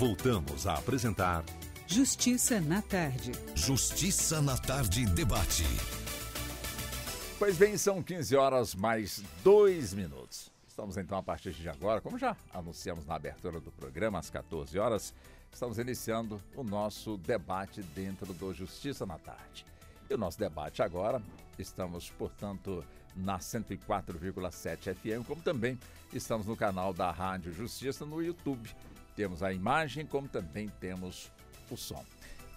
Voltamos a apresentar Justiça na Tarde. Justiça na Tarde Debate. Pois bem, são 15 horas mais 2 minutos. Estamos então a partir de agora, como já anunciamos na abertura do programa, às 14 horas, estamos iniciando o nosso debate dentro do Justiça na Tarde. E o nosso debate agora, estamos, portanto, na 104,7 FM, como também estamos no canal da Rádio Justiça no YouTube. Temos a imagem, como também temos o som.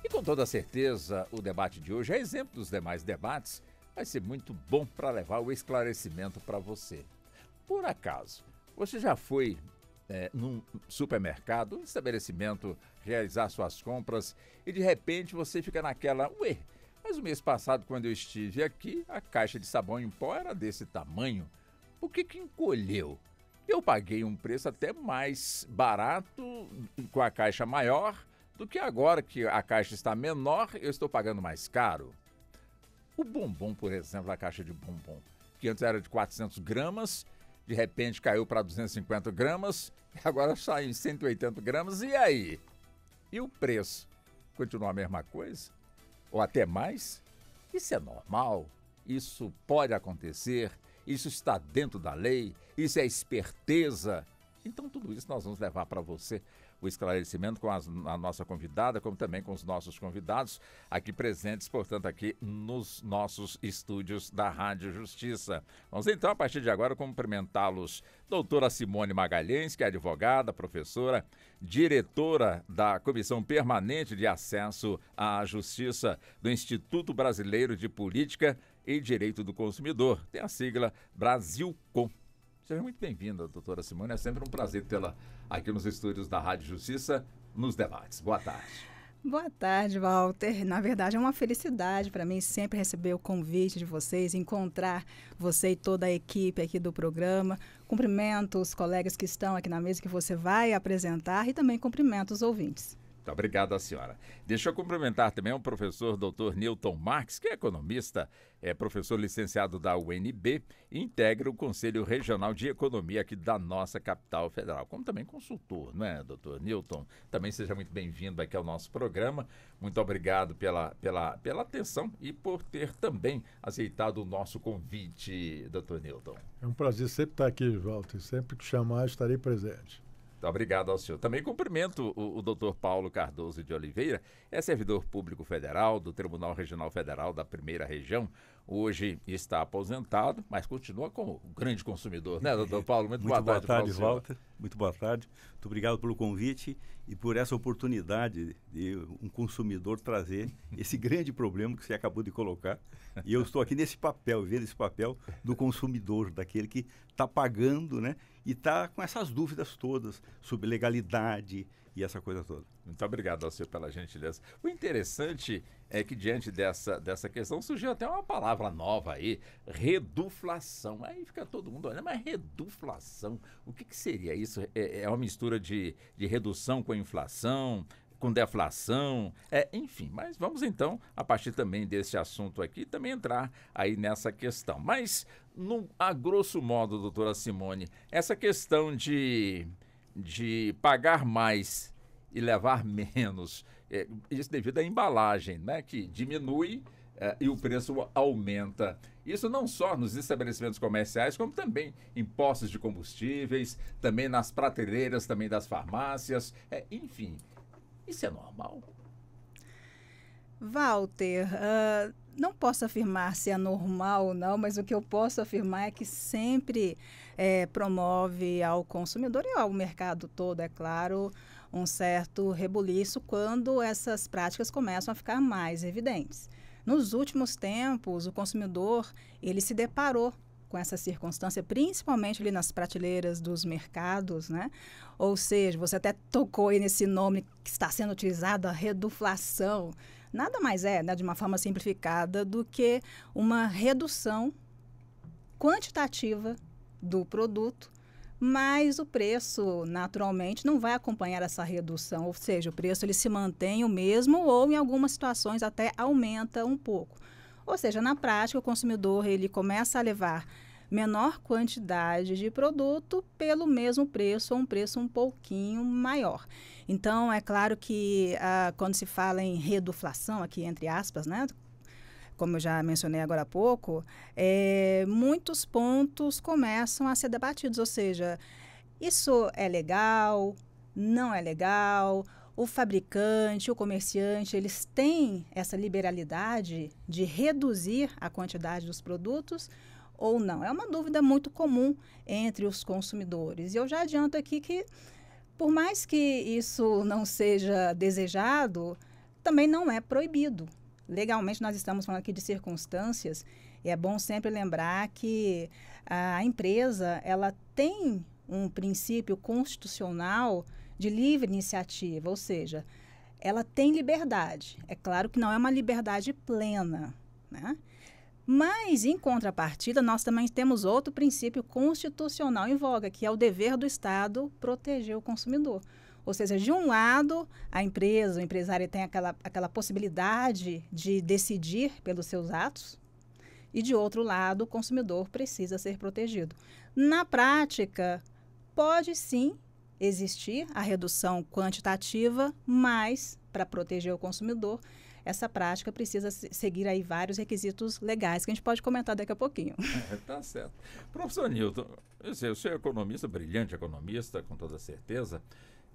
E com toda certeza, o debate de hoje é exemplo dos demais debates, vai ser muito bom para levar o esclarecimento para você. Por acaso, você já foi num supermercado, um estabelecimento, realizar suas compras e de repente você fica naquela, mas o mês passado quando eu estive aqui, a caixa de sabão em pó era desse tamanho, por que encolheu? Eu paguei um preço até mais barato com a caixa maior do que agora que a caixa está menor, eu estou pagando mais caro. O bombom, por exemplo, a caixa de bombom, que antes era de 400 gramas, de repente caiu para 250 gramas, agora sai em 180 gramas, e aí? E o preço? Continua a mesma coisa? Ou até mais? Isso é normal? Isso pode acontecer? Isso está dentro da lei? Isso é esperteza? Então tudo isso nós vamos levar para você o esclarecimento com a nossa convidada, como também com os nossos convidados aqui presentes, portanto, aqui nos nossos estúdios da Rádio Justiça. Vamos então, a partir de agora, cumprimentá-los. Doutora Simone Magalhães, que é advogada, professora, diretora da Comissão Permanente de Acesso à Justiça do Instituto Brasileiro de Política e Direito do Consumidor. Tem a sigla Brasilcom. Seja muito bem-vinda, doutora Simone. É sempre um prazer tê-la aqui nos estúdios da Rádio Justiça, nos debates. Boa tarde. Boa tarde, Walter. Na verdade, é uma felicidade para mim sempre receber o convite de vocês, encontrar você e toda a equipe aqui do programa. Cumprimento os colegas que estão aqui na mesa que você vai apresentar e também cumprimento os ouvintes. Muito obrigado à senhora. Deixa eu cumprimentar também o professor Dr. Newton Marques, que é economista, é professor licenciado da UNB e integra o Conselho Regional de Economia aqui da nossa capital federal, como também consultor, não é, doutor Newton? Também seja muito bem-vindo aqui ao nosso programa. Muito obrigado pela atenção e por ter também aceitado o nosso convite, doutor Newton. É um prazer sempre estar aqui, Walter. Sempre que chamar, estarei presente. Muito obrigado ao senhor. Também cumprimento o doutor Paulo Cardoso de Oliveira, é servidor público federal do Tribunal Regional Federal da Primeira Região. Hoje está aposentado, mas continua como grande consumidor, né, doutor Paulo? Muito boa tarde. Boa tarde, Walter. Muito boa tarde. Muito obrigado pelo convite e por essa oportunidade de um consumidor trazer esse grande problema que você acabou de colocar. E eu estou aqui nesse papel, vendo esse papel do consumidor, daquele que está pagando, né? E está com essas dúvidas todas sobre legalidade e essa coisa toda. Muito obrigado ao senhor pela gentileza. O interessante é que diante dessa questão surgiu até uma palavra nova aí, reduflação. Aí fica todo mundo olhando, mas reduflação, o que seria isso? É uma mistura de redução com inflação, com deflação, enfim. Mas vamos então, a partir também desse assunto aqui, também entrar aí nessa questão. Mas, a grosso modo, doutora Simone, essa questão de pagar mais e levar menos, isso devido à embalagem, né, que diminui e o preço aumenta. Isso não só nos estabelecimentos comerciais, como também em postos de combustíveis, também nas prateleiras, também das farmácias, enfim. Isso é normal? Walter, não posso afirmar se é normal ou não, mas o que eu posso afirmar é que sempre promove ao consumidor e ao mercado todo, é claro, um certo rebuliço quando essas práticas começam a ficar mais evidentes. Nos últimos tempos, o consumidor ele se deparou com essa circunstância, principalmente ali nas prateleiras dos mercados, né? Ou seja, você até tocou aí nesse nome que está sendo utilizado, a reduflação. Nada mais de uma forma simplificada, do que uma redução quantitativa do produto, mas o preço, naturalmente, não vai acompanhar essa redução, ou seja, o preço ele se mantém o mesmo ou, em algumas situações, até aumenta um pouco. Ou seja, na prática, o consumidor ele começa a levar menor quantidade de produto pelo mesmo preço ou um preço um pouquinho maior. Então, é claro que quando se fala em reduflação, aqui entre aspas, né, como eu já mencionei agora há pouco, muitos pontos começam a ser debatidos, ou seja, isso é legal, não é legal, o fabricante, o comerciante, eles têm essa liberalidade de reduzir a quantidade dos produtos ou não? É uma dúvida muito comum entre os consumidores. E eu já adianto aqui que, por mais que isso não seja desejado, também não é proibido. Legalmente, nós estamos falando aqui de circunstâncias, e é bom sempre lembrar que a empresa ela tem um princípio constitucional de livre iniciativa, ou seja, ela tem liberdade. É claro que não é uma liberdade plena, né? Mas, em contrapartida, nós também temos outro princípio constitucional em voga, que é o dever do Estado proteger o consumidor. Ou seja, de um lado, a empresa, o empresário tem aquela possibilidade de decidir pelos seus atos, e de outro lado, o consumidor precisa ser protegido. Na prática, pode sim existir a redução quantitativa, mas, para proteger o consumidor, essa prática precisa seguir aí vários requisitos legais, que a gente pode comentar daqui a pouquinho. Tá certo. Professor Nilton, eu sei, o senhor é economista, brilhante economista, com toda certeza.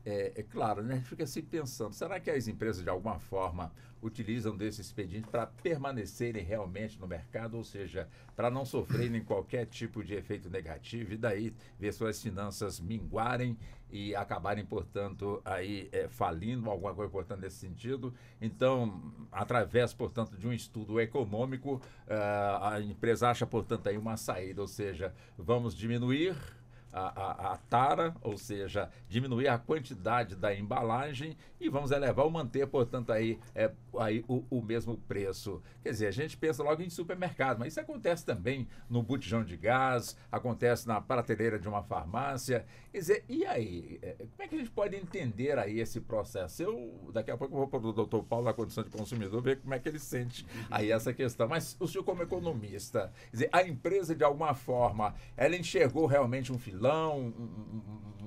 É claro, né? A gente fica se pensando, será que as empresas, de alguma forma, utilizam desse expediente para permanecerem realmente no mercado, ou seja, para não sofrerem qualquer tipo de efeito negativo e daí ver suas finanças minguarem e acabarem, portanto, aí falindo, alguma coisa, portanto, nesse sentido. Então, através, portanto, de um estudo econômico, a empresa acha, portanto, aí uma saída, ou seja, vamos diminuir a tara, ou seja, diminuir a quantidade da embalagem e vamos elevar ou manter, portanto, aí o mesmo preço. Quer dizer, a gente pensa logo em supermercado, mas isso acontece também no botijão de gás, acontece na prateleira de uma farmácia. Quer dizer, e aí? Como é que a gente pode entender aí esse processo? Daqui a pouco eu vou para o doutor Paulo, da condição de consumidor, ver como é que ele sente aí essa questão. Mas o senhor, como economista, quer dizer, a empresa, de alguma forma, ela enxergou realmente um filão,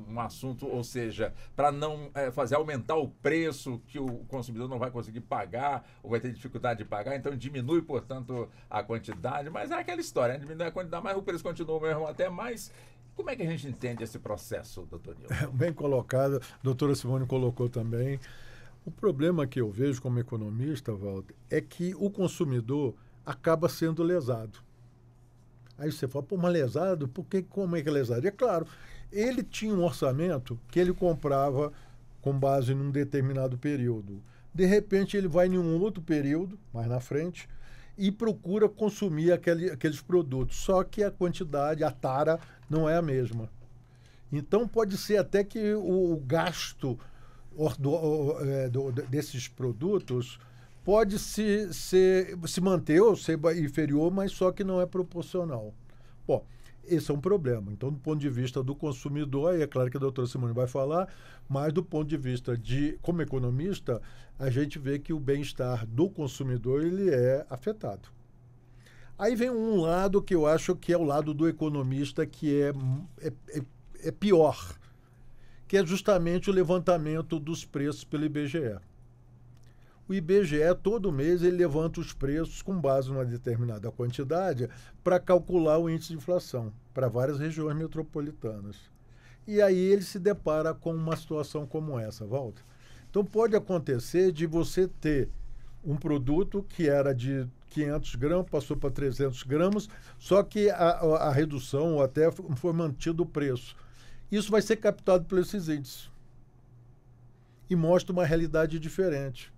um assunto, ou seja, para não fazer aumentar o preço que o consumidor não vai conseguir pagar ou vai ter dificuldade de pagar, então diminui, portanto, a quantidade, mas é aquela história, diminui a quantidade, mas o preço continua mesmo até mais. Como é que a gente entende esse processo, doutor Nilton? Bem colocado, a doutora Simone colocou também. O problema que eu vejo como economista, Walter, é que o consumidor acaba sendo lesado. Aí você fala, pô, mas lesado? Como é que é lesado? E é claro, ele tinha um orçamento que ele comprava com base num determinado período. De repente, ele vai em um outro período, mais na frente, e procura consumir aqueles produtos. Só que a quantidade, a tara, não é a mesma. Então, pode ser até que o gasto desses produtos pode se manter ou ser inferior, mas só que não é proporcional. Bom, esse é um problema. Então, do ponto de vista do consumidor, aí é claro que a doutora Simone vai falar, mas do ponto de vista como economista, a gente vê que o bem-estar do consumidor ele é afetado. Aí vem um lado que eu acho que é o lado do economista que é pior, que é justamente o levantamento dos preços pelo IBGE. O IBGE, todo mês, ele levanta os preços com base numa determinada quantidade para calcular o índice de inflação para várias regiões metropolitanas. E aí ele se depara com uma situação como essa, Walter. Então pode acontecer de você ter um produto que era de 500 gramas, passou para 300 gramas, só que a redução ou até foi mantido o preço. Isso vai ser captado por esses índices e mostra uma realidade diferente.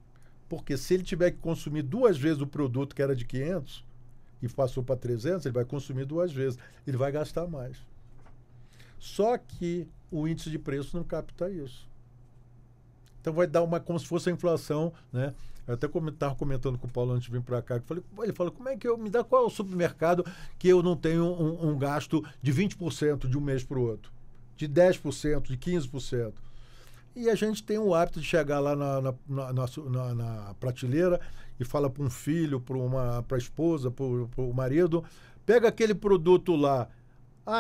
Porque se ele tiver que consumir 2 vezes o produto que era de 500 e passou para 300, ele vai consumir 2 vezes. Ele vai gastar mais. Só que o índice de preço não capta isso. Então vai dar como se fosse a inflação, né? Eu até estava comentando com o Paulo antes de vir para cá, ele falou, como é que qual é o supermercado que eu não tenho um gasto de 20% de um mês para o outro? De 10%, de 15%. E a gente tem o hábito de chegar lá na prateleira e fala para um filho, para a esposa, para o marido, Pega aquele produto lá,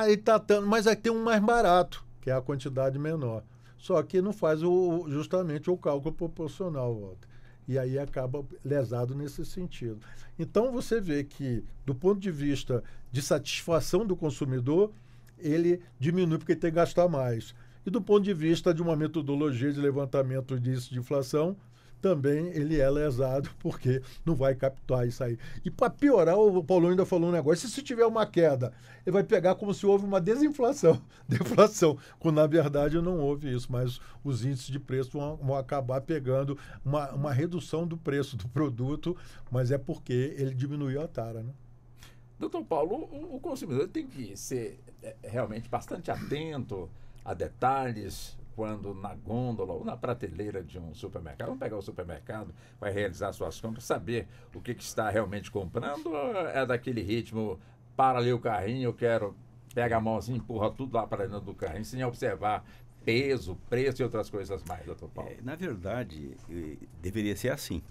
ele tá tanto, mas aí tem um mais barato, que é a quantidade menor. Só que não faz justamente o cálculo proporcional, Walter. E aí acaba lesado nesse sentido. Então você vê que, do ponto de vista de satisfação do consumidor, ele diminui porque tem que gastar mais. E do ponto de vista de uma metodologia de levantamento disso de inflação, também ele é lesado porque não vai captar isso aí. E para piorar, o Paulo ainda falou um negócio, se tiver uma queda, ele vai pegar como se houve uma desinflação, deflação, quando na verdade não houve isso, mas os índices de preço vão acabar pegando uma redução do preço do produto, mas é porque ele diminuiu a tara, né? Doutor Paulo, o consumidor tem que ser realmente bastante atento a detalhes quando na gôndola ou na prateleira de um supermercado, vamos pegar o supermercado, vai realizar suas compras, saber o que está realmente comprando, ou é daquele ritmo, para ali o carrinho, eu quero, pega a mãozinha, empurra tudo lá para dentro do carrinho, sem observar peso, preço e outras coisas mais, doutor Paulo? Na verdade, deveria ser assim.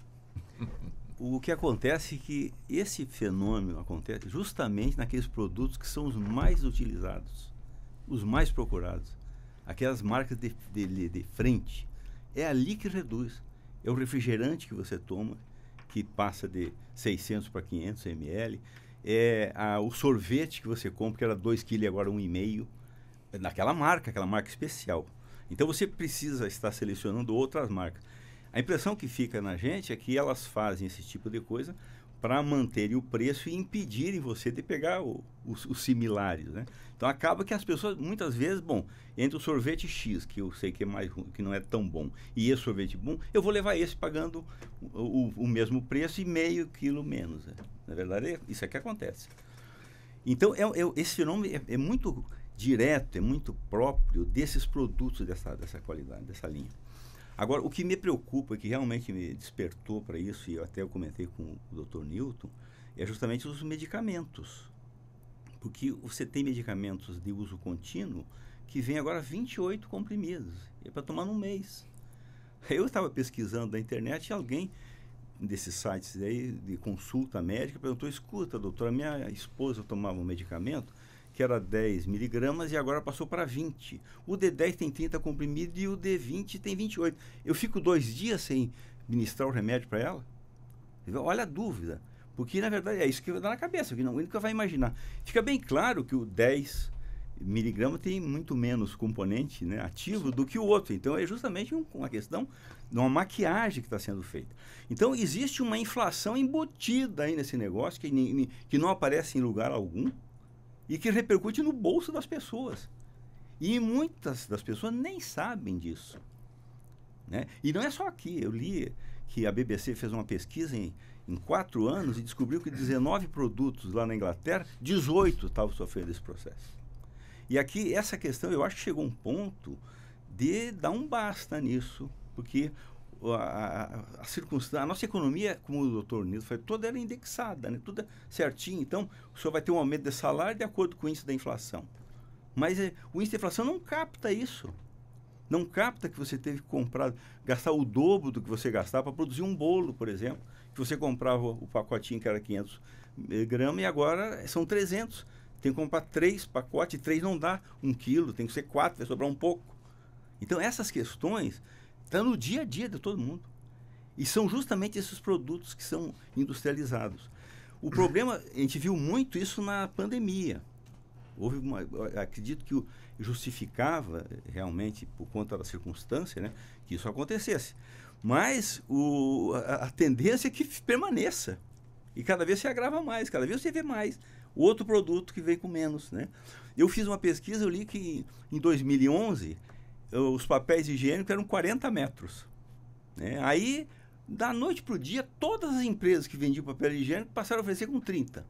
O que acontece é que esse fenômeno acontece justamente naqueles produtos que são os mais utilizados, os mais procurados. Aquelas marcas de frente, é ali que reduz. É o refrigerante que você toma, que passa de 600 para 500 ml. É o sorvete que você compra, que era 2 kg e agora 1,5 kg. Naquela marca, aquela marca especial. Então você precisa estar selecionando outras marcas. A impressão que fica na gente é que elas fazem esse tipo de coisa para manterem o preço e impedirem você de pegar os similares, né? Então acaba que as pessoas, muitas vezes, entre o sorvete X, que eu sei que é mais que não é tão bom, e esse sorvete bom, eu vou levar esse pagando o mesmo preço e meio quilo menos. Né? Na verdade, isso é que acontece. Então, esse fenômeno é muito direto, é muito próprio desses produtos dessa qualidade, dessa linha. Agora, o que me preocupa, que realmente me despertou para isso, e eu até comentei com o Dr. Newton, é justamente os medicamentos. Porque você tem medicamentos de uso contínuo que vem agora 28 comprimidos. É para tomar num mês. Eu estava pesquisando na internet e alguém desses sites aí de consulta médica perguntou, escuta, doutora, minha esposa tomava um medicamento que era 10 miligramas e agora passou para 20. O D10 tem 30 comprimidos e o D20 tem 28. Eu fico 2 dias sem ministrar o remédio para ela? Olha a dúvida. Porque, na verdade, é isso que dá na cabeça, que não nunca vai imaginar. Fica bem claro que o 10 miligramas tem muito menos componente, né, ativo do que o outro. Então, é justamente uma questão de uma maquiagem que está sendo feita. Então, existe uma inflação embutida aí nesse negócio que não aparece em lugar algum e que repercute no bolso das pessoas. E muitas das pessoas nem sabem disso. Né? E não é só aqui. Eu li que a BBC fez uma pesquisa em 4 anos e descobriu que 19 produtos lá na Inglaterra, 18 estavam sofrendo esse processo. E aqui, essa questão, eu acho que chegou a um ponto de dar um basta nisso, porque a circunstância, a nossa economia, como o doutor Nilson falou, toda era indexada, né? Tudo certinho. Então, o senhor vai ter um aumento de salário de acordo com o índice da inflação. Mas o índice da inflação não capta isso. Não capta que você teve que gastar o dobro do que você gastava para produzir um bolo, por exemplo. Que você comprava o pacotinho que era 500 gramas e agora são 300. Tem que comprar 3 pacotes, 3 não dá 1 quilo, tem que ser 4, vai sobrar um pouco. Então, essas questões estão no dia a dia de todo mundo. E são justamente esses produtos que são industrializados. O problema, a gente viu muito isso na pandemia. Acredito que justificava realmente, por conta da circunstância, né, que isso acontecesse. Mas a tendência é que permaneça. E cada vez se agrava mais, cada vez você vê mais. Outro produto que vem com menos. Né? Eu fiz uma pesquisa, eu li que em 2011 os papéis higiênicos eram 40 metros. Né? Aí, da noite para o dia, todas as empresas que vendiam papel higiênico passaram a oferecer com 30.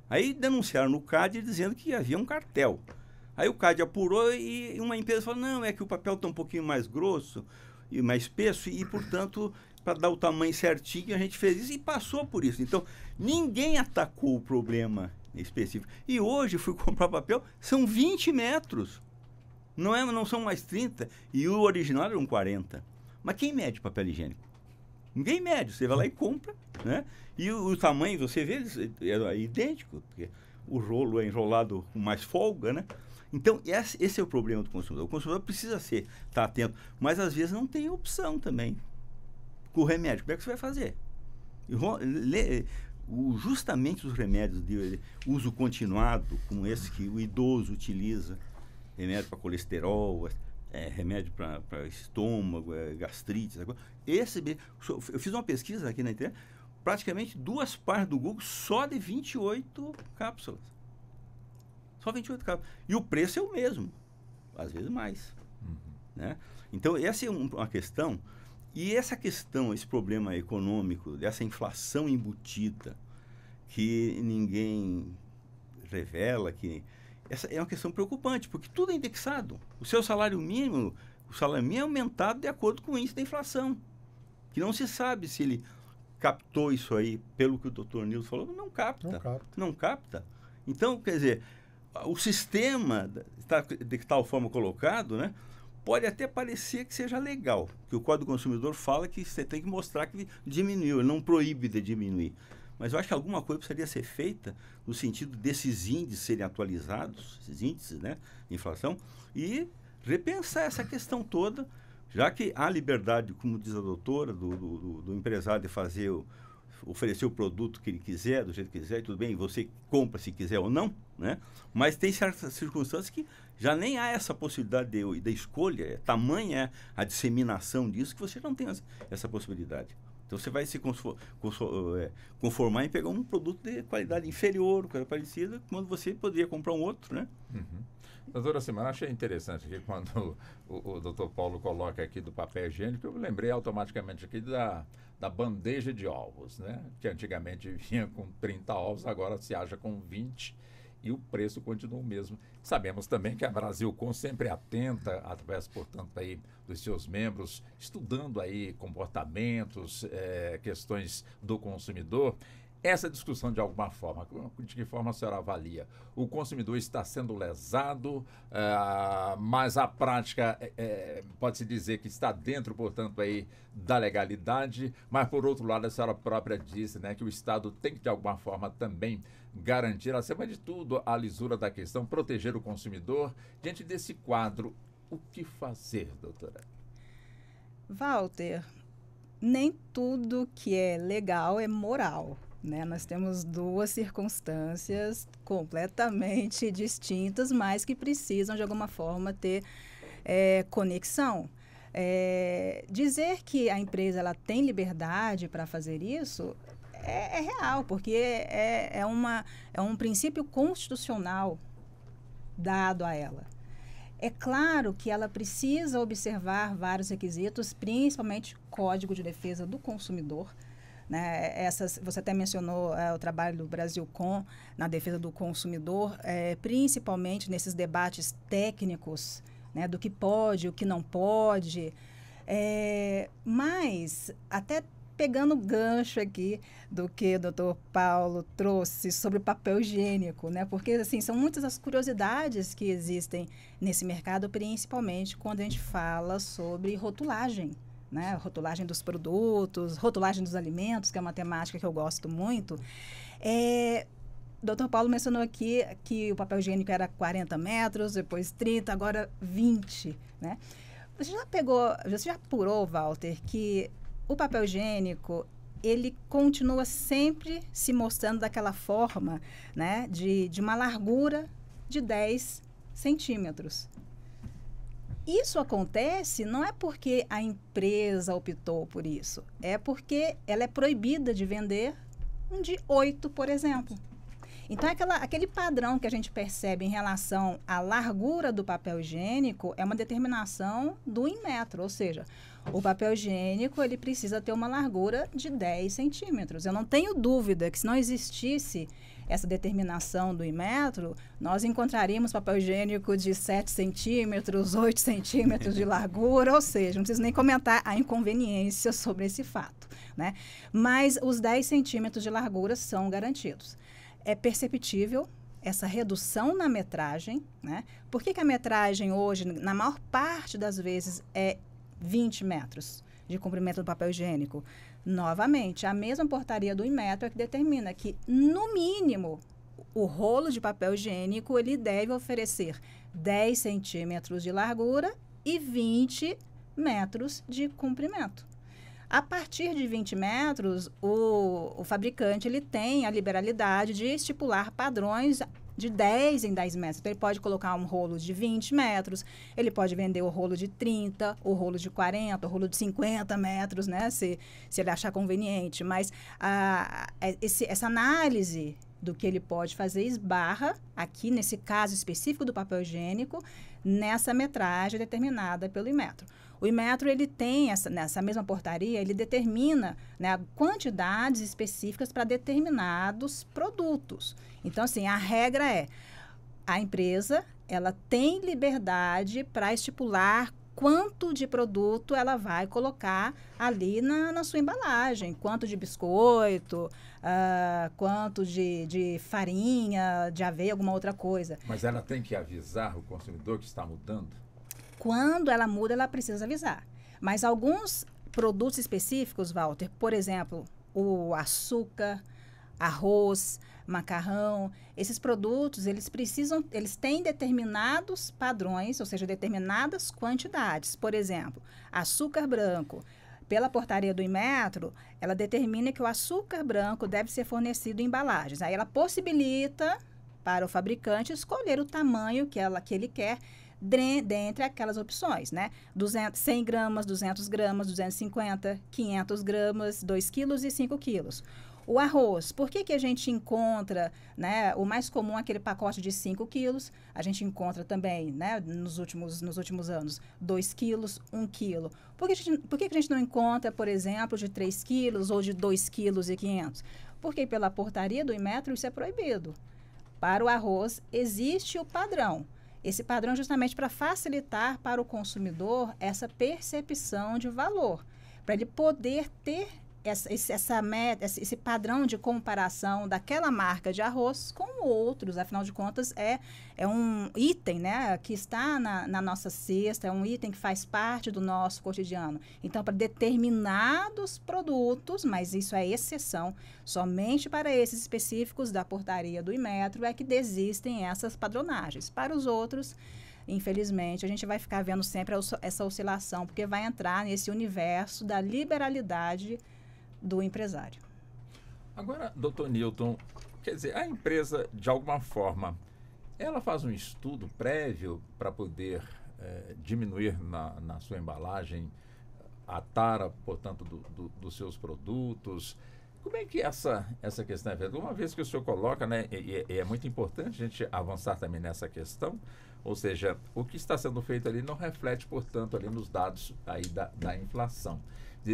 Aí denunciaram no CAD dizendo que havia um cartel. Aí o CAD apurou e uma empresa falou, não, é que o papel está um pouquinho mais grosso e mais espesso e, portanto, para dar o tamanho certinho, a gente fez isso e passou por isso. Então, ninguém atacou o problema específico. E hoje, fui comprar papel, são 20 metros. Não são mais 30. E o original era um 40. Mas quem mede papel higiênico? Ninguém mede. Você vai lá e compra, né? E o tamanho, você vê, é idêntico. Porque o rolo é enrolado com mais folga, né? Então, esse é o problema do consumidor. O consumidor precisa estar atento, mas às vezes não tem opção também. Com o remédio, como é que você vai fazer? Justamente os remédios de uso continuado, como esse que o idoso utiliza, remédio para colesterol, remédio para estômago, gastrite, eu fiz uma pesquisa aqui na internet, praticamente 2 páginas do Google só de 28 cápsulas. Só 28 cápsulas. E o preço é o mesmo, às vezes mais. Né? Então, essa é uma questão. E essa questão, esse problema econômico, dessa inflação embutida, que ninguém revela, essa é uma questão preocupante, porque tudo é indexado. O salário mínimo é aumentado de acordo com o índice da inflação, que não se sabe se ele captou isso aí, pelo que o Dr. Nilson falou, não capta. Então, quer dizer, o sistema está de tal forma colocado, né? Pode até parecer que seja legal, que o Código do Consumidor fala que você tem que mostrar que diminuiu, ele não proíbe de diminuir. Mas eu acho que alguma coisa precisaria ser feita no sentido desses índices serem atualizados, esses índices, né, de inflação, e repensar essa questão toda, já que há liberdade, como diz a doutora, do empresário de oferecer o produto que ele quiser, do jeito que quiser, tudo bem, você compra se quiser ou não, né? Mas tem certas circunstâncias que já nem há essa possibilidade de escolha, tamanha a disseminação disso, que você não tem essa possibilidade. Então, você vai se conformar em pegar um produto de qualidade inferior, coisa parecida, quando você poderia comprar um outro, né? Doutora Simara, achei interessante aqui quando o doutor Paulo coloca aqui do papel higiênico, eu lembrei automaticamente aqui da bandeja de ovos, né? Que antigamente vinha com 30 ovos, agora se acha com 20 e o preço continua o mesmo. Sabemos também que a Brasilcom sempre atenta, através, portanto, aí dos seus membros, estudando aí comportamentos, questões do consumidor. Essa discussão, de alguma forma, de que forma a senhora avalia? O consumidor está sendo lesado, mas a prática pode-se dizer que está dentro, portanto, aí, da legalidade, mas, por outro lado, a senhora própria disse, né, que o Estado tem que, de alguma forma, também garantir, acima de tudo, a lisura da questão, proteger o consumidor. Diante desse quadro, o que fazer, doutora? Walter, nem tudo que é legal é moral. Né? Nós temos 2 circunstâncias completamente distintas, mas que precisam, de alguma forma, ter conexão. Dizer que a empresa ela tem liberdade para fazer isso é real, porque é um princípio constitucional dado a ela. É claro que ela precisa observar vários requisitos, principalmente Código de Defesa do Consumidor, né? Você até mencionou o trabalho do Brasilcom na defesa do consumidor, principalmente nesses debates técnicos, né, do que pode, o que não pode. Mas, até pegando o gancho aqui do que o doutor Paulo trouxe sobre o papel higiênico, né? Porque assim, são muitas as curiosidades que existem nesse mercado, principalmente quando a gente fala sobre rotulagem. Né? Rotulagem dos produtos, rotulagem dos alimentos, que é uma temática que eu gosto muito. Dr. Paulo mencionou aqui que o papel higiênico era 40 metros, depois 30, agora 20. Né? Você já apurou, Walter, que o papel higiênico, ele continua sempre se mostrando daquela forma, né? de uma largura de 10 centímetros. Isso acontece não é porque a empresa optou por isso, é porque ela é proibida de vender um de 8, por exemplo. Então, aquele padrão que a gente percebe em relação à largura do papel higiênico é uma determinação do Inmetro, ou seja, o papel higiênico ele precisa ter uma largura de 10 centímetros. Eu não tenho dúvida que se não existisse essa determinação do Inmetro, nós encontraríamos papel higiênico de 7 centímetros, 8 centímetros de largura, ou seja, não preciso nem comentar a inconveniência sobre esse fato, né? Mas os 10 centímetros de largura são garantidos. É perceptível essa redução na metragem, né? Por que a metragem hoje, na maior parte das vezes, é 20 metros de comprimento do papel higiênico? Novamente, a mesma portaria do Inmetro é que determina que, no mínimo, o rolo de papel higiênico ele deve oferecer 10 centímetros de largura e 20 metros de comprimento. A partir de 20 metros, o fabricante ele tem a liberalidade de estipular padrões de 10 em 10 metros. Então, ele pode colocar um rolo de 20 metros, ele pode vender o rolo de 30, o rolo de 40, o rolo de 50 metros, né? Se ele achar conveniente. Mas essa análise do que ele pode fazer esbarra, aqui nesse caso específico do papel higiênico, nessa metragem determinada pelo Inmetro. O Inmetro, ele tem, nessa mesma portaria, ele determina, né, quantidades específicas para determinados produtos. Então, assim, a regra é, a empresa, ela tem liberdade para estipular quanto de produto ela vai colocar ali na sua embalagem, quanto de biscoito, quanto de farinha, de aveia, alguma outra coisa. Mas ela tem que avisar o consumidor que está mudando? Quando ela muda, ela precisa avisar. Mas alguns produtos específicos, Walter, por exemplo, o açúcar, arroz, macarrão, esses produtos, eles têm determinados padrões, ou seja, determinadas quantidades. Por exemplo, açúcar branco. Pela portaria do Inmetro, ela determina que o açúcar branco deve ser fornecido em embalagens. Aí ela possibilita para o fabricante escolher o tamanho que ele quer dentre aquelas opções, né? 100 gramas, 200 gramas, 250, 500 gramas, 2 quilos e 5 quilos. O arroz, por que a gente encontra, né, o mais comum é aquele pacote de 5 quilos, a gente encontra também, né, nos últimos anos, 2 quilos, 1 quilo. Por que a gente não encontra, por exemplo, de 3 quilos ou de 2 quilos e 500? Porque pela portaria do Inmetro isso é proibido. Para o arroz existe o padrão. Esse padrão é justamente para facilitar para o consumidor essa percepção de valor, para ele poder ter esse padrão de comparação daquela marca de arroz com outros. Afinal de contas, é um item, né, que está na nossa cesta, é um item que faz parte do nosso cotidiano. Então, para determinados produtos, mas isso é exceção, somente para esses específicos da portaria do Inmetro é que desistem essas padronagens. Para os outros, infelizmente, a gente vai ficar vendo sempre essa oscilação, porque vai entrar nesse universo da liberalidade do empresário. Agora, doutor Newton, quer dizer, a empresa, de alguma forma, ela faz um estudo prévio para poder diminuir na sua embalagem a tara, portanto, dos seus produtos. Como é que essa questão é feita? Uma vez que o senhor coloca, né, e é muito importante a gente avançar também nessa questão, ou seja, o que está sendo feito ali não reflete, portanto, ali nos dados aí da inflação.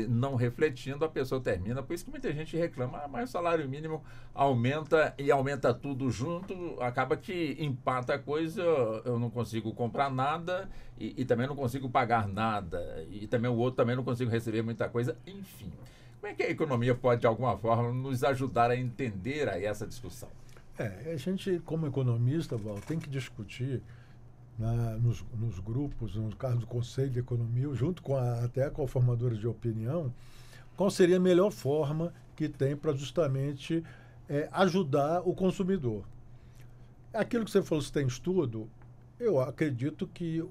Não refletindo, a pessoa termina, por isso que muita gente reclama, mas o salário mínimo aumenta e aumenta tudo junto, acaba que empata a coisa, eu não consigo comprar nada e também não consigo pagar nada, e também o outro também não consigo receber muita coisa, enfim. Como é que a economia pode, de alguma forma, nos ajudar a entender aí essa discussão? A gente, como economista, Val, tem que discutir nos grupos, no caso do Conselho de Economia, junto até com a formadora de opinião, qual seria a melhor forma que tem para justamente ajudar o consumidor. Aquilo que você falou, se tem estudo, eu acredito que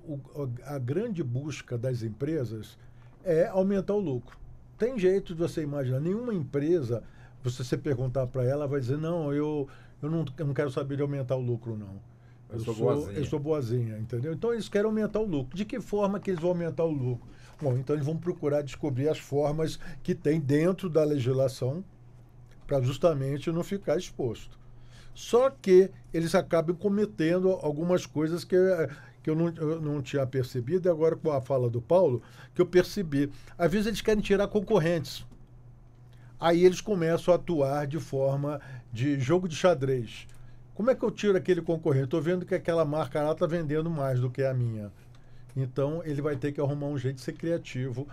a grande busca das empresas é aumentar o lucro. Tem jeito de você imaginar, nenhuma empresa, se você perguntar para ela, vai dizer, não, eu não quero saber de aumentar o lucro, não. Eu sou boazinha, entendeu? Então, eles querem aumentar o lucro. De que forma que eles vão aumentar o lucro? Bom, então eles vão procurar descobrir as formas que tem dentro da legislação para justamente não ficar exposto. Só que eles acabam cometendo algumas coisas que eu não tinha percebido, e agora com a fala do Paulo, que eu percebi. Às vezes eles querem tirar concorrentes. Aí eles começam a atuar de forma de jogo de xadrez. Como é que eu tiro aquele concorrente? Estou vendo que aquela marca lá está vendendo mais do que a minha. Então, ele vai ter que arrumar um jeito de ser criativo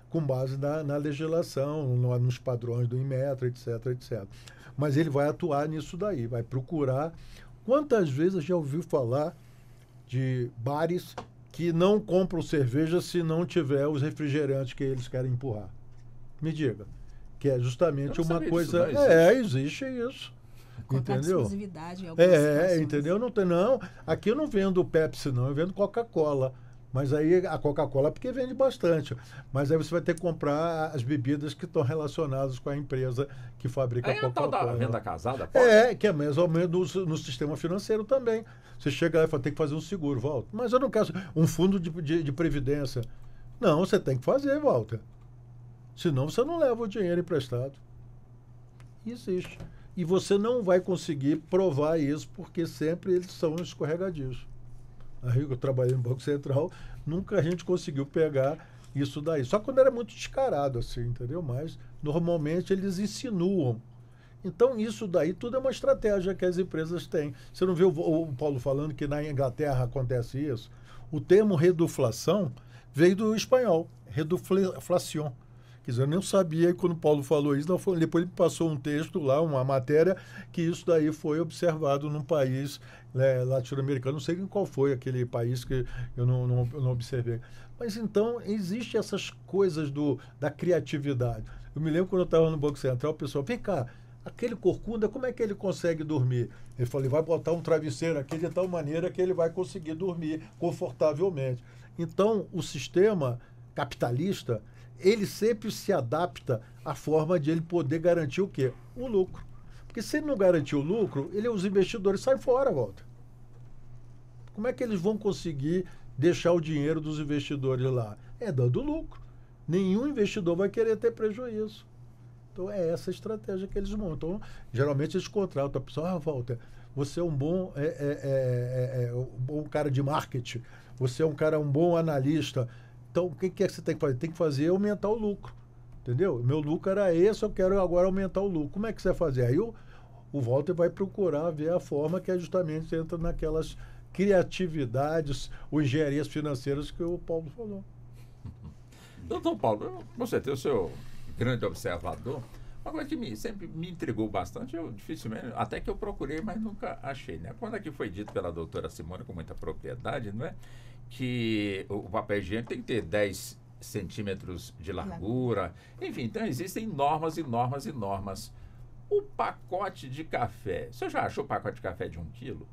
com base na legislação, nos padrões do Inmetro, etc, etc. Mas ele vai atuar nisso daí, vai procurar. Quantas vezes já ouviu falar de bares que não compram cerveja se não tiver os refrigerantes que eles querem empurrar? Me diga. Que é justamente uma coisa... Existe isso. Contrato de entendeu? exclusividade em algumas situações. Entendeu? Não tem, não. Aqui eu não vendo Pepsi, não. Eu vendo Coca-Cola. Mas aí a Coca-Cola porque vende bastante. Mas aí você vai ter que comprar as bebidas que estão relacionadas com a empresa que fabrica Aí a a tal da Coca-Cola. venda casada, pode? Que é mais ou menos no sistema financeiro também. Você chega lá e fala, tem que fazer um seguro, Walter. Mas eu não quero um fundo de previdência. Não, você tem que fazer, Walter. Senão você não leva o dinheiro emprestado. Existe. E você não vai conseguir provar isso, porque sempre eles são escorregadios. Aí eu trabalhei no Banco Central, nunca a gente conseguiu pegar isso daí. Só quando era muito descarado, assim, entendeu? Mas, normalmente, eles insinuam. Então, isso daí tudo é uma estratégia que as empresas têm. Você não vê o Paulo falando que na Inglaterra acontece isso? O termo reduflação veio do espanhol, reduflación. Quer dizer, eu nem sabia, e quando o Paulo falou isso, depois ele passou um texto lá, uma matéria, que isso daí foi observado num país latino-americano. Não sei qual foi aquele país que eu não observei. Mas então, existem essas coisas da criatividade. Eu me lembro quando eu estava no Banco Central, o pessoal, vem cá, aquele corcunda, como é que ele consegue dormir? Ele falou, ele vai botar um travesseiro aqui de tal maneira que ele vai conseguir dormir confortavelmente. Então, o sistema capitalista, ele sempre se adapta à forma de ele poder garantir o quê? O lucro. Porque se ele não garantir o lucro, os investidores saem fora, Walter. Como é que eles vão conseguir deixar o dinheiro dos investidores lá? É dando lucro. Nenhum investidor vai querer ter prejuízo. Então, é essa a estratégia que eles montam. Então, geralmente, eles contratam a pessoa. Walter, você é um bom, um bom cara de marketing. Você é um bom analista. Então, o que é que você tem que fazer? Tem que fazer aumentar o lucro. Entendeu? Meu lucro era esse, eu quero agora aumentar o lucro. Como é que você vai fazer? Aí o Walter vai procurar ver a forma que é justamente entra naquelas criatividades ou engenharias financeiras que o Paulo falou. Doutor Paulo, você tem o seu grande observador. Uma coisa que sempre me intrigou bastante, eu dificilmente, até que eu procurei, mas nunca achei, né? Quando aqui foi dito pela doutora Simone com muita propriedade, não é? Que o papel higiênico tem que ter 10 centímetros de largura. Enfim, então existem normas e normas e normas. O pacote de café, você já achou pacote de café de 1 quilo?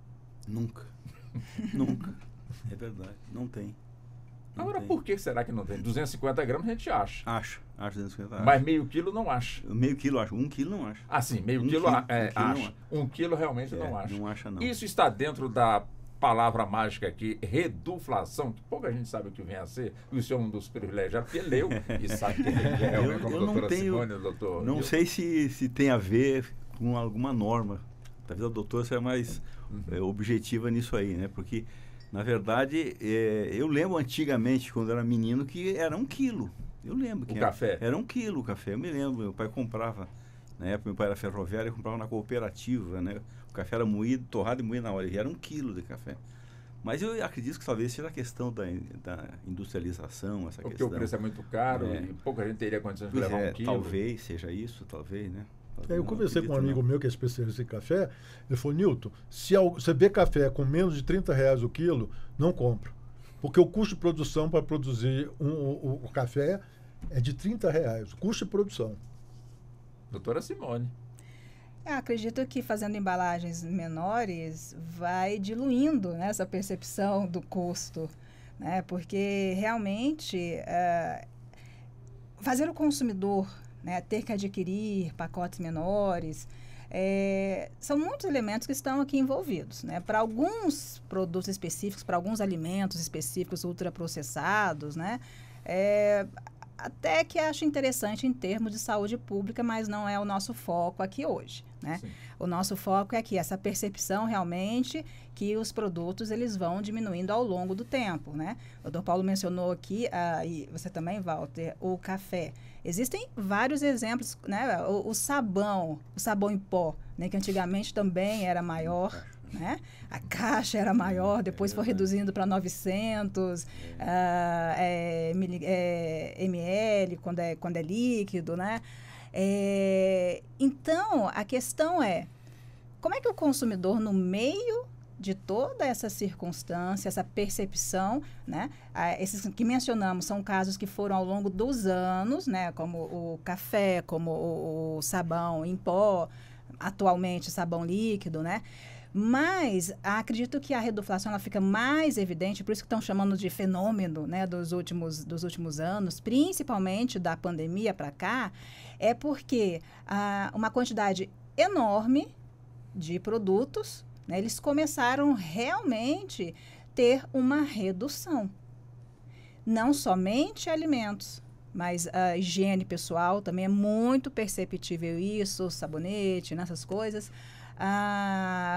Nunca. Nunca. É verdade, não tem. Agora, por que será que não tem? 250 gramas a gente acha. Acho 250. Mas meio quilo não acha. Meio quilo acho, 1 quilo não acho. Ah, sim, meio quilo acha. 1 quilo realmente não acha. Não acha, não. Isso está dentro da palavra mágica aqui, reduflação, que pouca gente sabe o que vem a ser. O senhor é um dos privilegiados, porque leu e sabe que ele é, como a doutora Simone, o doutor... Não sei se tem a ver com alguma norma. Talvez a doutora seja mais objetiva nisso aí, né? Porque, na verdade, eu lembro antigamente, quando era menino, que era 1 quilo. Eu lembro que café? Era 1 quilo o café. Eu me lembro, meu pai comprava, na época meu pai era ferroviário, ele comprava na cooperativa, né? O café era moído, torrado e moído na hora, e era 1 quilo de café. Mas eu acredito que talvez seja a questão da industrialização, essa porque questão. o preço é muito caro e pouca gente teria condições de levar 1 quilo. Talvez seja isso, talvez, né? Eu conversei com um amigo meu que é especialista em café, ele falou, Nilton, se você vê café com menos de R$30 o quilo, não compra. Porque o custo de produção para produzir o café é de R$30, o custo de produção. Doutora Simone. Eu acredito que fazendo embalagens menores vai diluindo, né, essa percepção do custo, né, porque realmente fazer o consumidor, né, ter que adquirir pacotes menores, são muitos elementos que estão aqui envolvidos, né? Para alguns produtos específicos, para alguns alimentos específicos ultraprocessados, né? Até que acho interessante em termos de saúde pública, mas não é o nosso foco aqui hoje, né? Sim. O nosso foco é aqui, essa percepção realmente que os produtos eles vão diminuindo ao longo do tempo, né? O Dr. Paulo mencionou aqui, e você também, Walter, o café. Existem vários exemplos, né? O sabão em pó, né? Que antigamente também era maior, né? A caixa era maior, depois foi reduzindo para 900 ml quando é líquido, né? Então, a questão é, como é que o consumidor, no meio de toda essa circunstância, essa percepção, né? Esses que mencionamos são casos que foram ao longo dos anos, né? Como o café, como o sabão em pó, atualmente sabão líquido, né? Mas acredito que a reduflação ela fica mais evidente, por isso que estão chamando de fenômeno, né, dos últimos anos, principalmente da pandemia para cá, é porque uma quantidade enorme de produtos, né, eles começaram realmente ter uma redução. Não somente alimentos, mas a higiene pessoal também é muito perceptível isso, sabonete, nessas coisas.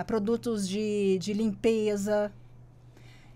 Produtos de limpeza.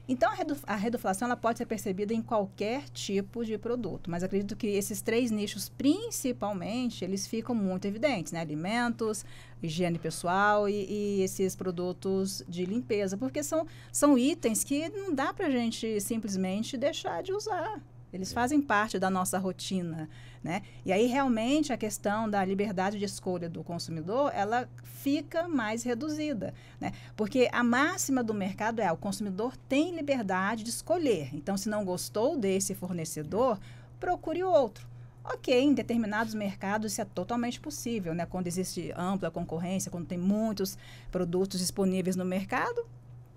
Então, a reduflação ela pode ser percebida em qualquer tipo de produto, mas acredito que esses 3 nichos, principalmente, eles ficam muito evidentes, né? Alimentos, higiene pessoal e esses produtos de limpeza, porque são itens que não dá para a gente simplesmente deixar de usar. Eles fazem parte da nossa rotina, né? E aí, realmente, a questão da liberdade de escolha do consumidor, ela fica mais reduzida, né? Porque a máxima do mercado o consumidor tem liberdade de escolher. Então, se não gostou desse fornecedor, procure outro. Ok, em determinados mercados isso é totalmente possível, né? Quando existe ampla concorrência, quando tem muitos produtos disponíveis no mercado,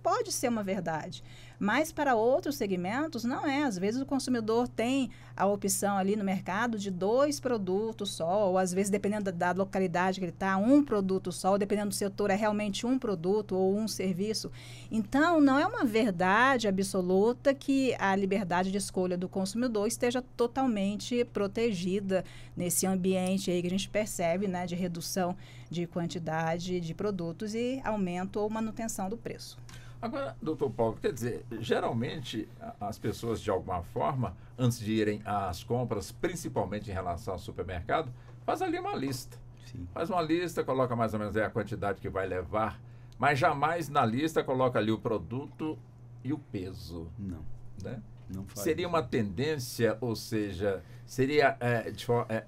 pode ser uma verdade, mas para outros segmentos não é. Às vezes o consumidor tem a opção ali no mercado de 2 produtos só, ou às vezes, dependendo da localidade que ele está, 1 produto só, ou dependendo do setor, é realmente 1 produto ou 1 serviço. Então, não é uma verdade absoluta que a liberdade de escolha do consumidor esteja totalmente protegida nesse ambiente aí que a gente percebe, né, de redução de quantidade de produtos e aumento ou manutenção do preço. Agora, doutor Paulo, quer dizer, geralmente as pessoas, de alguma forma, antes de irem às compras, principalmente em relação ao supermercado, faz ali uma lista. Sim. Faz uma lista, coloca mais ou menos aí a quantidade que vai levar, mas jamais na lista coloca ali o produto e o peso. Não. Né? Não faz. Seria uma tendência, ou seja, seria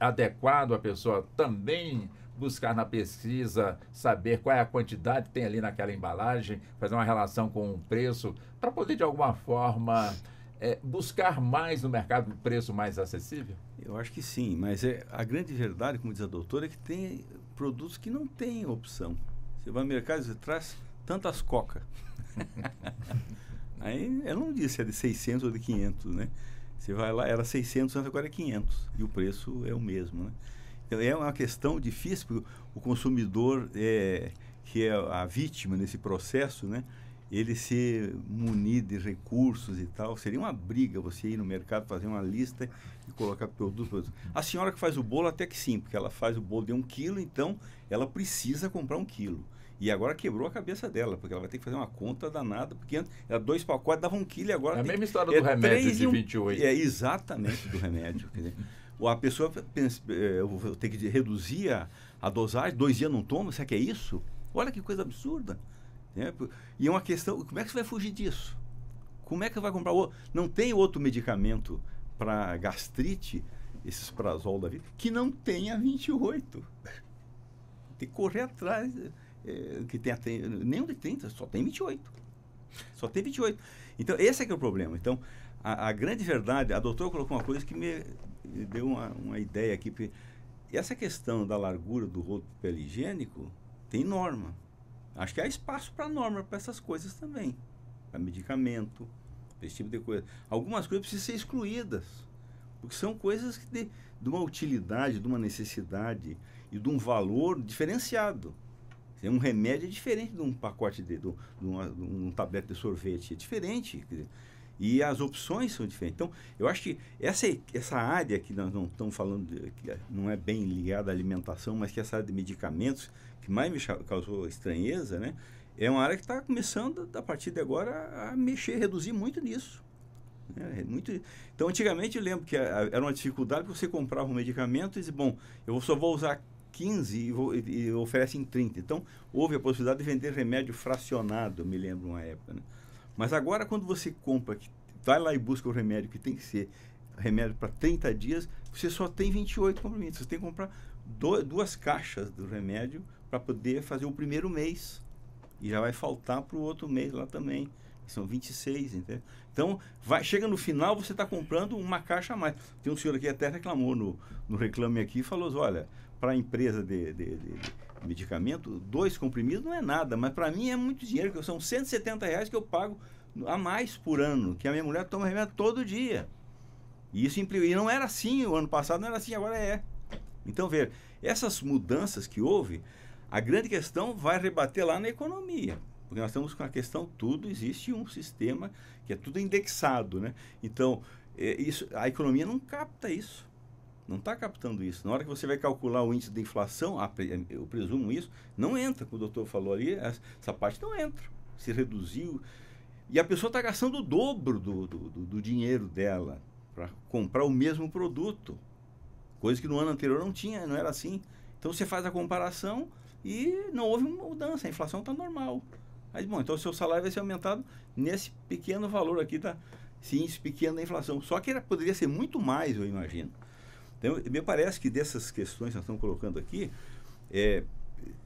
adequado a pessoa também buscar na pesquisa, saber qual é a quantidade que tem ali naquela embalagem, fazer uma relação com o preço, para poder, de alguma forma, buscar mais no mercado um preço mais acessível? Eu acho que sim, mas a grande verdade, como diz a doutora, é que tem produtos que não têm opção. Você vai no mercado e você traz tantas coca. Aí, eu não disse se é de 600 ou de 500, né? Você vai lá, era 600, agora é 500. E o preço é o mesmo, né? Então, é uma questão difícil, porque o consumidor, que é a vítima nesse processo, né? Ele se munir de recursos e tal. Seria uma briga você ir no mercado, fazer uma lista e colocar produtos. A senhora que faz o bolo, até que sim, porque ela faz o bolo de 1 quilo, então ela precisa comprar 1 quilo. E agora quebrou a cabeça dela, porque ela vai ter que fazer uma conta danada, porque antes era 2 pacotes, dava 1 quilo e agora... É a mesma história do remédio de 28. É exatamente do remédio. Quer dizer, a pessoa pensa, eu vou ter que reduzir a dosagem, 2 dias não toma, será que é isso? Olha que coisa absurda. E é uma questão, como é que você vai fugir disso? Como é que vai comprar outro? Não tem outro medicamento para gastrite, esses Prazol da vida, que não tenha 28. Tem que correr atrás, que tenha nenhum de 30, só tem 28. Só tem 28. Então, esse é que é o problema. Então, a grande verdade, a doutora colocou uma coisa que me deu uma ideia aqui. Essa questão da largura do rolo de papel higiênico tem norma. Acho que há espaço para norma para essas coisas também. Para medicamento, esse tipo de coisa. Algumas coisas precisam ser excluídas. Porque são coisas de uma utilidade, de uma necessidade e de um valor diferenciado. Um remédio é diferente de um pacote de um tablete de sorvete. É diferente. Quer dizer, e as opções são diferentes. Então, eu acho que essa área que nós não estamos falando, que não é bem ligada à alimentação, mas que essa área de medicamentos, que mais me causou estranheza, né? É uma área que está começando, a partir de agora, a mexer, reduzir muito nisso. Então, antigamente, eu lembro que era uma dificuldade, porque você comprava um medicamento e dizia, bom, eu só vou usar 15 e oferece em 30. Então, houve a possibilidade de vender remédio fracionado, eu me lembro uma época, né? Mas agora, quando você compra, vai lá e busca o remédio, que tem que ser remédio para 30 dias, você só tem 28 comprimidos. Você tem que comprar 2 caixas do remédio para poder fazer o primeiro mês. E já vai faltar para o outro mês lá também. São 26, entendeu? Então, chega no final, você está comprando uma caixa a mais. Tem um senhor aqui até reclamou no Reclame Aqui e falou assim, olha, para a empresa de medicamento, 2 comprimidos não é nada, mas para mim é muito dinheiro, que são R$170 que eu pago a mais por ano, que a minha mulher toma remédio todo dia. E isso e não era assim, o ano passado não era assim, agora é. Então, ver, essas mudanças que houve, a grande questão vai rebater lá na economia. Porque nós estamos com a questão, existe um sistema que é tudo indexado, né? Então, a economia não capta isso. Não está captando isso. Na hora que você vai calcular o índice de inflação, eu presumo isso, não entra, como o doutor falou ali, essa parte não entra. Se reduziu. E a pessoa está gastando o dobro do dinheiro dela para comprar o mesmo produto. Coisa que no ano anterior não tinha, não era assim. Então você faz a comparação e não houve mudança, a inflação está normal. Mas, bom, então o seu salário vai ser aumentado nesse pequeno valor aqui, esse índice pequeno da inflação. Só que poderia ser muito mais, eu imagino. Então, me parece que dessas questões que nós estamos colocando aqui,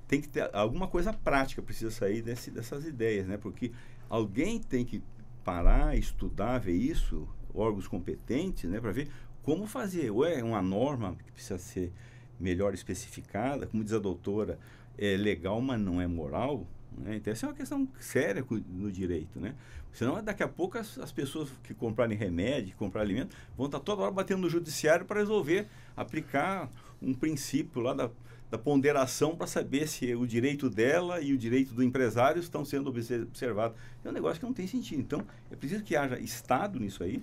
tem que ter alguma coisa prática, precisa sair dessas ideias, né? Porque alguém tem que parar, estudar, ver isso, órgãos competentes, né? Para ver como fazer. Ou é uma norma que precisa ser melhor especificada, como diz a doutora, é legal, mas não é moral, né? Então, essa é uma questão séria no direito, né? Senão, daqui a pouco, as pessoas que comprarem remédio, que comprarem alimento, vão estar toda hora batendo no judiciário para resolver aplicar um princípio lá da ponderação para saber se o direito dela e o direito do empresário estão sendo observados. É um negócio que não tem sentido. Então, é preciso que haja Estado nisso aí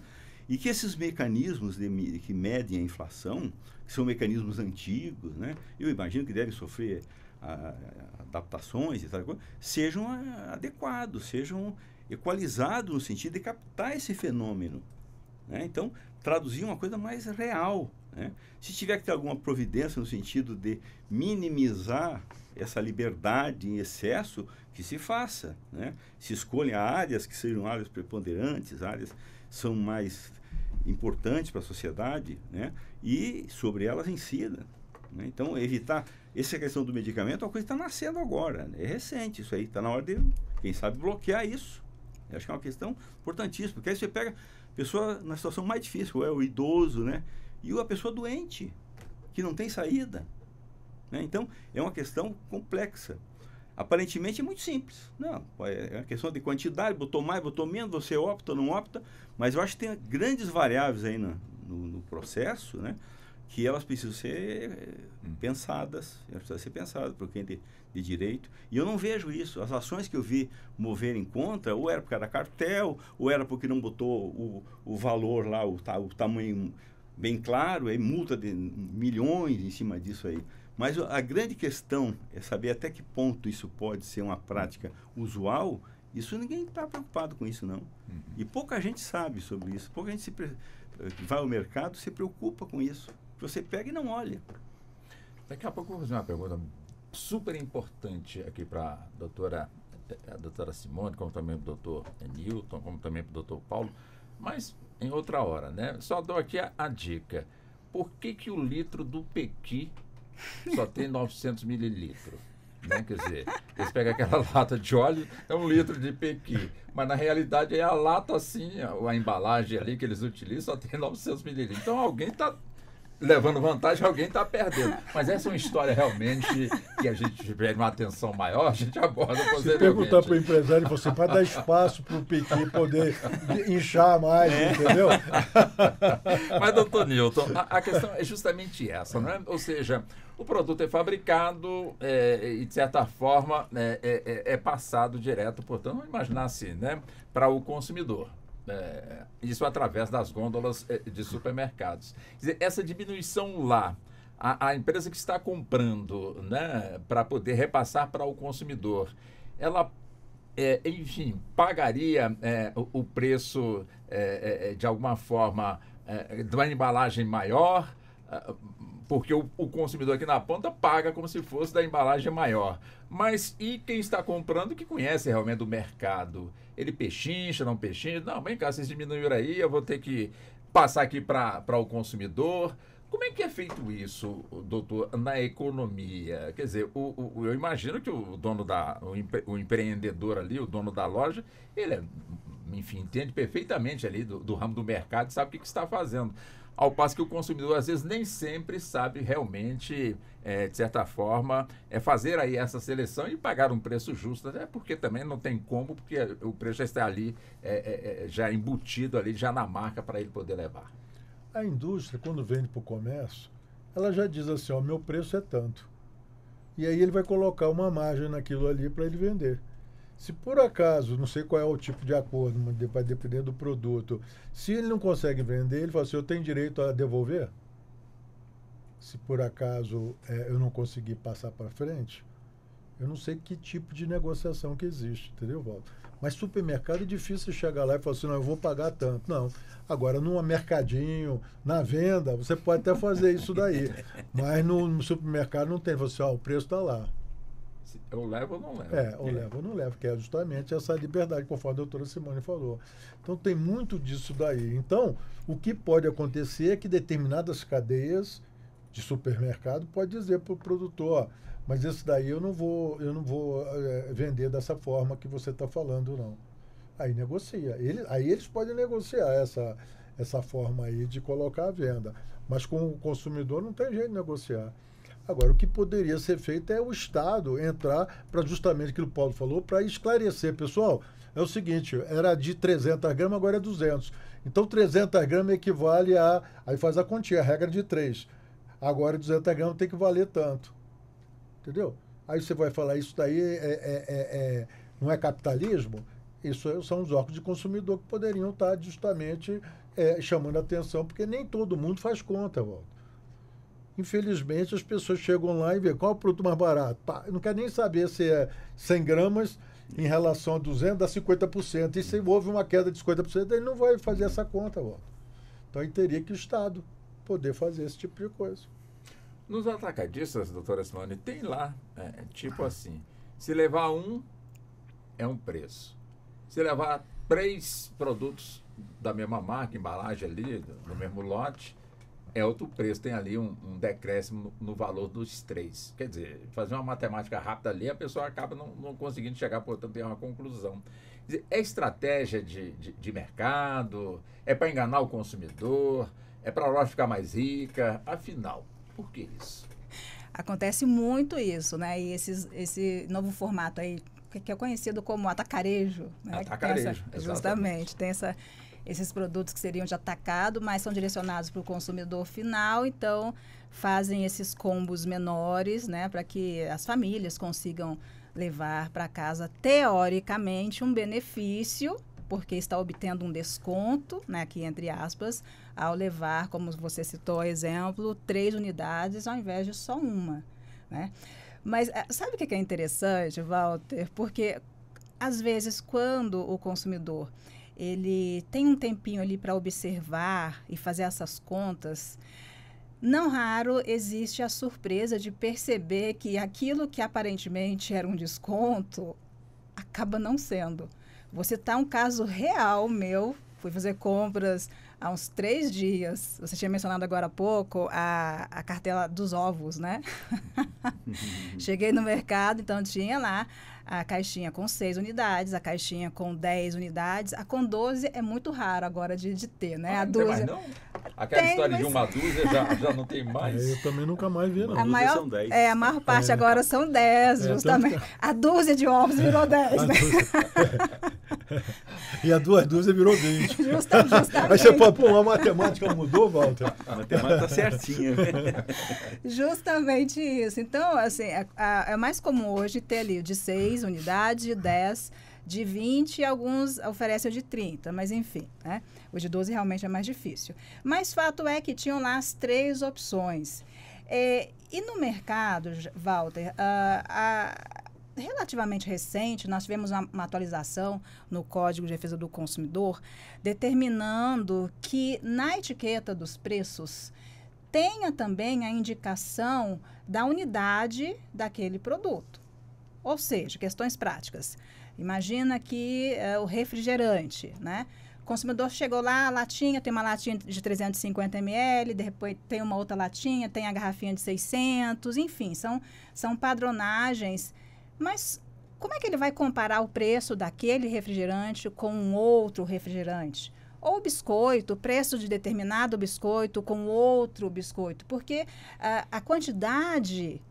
e que esses mecanismos que medem a inflação, que são mecanismos antigos, né? Eu imagino que devem sofrer adaptações e tal coisa, sejam adequados, sejam equalizados no sentido de captar esse fenômeno, né? Então, traduzir uma coisa mais real, né? Se tiver que ter alguma providência no sentido de minimizar essa liberdade em excesso, que se faça, né? Se escolhem áreas que sejam áreas preponderantes, áreas que são mais importantes para a sociedade, né? E sobre elas incida, né? Então, evitar essa questão do medicamento é uma coisa que está nascendo agora, né? É recente isso aí, está na hora de, quem sabe, bloquear isso. Eu acho que é uma questão importantíssima, porque aí você pega a pessoa na situação mais difícil, o idoso, né? E a pessoa doente, que não tem saída, né? Então, é uma questão complexa. Aparentemente é muito simples. Não, é uma questão de quantidade, botou mais, botou menos, você opta ou não opta, mas eu acho que tem grandes variáveis aí no processo, né? Que elas precisam ser pensadas, por quem de direito. E eu não vejo isso. As ações que eu vi moverem contra, ou era por causa da cartel, ou era porque não botou o valor lá, o tamanho bem claro, aí multa de milhões em cima disso aí. Mas a grande questão é saber até que ponto isso pode ser uma prática usual. Isso ninguém está preocupado com isso, não. E pouca gente sabe sobre isso. Pouca gente vai ao mercado se preocupa com isso. Você pega e não olha. Daqui a pouco eu vou fazer uma pergunta super importante aqui para a doutora Simone, como também para o doutor Newton, como também para o doutor Paulo, mas em outra hora, né? Só dou aqui a dica. Por que o litro do Pequi só tem 900 mililitros? Né? Quer dizer, eles pegam aquela lata de óleo, é 1 litro de Pequi, mas na realidade é a lata assim, a embalagem ali que eles utilizam só tem 900 mililitros. Então alguém está levando vantagem, alguém está perdendo. Mas essa é uma história realmente que a gente tiver uma atenção maior, a gente aborda posteriormente. Se perguntar para o empresário, você para dar espaço para o Pequi poder inchar mais, entendeu? Mas, doutor Newton, a questão é justamente essa, não é? Ou seja, o produto é fabricado e, de certa forma, é passado direto, portanto, vamos imaginar assim, né, para o consumidor. Isso através das gôndolas de supermercados. Quer dizer, essa diminuição lá, a empresa que está comprando, né, para poder repassar para o consumidor, ela, enfim, pagaria o preço, de alguma forma, de uma embalagem maior, porque o consumidor aqui na ponta paga como se fosse da embalagem maior. Mas e quem está comprando, que conhece realmente o mercado? Ele pechincha, não pechincha? Não, vem cá, vocês diminuíram aí, eu vou ter que passar aqui para o consumidor. Como é que é feito isso, doutor, na economia? Quer dizer, eu imagino que o dono o empreendedor ali, o dono da loja, ele enfim, entende perfeitamente ali do ramo do mercado, sabe o que está fazendo. Ao passo que o consumidor, às vezes, nem sempre sabe realmente, de certa forma, fazer aí essa seleção e pagar um preço justo, até porque também não tem como, porque o preço já está ali, já embutido ali, já na marca para ele poder levar. A indústria, quando vende para o comércio, ela já diz assim, ó, meu preço é tanto. E aí ele vai colocar uma margem naquilo ali para ele vender. Se por acaso, não sei qual é o tipo de acordo, vai depender do produto, se ele não consegue vender, ele fala assim, eu tenho direito a devolver? Se por acaso eu não conseguir passar para frente, eu não sei que tipo de negociação que existe, entendeu, Walter? Mas supermercado é difícil chegar lá e falar assim, não, eu vou pagar tanto. Não. Agora, num mercadinho, na venda, você pode até fazer isso daí. Mas no supermercado não tem. Você, o preço está lá. Eu levo ou não levo? Eu levo ou não levo, que é justamente essa liberdade, conforme a doutora Simone falou. Então, tem muito disso daí. Então, o que pode acontecer é que determinadas cadeias de supermercado pode dizer para o produtor, mas esse daí eu não vou vender dessa forma que você está falando, não. Aí negocia. Aí eles podem negociar essa forma aí de colocar a venda. Mas com o consumidor não tem jeito de negociar. Agora, o que poderia ser feito é o Estado entrar para justamente aquilo que o Paulo falou, para esclarecer. Pessoal, é o seguinte, era de 300 gramas, agora é 200. Então, 300 gramas equivale a... Aí faz a continha, a regra de 3. Agora, 200 gramas tem que valer tanto. Entendeu? Aí você vai falar, isso daí não é capitalismo? Isso são os órgãos de consumidor que poderiam estar justamente chamando a atenção, porque nem todo mundo faz conta, Walter. Infelizmente, as pessoas chegam lá e veem qual é o produto mais barato. Pá, não quer nem saber se é 100 gramas em relação a 200, dá 50%. E se houve uma queda de 50%, ele não vai fazer essa conta, Walter. Então, aí teria que o Estado poder fazer esse tipo de coisa. Nos atacadistas, doutora Simone, tem lá, tipo assim, se levar é um preço. Se levar 3 produtos da mesma marca, embalagem ali, no mesmo lote, é outro preço. Tem ali um decréscimo no valor dos 3. Quer dizer, fazer uma matemática rápida ali, a pessoa acaba não conseguindo chegar, portanto, tem uma conclusão. Quer dizer, é estratégia de mercado, é para enganar o consumidor, é para a loja ficar mais rica, afinal, por que isso? Acontece muito isso, né? E esse novo formato aí, que é conhecido como atacarejo. Né? Atacarejo, justamente. Tem esses produtos que seriam de atacado, mas são direcionados para o consumidor final, então fazem esses combos menores, né? Para que as famílias consigam levar para casa, teoricamente, um benefício, porque está obtendo um desconto, né, aqui entre aspas, ao levar, como você citou, exemplo, 3 unidades ao invés de só uma, né? Mas sabe o que é interessante, Walter? Porque, às vezes, quando o consumidor ele tem um tempinho ali para observar e fazer essas contas, não raro existe a surpresa de perceber que aquilo que aparentemente era um desconto acaba não sendo. Vou citar um caso real meu. Fui fazer compras há uns 3 dias. Você tinha mencionado agora há pouco a cartela dos ovos, né? Cheguei no mercado, então tinha lá a caixinha com 6 unidades, a caixinha com 10 unidades. A com 12 é muito raro agora de ter, né? A dúzia... Tem mais, não? Aquela história de uma dúzia já não tem mais. Eu também nunca mais vi, não. A maior parte agora são 10, justamente. A dúzia de ovos virou 10, né? E a 2 dúzias virou 20. Justamente. Aí você pode, a matemática mudou, Walter? A matemática está certinha. Justamente isso. Então, assim, é mais comum hoje ter ali de 6 unidades, de 10, de 20, e alguns oferecem o de 30, mas enfim, né? O de 12 realmente é mais difícil. Mas fato é que tinham lá as 3 opções. E no mercado, Walter, relativamente recente, nós tivemos uma atualização no Código de Defesa do Consumidor, determinando que na etiqueta dos preços tenha também a indicação da unidade daquele produto. Ou seja, questões práticas. Imagina que o refrigerante, né? O consumidor chegou lá, a latinha, tem uma latinha de 350 ml, depois tem uma outra latinha, tem a garrafinha de 600, enfim, são padronagens. Mas como é que ele vai comparar o preço daquele refrigerante com um outro refrigerante? Ou biscoito, o preço de determinado biscoito com outro biscoito? Porque a quantidade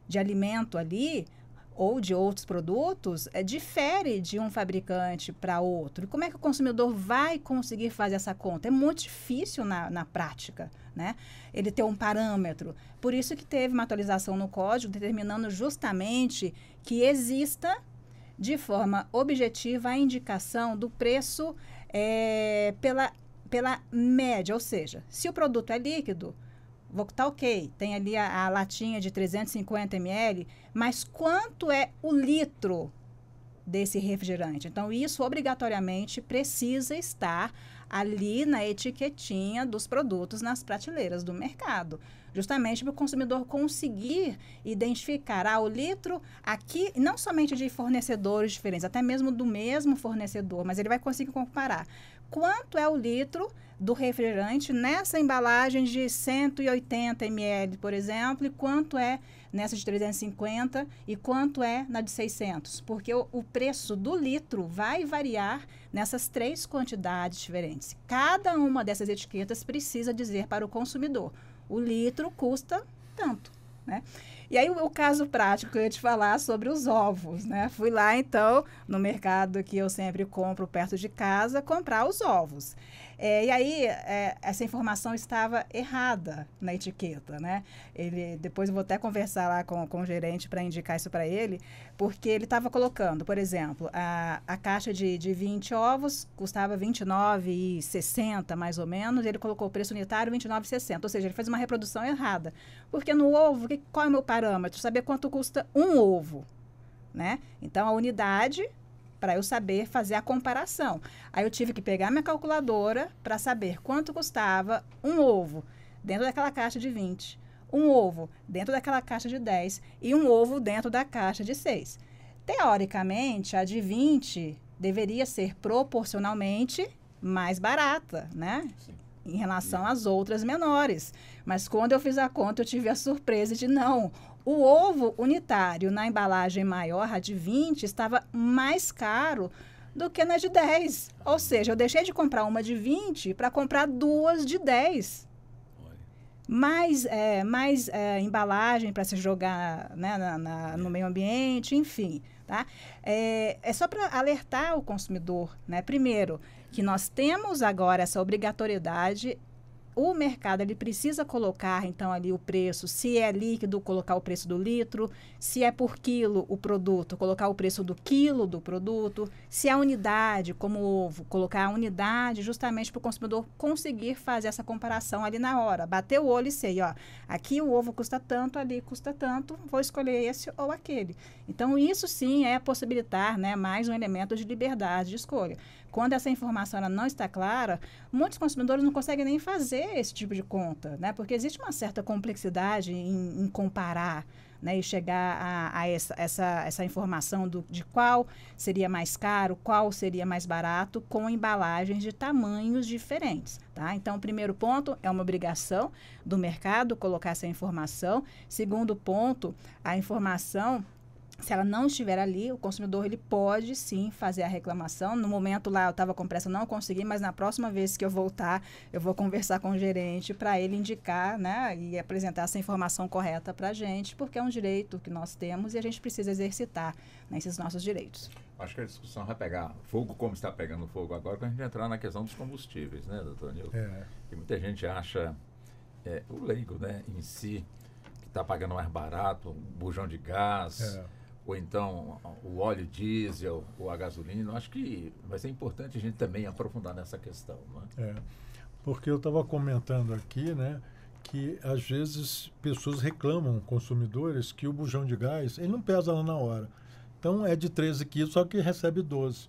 de alimento ali, ou de outros produtos, difere de um fabricante para outro. E como é que o consumidor vai conseguir fazer essa conta? É muito difícil na prática, né? Ele ter um parâmetro. Por isso que teve uma atualização no código determinando justamente que exista de forma objetiva a indicação do preço pela média, ou seja, se o produto é líquido, tá ok, tem ali a latinha de 350 ml, mas quanto é o litro desse refrigerante? Então, isso obrigatoriamente precisa estar ali na etiquetinha dos produtos nas prateleiras do mercado, justamente para o consumidor conseguir identificar o litro aqui, não somente de fornecedores diferentes, até mesmo do mesmo fornecedor, mas ele vai conseguir comparar quanto é o litro do refrigerante nessa embalagem de 180 ml, por exemplo, e quanto é nessa de 350 e quanto é na de 600, porque o preço do litro vai variar nessas 3 quantidades diferentes. Cada uma dessas etiquetas precisa dizer para o consumidor: o litro custa tanto, né? E aí o caso prático que eu ia te falar sobre os ovos, né? Fui lá, então, no mercado que eu sempre compro perto de casa, comprar os ovos. E aí, essa informação estava errada na etiqueta, né? Depois eu vou até conversar lá com o gerente para indicar isso para ele, porque ele estava colocando, por exemplo, a caixa de 20 ovos custava R$ 29,60, mais ou menos, e ele colocou o preço unitário R$ 29,60, ou seja, ele fez uma reprodução errada. Porque no ovo, qual é o meu parâmetro? Saber quanto custa um ovo, né? Então, a unidade, para eu saber fazer a comparação. Aí eu tive que pegar minha calculadora para saber quanto custava um ovo dentro daquela caixa de 20, um ovo dentro daquela caixa de 10 e um ovo dentro da caixa de 6. Teoricamente, a de 20 deveria ser proporcionalmente mais barata, né? Sim. Em relação às outras menores. Mas quando eu fiz a conta, eu tive a surpresa de não. O ovo unitário na embalagem maior, a de 20, estava mais caro do que na de 10. Ou seja, eu deixei de comprar uma de 20 para comprar 2 de 10. Mais embalagem para se jogar, né, no meio ambiente, enfim. Tá? É só para alertar o consumidor, né? Primeiro, que nós temos agora essa obrigatoriedade. O mercado ele precisa colocar, então, ali o preço, se é líquido, colocar o preço do litro, se é por quilo o produto, colocar o preço do quilo do produto, se é unidade, como ovo, colocar a unidade justamente para o consumidor conseguir fazer essa comparação ali na hora. Bater o olho e sei, ó, aqui o ovo custa tanto, ali custa tanto, vou escolher esse ou aquele. Então, isso sim é possibilitar, né, mais um elemento de liberdade de escolha. Quando essa informação ela não está clara, muitos consumidores não conseguem nem fazer esse tipo de conta, né? Porque existe uma certa complexidade em comparar, né? E chegar a essa informação de qual seria mais caro, qual seria mais barato, com embalagens de tamanhos diferentes, tá? Então, o primeiro ponto é uma obrigação do mercado colocar essa informação. Segundo ponto, a informação, se ela não estiver ali, o consumidor ele pode sim fazer a reclamação. No momento lá eu estava com pressa, não consegui, mas na próxima vez que eu voltar, eu vou conversar com o gerente para ele indicar, né, e apresentar essa informação correta para a gente, porque é um direito que nós temos e a gente precisa exercitar, né, esses nossos direitos. Acho que a discussão vai pegar fogo como está pegando fogo agora, quando a gente entrar na questão dos combustíveis, né, doutor Nilton? Que muita gente acha, o leigo, né, em si, que está pagando mais barato, um bujão de gás, ou então o óleo diesel ou a gasolina. Acho que vai ser importante a gente também aprofundar nessa questão, né? Porque eu estava comentando aqui, né, que às vezes pessoas reclamam, consumidores, que o bujão de gás, ele não pesa lá na hora. Então é de 13 quilos, só que recebe 12.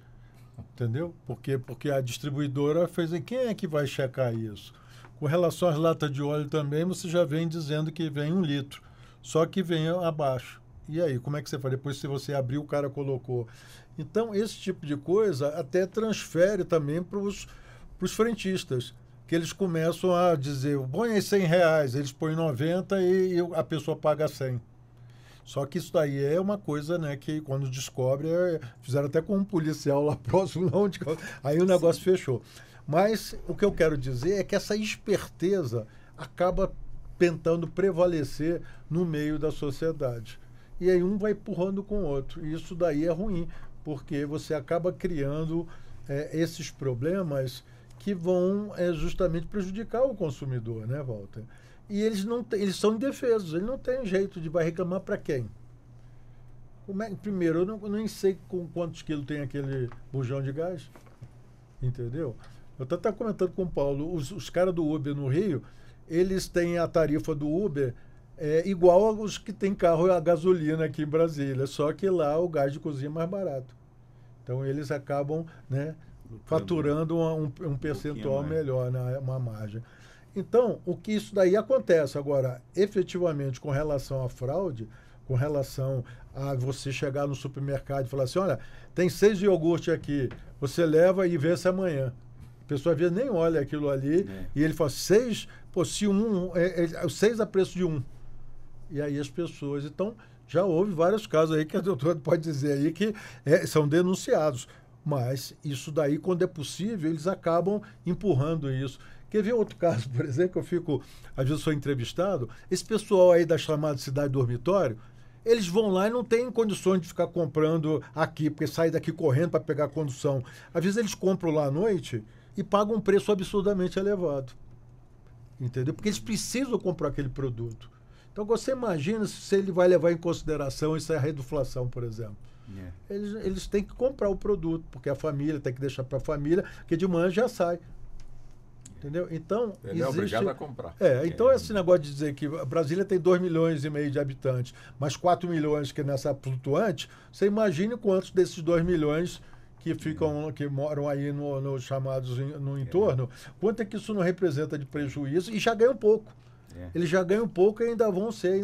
Entendeu? Porque a distribuidora fez... Quem é que vai checar isso? Com relação às latas de óleo também, você já vem dizendo que vem 1 litro. Só que vem abaixo. E aí, como é que você faz? Depois, se você abriu, o cara colocou. Então, esse tipo de coisa até transfere também para os frentistas, que eles começam a dizer, põe aí R$100, eles põem 90 e a pessoa paga 100. Só que isso daí é uma coisa, né, que quando descobre, fizeram até com um policial lá próximo, aí o negócio fechou. Mas o que eu quero dizer é que essa esperteza acaba tentando prevalecer no meio da sociedade. E aí um vai empurrando com o outro. E isso daí é ruim, porque você acaba criando esses problemas que vão justamente prejudicar o consumidor, né, Walter? E eles são indefesos, eles não têm jeito de vai reclamar para quem? Primeiro, eu nem sei com quantos quilos tem aquele bujão de gás, entendeu? Eu estava comentando com o Paulo, os caras do Uber no Rio, eles têm a tarifa do Uber igual aos que tem carro a gasolina aqui em Brasília, só que lá o gás de cozinha é mais barato. Então eles acabam, né, faturando um percentual melhor, né, uma margem. Então, o que isso daí acontece agora, efetivamente, com relação à fraude, com relação a você chegar no supermercado e falar assim, olha, tem 6 iogurte aqui, você leva e vê se amanhã. A pessoa às vezes nem olha aquilo ali e ele fala, 6, pô, se 6 a preço de 1. E aí as pessoas, então, já houve vários casos aí que a doutora pode dizer aí que são denunciados. Mas isso daí, quando é possível, eles acabam empurrando isso. Quer ver outro caso, por exemplo, que eu fico, às vezes sou entrevistado, esse pessoal aí da chamada cidade dormitório, eles vão lá e não têm condições de ficar comprando aqui, porque sai daqui correndo para pegar condução. Às vezes eles compram lá à noite e pagam um preço absurdamente elevado. Entendeu? Porque eles precisam comprar aquele produto. Então você imagina se ele vai levar em consideração isso, a reduflação, por exemplo. Eles têm que comprar o produto, porque a família tem que deixar para a família, porque de manhã já sai. Entendeu? Então, ele é obrigado a comprar. Então esse negócio de dizer que Brasília tem 2,5 milhões de habitantes, mas 4 milhões que é nessa flutuante, você imagine quantos desses 2 milhões que moram aí no chamados no entorno, quanto é que isso não representa de prejuízo e já ganham pouco. Eles já ganham pouco e ainda vão ser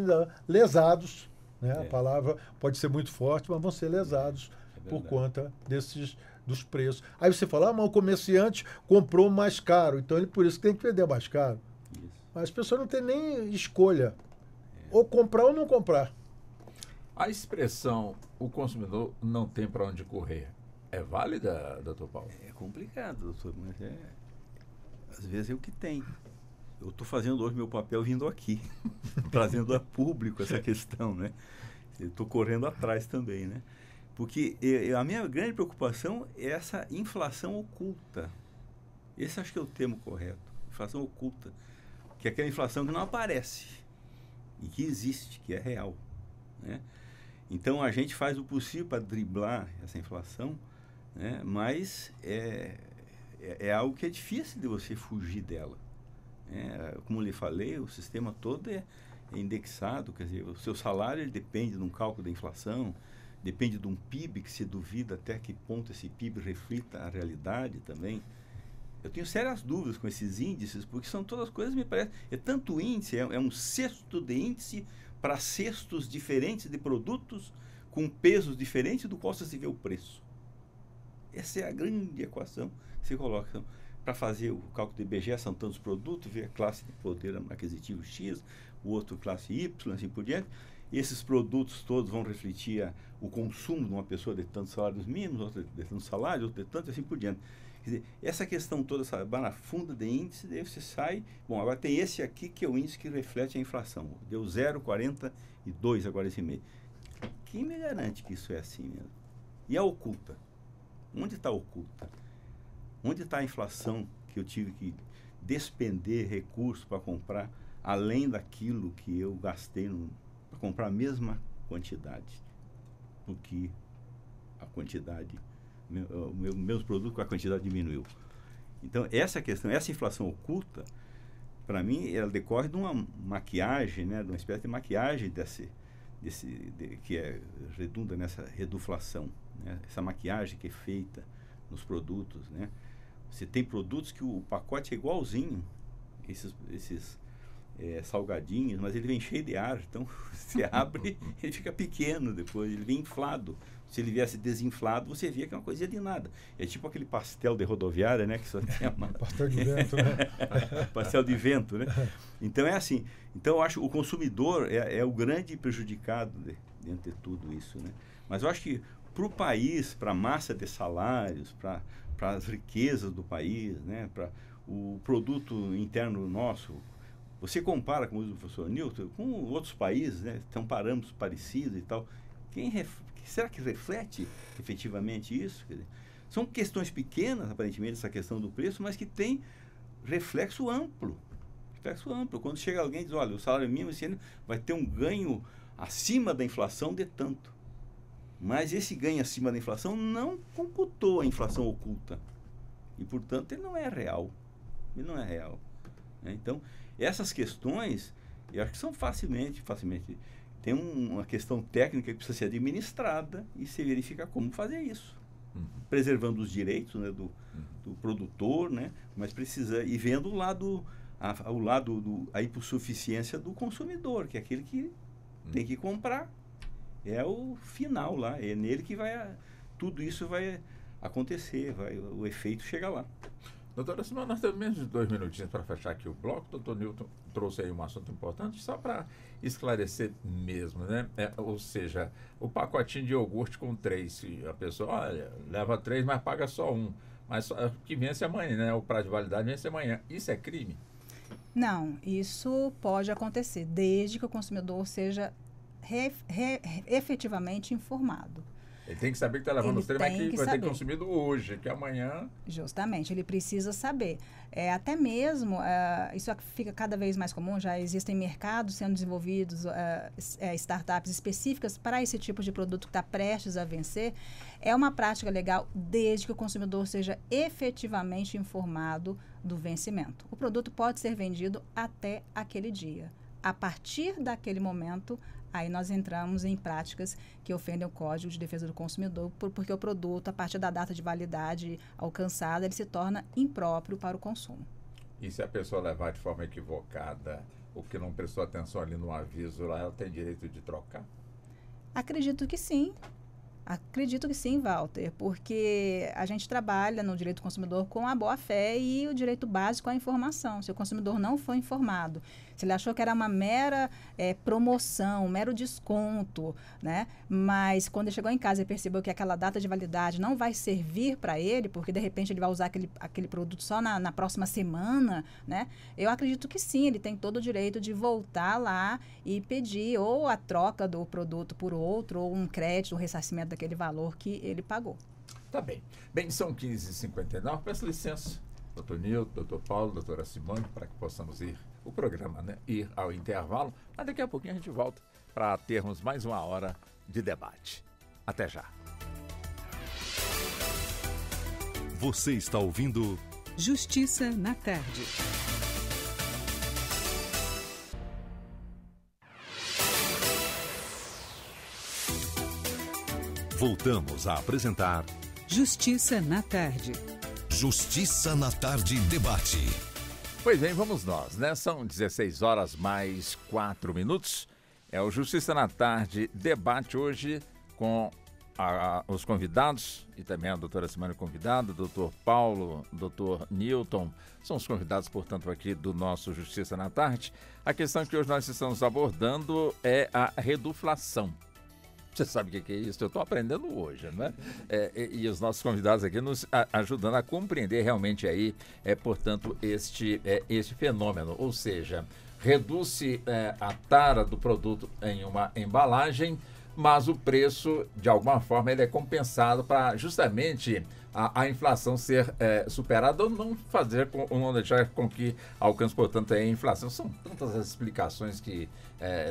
lesados. Né? A palavra pode ser muito forte, mas vão ser lesados por conta dos preços. Aí você fala, mas o comerciante comprou mais caro, então ele por isso tem que vender mais caro. Isso. Mas as pessoas não têm nem escolha. Ou comprar ou não comprar. A expressão, o consumidor não tem para onde correr, é válida, doutor Paulo? É complicado, doutor, mas às vezes é o que tem. Eu estou fazendo hoje meu papel vindo aqui, trazendo a público essa questão, né? Eu estou correndo atrás também, né? Porque a minha grande preocupação é essa inflação oculta. Esse acho que é o termo correto. Inflação oculta. Que é aquela inflação que não aparece e que existe, que é real, né? Então a gente faz o possível para driblar essa inflação, né? Mas é algo que é difícil de você fugir dela. Como lhe falei, o sistema todo é indexado, quer dizer, o seu salário ele depende de um cálculo da inflação, depende de um PIB que se duvida até que ponto esse PIB reflita a realidade também. Eu tenho sérias dúvidas com esses índices, porque são todas coisas, me parece, tanto índice, é um cesto de índice para cestos diferentes de produtos com pesos diferentes do qual se vê o preço. Essa é a grande equação que se coloca. Para fazer o cálculo do IBGE, são tantos produtos, ver a classe de poder aquisitivo X, o outro classe Y, assim por diante. E esses produtos todos vão refletir o consumo de uma pessoa de tantos salários mínimos, outra de tantos salários, outra de tantos, assim por diante. Quer dizer, essa questão toda, essa barafunda de índice, daí você sai... Bom, agora tem esse aqui que é o índice que reflete a inflação. Deu 0,42 agora esse mês. Quem me garante que isso é assim mesmo? E a oculta? Onde está a oculta? Onde está a inflação que eu tive que despender recursos para comprar, além daquilo que eu gastei para comprar a mesma quantidade? Porque a quantidade, meus produtos, a quantidade diminuiu. Então, essa questão, essa inflação oculta, para mim, ela decorre de uma maquiagem, né, de uma espécie de maquiagem que redunda nessa reduflação, né? Essa maquiagem que é feita nos produtos, né? Você tem produtos que o pacote é igualzinho, esses salgadinhos, mas ele vem cheio de ar. Então, você abre, ele fica pequeno depois, ele vem inflado. Se ele viesse desinflado, você via que é uma coisa de nada. É tipo aquele pastel de rodoviária, né? Que só tem uma... Pastel de vento, né? Pastel de vento, né? Então, é assim. Então, eu acho que o consumidor é o grande prejudicado dentro de tudo isso, né? Mas eu acho que para o país, para a massa de salários, para as riquezas do país, né? Para o produto interno nosso, você compara, como diz o professor Newton, com outros países, né? Tem parâmetros parecidos e tal. Será que reflete efetivamente isso? Quer dizer, são questões pequenas, aparentemente, essa questão do preço, mas que tem reflexo amplo. Reflexo amplo. Quando chega alguém e diz, olha, o salário mínimo esse ano vai ter um ganho acima da inflação de tanto. Mas esse ganho acima da inflação não computou a inflação oculta. E, portanto, ele não é real. Ele não é real. Né? Então, essas questões, eu acho que são facilmente... Tem uma questão técnica que precisa ser administrada e se verifica como fazer isso. Preservando os direitos, né, do produtor, né, mas precisa... E vendo o lado a hipossuficiência do consumidor, que é aquele que tem que comprar. É o final lá, é nele que tudo isso vai acontecer, o efeito chega lá. Doutora Simone, nós temos menos de 2 minutinhos para fechar aqui o bloco. O doutor Newton trouxe aí um assunto importante, só para esclarecer mesmo, né? Ou seja, o pacotinho de iogurte com 3, a pessoa, olha, leva 3, mas paga só 1. Mas que vence amanhã, né? O prazo de validade vence amanhã. Isso é crime? Não, isso pode acontecer, desde que o consumidor seja efetivamente informado. Ele tem que saber que está levando os 3, mas que vai ter consumido hoje, que amanhã... Justamente, ele precisa saber. Até mesmo, isso fica cada vez mais comum, já existem mercados sendo desenvolvidos, startups específicas para esse tipo de produto que está prestes a vencer. É uma prática legal desde que o consumidor seja efetivamente informado do vencimento. O produto pode ser vendido até aquele dia. A partir daquele momento, aí nós entramos em práticas que ofendem o Código de Defesa do Consumidor, porque o produto, a partir da data de validade alcançada, ele se torna impróprio para o consumo. E se a pessoa levar de forma equivocada, ou que não prestou atenção ali no aviso, ela tem direito de trocar? Acredito que sim. Acredito que sim, Walter, porque a gente trabalha no direito do consumidor com a boa-fé e o direito básico à informação. Se o consumidor não foi informado, se ele achou que era uma mera promoção, um mero desconto, né? Mas quando ele chegou em casa e percebeu que aquela data de validade não vai servir para ele, porque de repente ele vai usar aquele produto só na próxima semana, né? Eu acredito que sim, ele tem todo o direito de voltar lá e pedir ou a troca do produto por outro, ou um crédito, um ressarcimento daquele valor que ele pagou. Tá bem. Bem, são 15h59. Peço licença, doutor Nilton, doutor Paulo, doutora Simone, para que possamos ir ao intervalo. Mas daqui a pouquinho a gente volta para termos mais uma hora de debate. Até já. Você está ouvindo Justiça na Tarde. Voltamos a apresentar Justiça na Tarde. Justiça na Tarde Debate. Pois bem, vamos nós, né? São 16 horas mais 4 minutos. É o Justiça na Tarde Debate hoje com os convidados e também a doutora Simone convidada, o doutor Paulo, o doutor Newton, são os convidados, portanto, aqui do nosso Justiça na Tarde. A questão que hoje nós estamos abordando é a reduflação. Você sabe o que é isso? Eu estou aprendendo hoje, né? E os nossos convidados aqui nos ajudando a compreender realmente aí, portanto, este fenômeno. Ou seja, reduz-se a tara do produto em uma embalagem, mas o preço, de alguma forma, ele é compensado para justamente a inflação ser superada ou não não deixar com que alcance, portanto, a inflação. São tantas as explicações que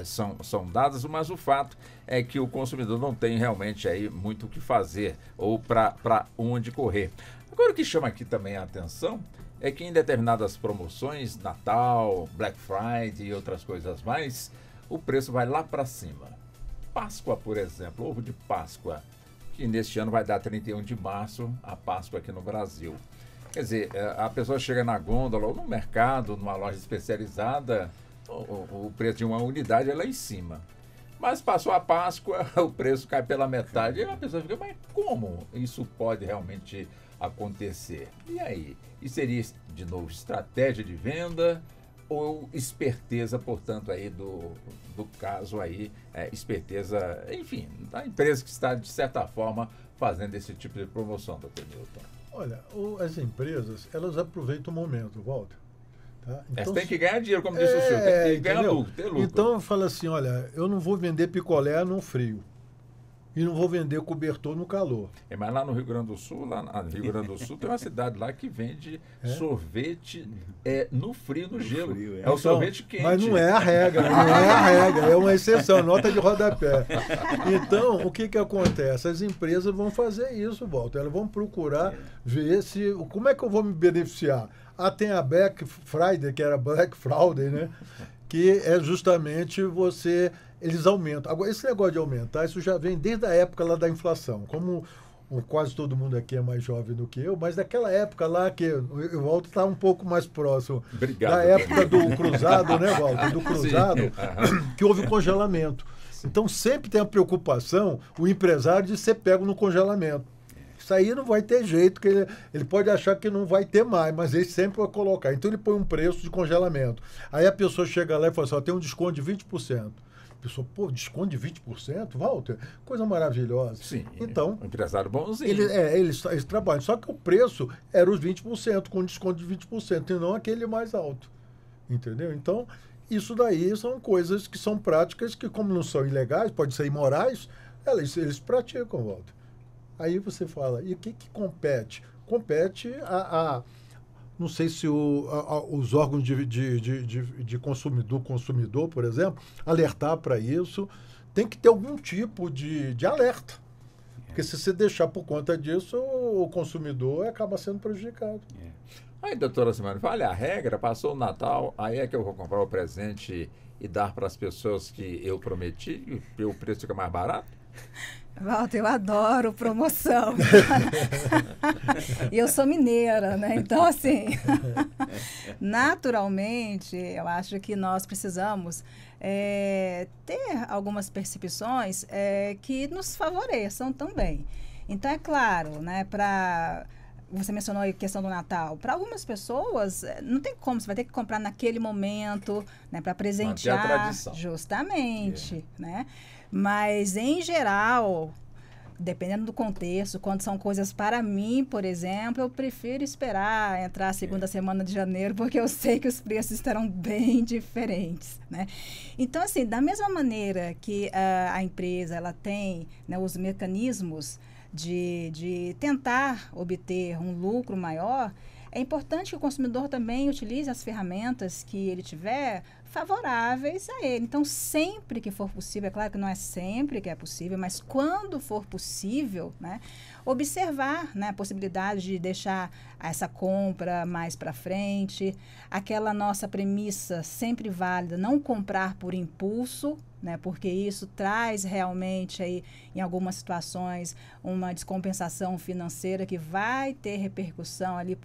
são dadas, mas o fato é que o consumidor não tem realmente aí muito o que fazer ou para onde correr. Agora, o que chama aqui também a atenção é que em determinadas promoções, Natal, Black Friday e outras coisas mais, o preço vai lá para cima. Páscoa, por exemplo, ovo de Páscoa, que neste ano vai dar 31 de março, a Páscoa aqui no Brasil. Quer dizer, a pessoa chega na gôndola ou no mercado, numa loja especializada, o preço de uma unidade é lá em cima. Mas passou a Páscoa, o preço cai pela metade. E a pessoa fica, mas como isso pode realmente acontecer? E aí? E seria, de novo, estratégia de venda ou esperteza, portanto, aí do caso aí, esperteza, enfim, da empresa que está, de certa forma, fazendo esse tipo de promoção, doutor Newton? Olha, as empresas, elas aproveitam o momento, Walter. Tá? Então, tem que ganhar dinheiro, como disse o senhor, tem que ganhar lucro, ter lucro. Então eu falo assim, olha, eu não vou vender picolé no frio e não vou vender cobertor no calor. Mas lá no Rio Grande do Sul, tem uma cidade lá que vende sorvete no frio, no gelo. Frio, o sorvete quente. Mas não é a regra, é uma exceção, nota de rodapé. Então, o que acontece? As empresas vão fazer isso, Walter. Elas vão procurar ver como é que eu vou me beneficiar. Tem a Black Friday, que era Black Friday, né? Que é justamente eles aumentam. Agora, esse negócio de aumentar, isso já vem desde a época lá da inflação. Como quase todo mundo aqui é mais jovem do que eu, mas naquela época lá, que o Walter está um pouco mais próximo. Obrigado, da época do cruzado, né, Walter? Do cruzado, Sim. que houve congelamento. Então, sempre tem a preocupação, o empresário, de ser pego no congelamento. Isso aí não vai ter jeito, que ele pode achar que não vai ter mais, mas ele sempre vai colocar. Então ele põe um preço de congelamento. Aí a pessoa chega lá e fala assim, tem um desconto de 20%. A pessoa, desconto de 20%, Walter? Coisa maravilhosa. Sim, então, um empresário bonzinho. Eles trabalham. Só que o preço era os 20%, com desconto de 20%, e não aquele mais alto. Entendeu? Então, isso daí são coisas que são práticas que, como não são ilegais, podem ser imorais, eles praticam, Walter. Aí você fala, e o que compete? Compete não sei se os órgãos de consumidor, por exemplo, alertar para isso. Tem que ter algum tipo de alerta. Porque se você deixar por conta disso, o consumidor acaba sendo prejudicado. Aí, doutora Simone, vale a regra, passou o Natal, aí é que eu vou comprar o presente e dar para as pessoas que eu prometi e o preço fica mais barato? Walter, eu adoro promoção. E eu sou mineira, né? Então, assim, naturalmente, eu acho que nós precisamos ter algumas percepções que nos favoreçam também. Então, é claro, né, você mencionou a questão do Natal. Para algumas pessoas, não tem como, você vai ter que comprar naquele momento, né, para presentear. Manter a tradição. Justamente, né? Mas, em geral, dependendo do contexto, quando são coisas para mim, por exemplo, eu prefiro esperar entrar a segunda semana de janeiro, porque eu sei que os preços estarão bem diferentes, né? Então, assim, da mesma maneira que a empresa ela tem, né, os mecanismos de tentar obter um lucro maior, é importante que o consumidor também utilize as ferramentas que ele tiver favoráveis a ele. Então, sempre que for possível, é claro que não é sempre que é possível, mas quando for possível, né, observar, né, a possibilidade de deixar essa compra mais para frente, aquela nossa premissa sempre válida, não comprar por impulso, né, porque isso traz realmente aí, em algumas situações, uma descompensação financeira que vai ter repercussão ali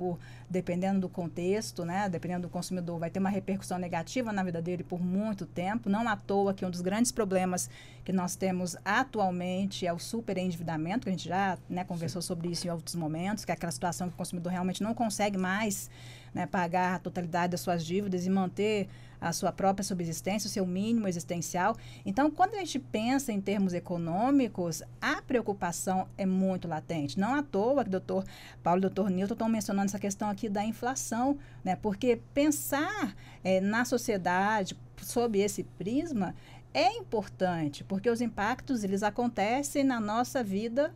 dependendo do contexto, né, dependendo do consumidor, vai ter uma repercussão negativa na vida dele por muito tempo. Não à toa que um dos grandes problemas que nós temos atualmente é o superendividamento, que a gente já, né, conversou sobre isso em outros momentos, que é aquela situação que o consumidor realmente não consegue mais, né, pagar a totalidade das suas dívidas e manter a sua própria subsistência, o seu mínimo existencial. Então, quando a gente pensa em termos econômicos, a preocupação é muito latente. Não à toa que o doutor Paulo e o doutor Newton estão mencionando essa questão aqui da inflação, né? Porque pensar na sociedade sob esse prisma é importante, porque os impactos eles acontecem na nossa vida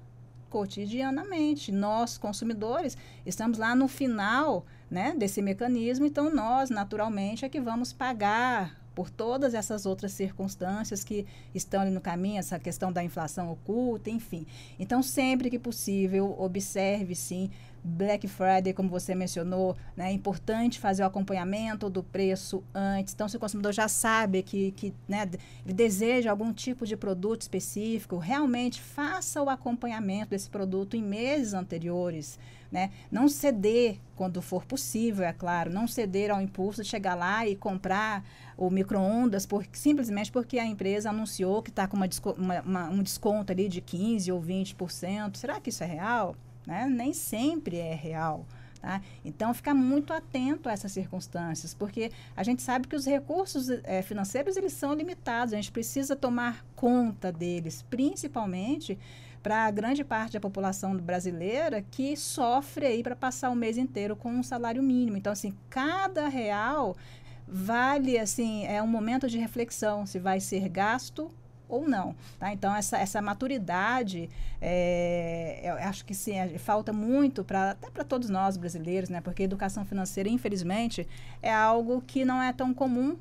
cotidianamente. Nós, consumidores, estamos lá no final, né, desse mecanismo, então nós, naturalmente, é que vamos pagar por todas essas outras circunstâncias que estão ali no caminho, essa questão da inflação oculta, enfim. Então, sempre que possível, observe, sim, Black Friday, como você mencionou, né, é importante fazer o acompanhamento do preço antes. Então, se o consumidor já sabe que né, ele deseja algum tipo de produto específico, realmente faça o acompanhamento desse produto em meses anteriores, né? Não ceder quando for possível, é claro, não ceder ao impulso de chegar lá e comprar o micro-ondas simplesmente porque a empresa anunciou que está com um desconto ali de 15% ou 20%. Será que isso é real? Né? Nem sempre é real. Tá? Então, ficar muito atento a essas circunstâncias, porque a gente sabe que os recursos financeiros eles são limitados, a gente precisa tomar conta deles, principalmente para a grande parte da população brasileira que sofre aí para passar o mês inteiro com um salário mínimo. Então, assim, cada real vale, assim, é um momento de reflexão, se vai ser gasto ou não. Tá? Então, essa maturidade, eu acho que sim, falta muito até para todos nós brasileiros, né? Porque a educação financeira, infelizmente, é algo que não é tão comum,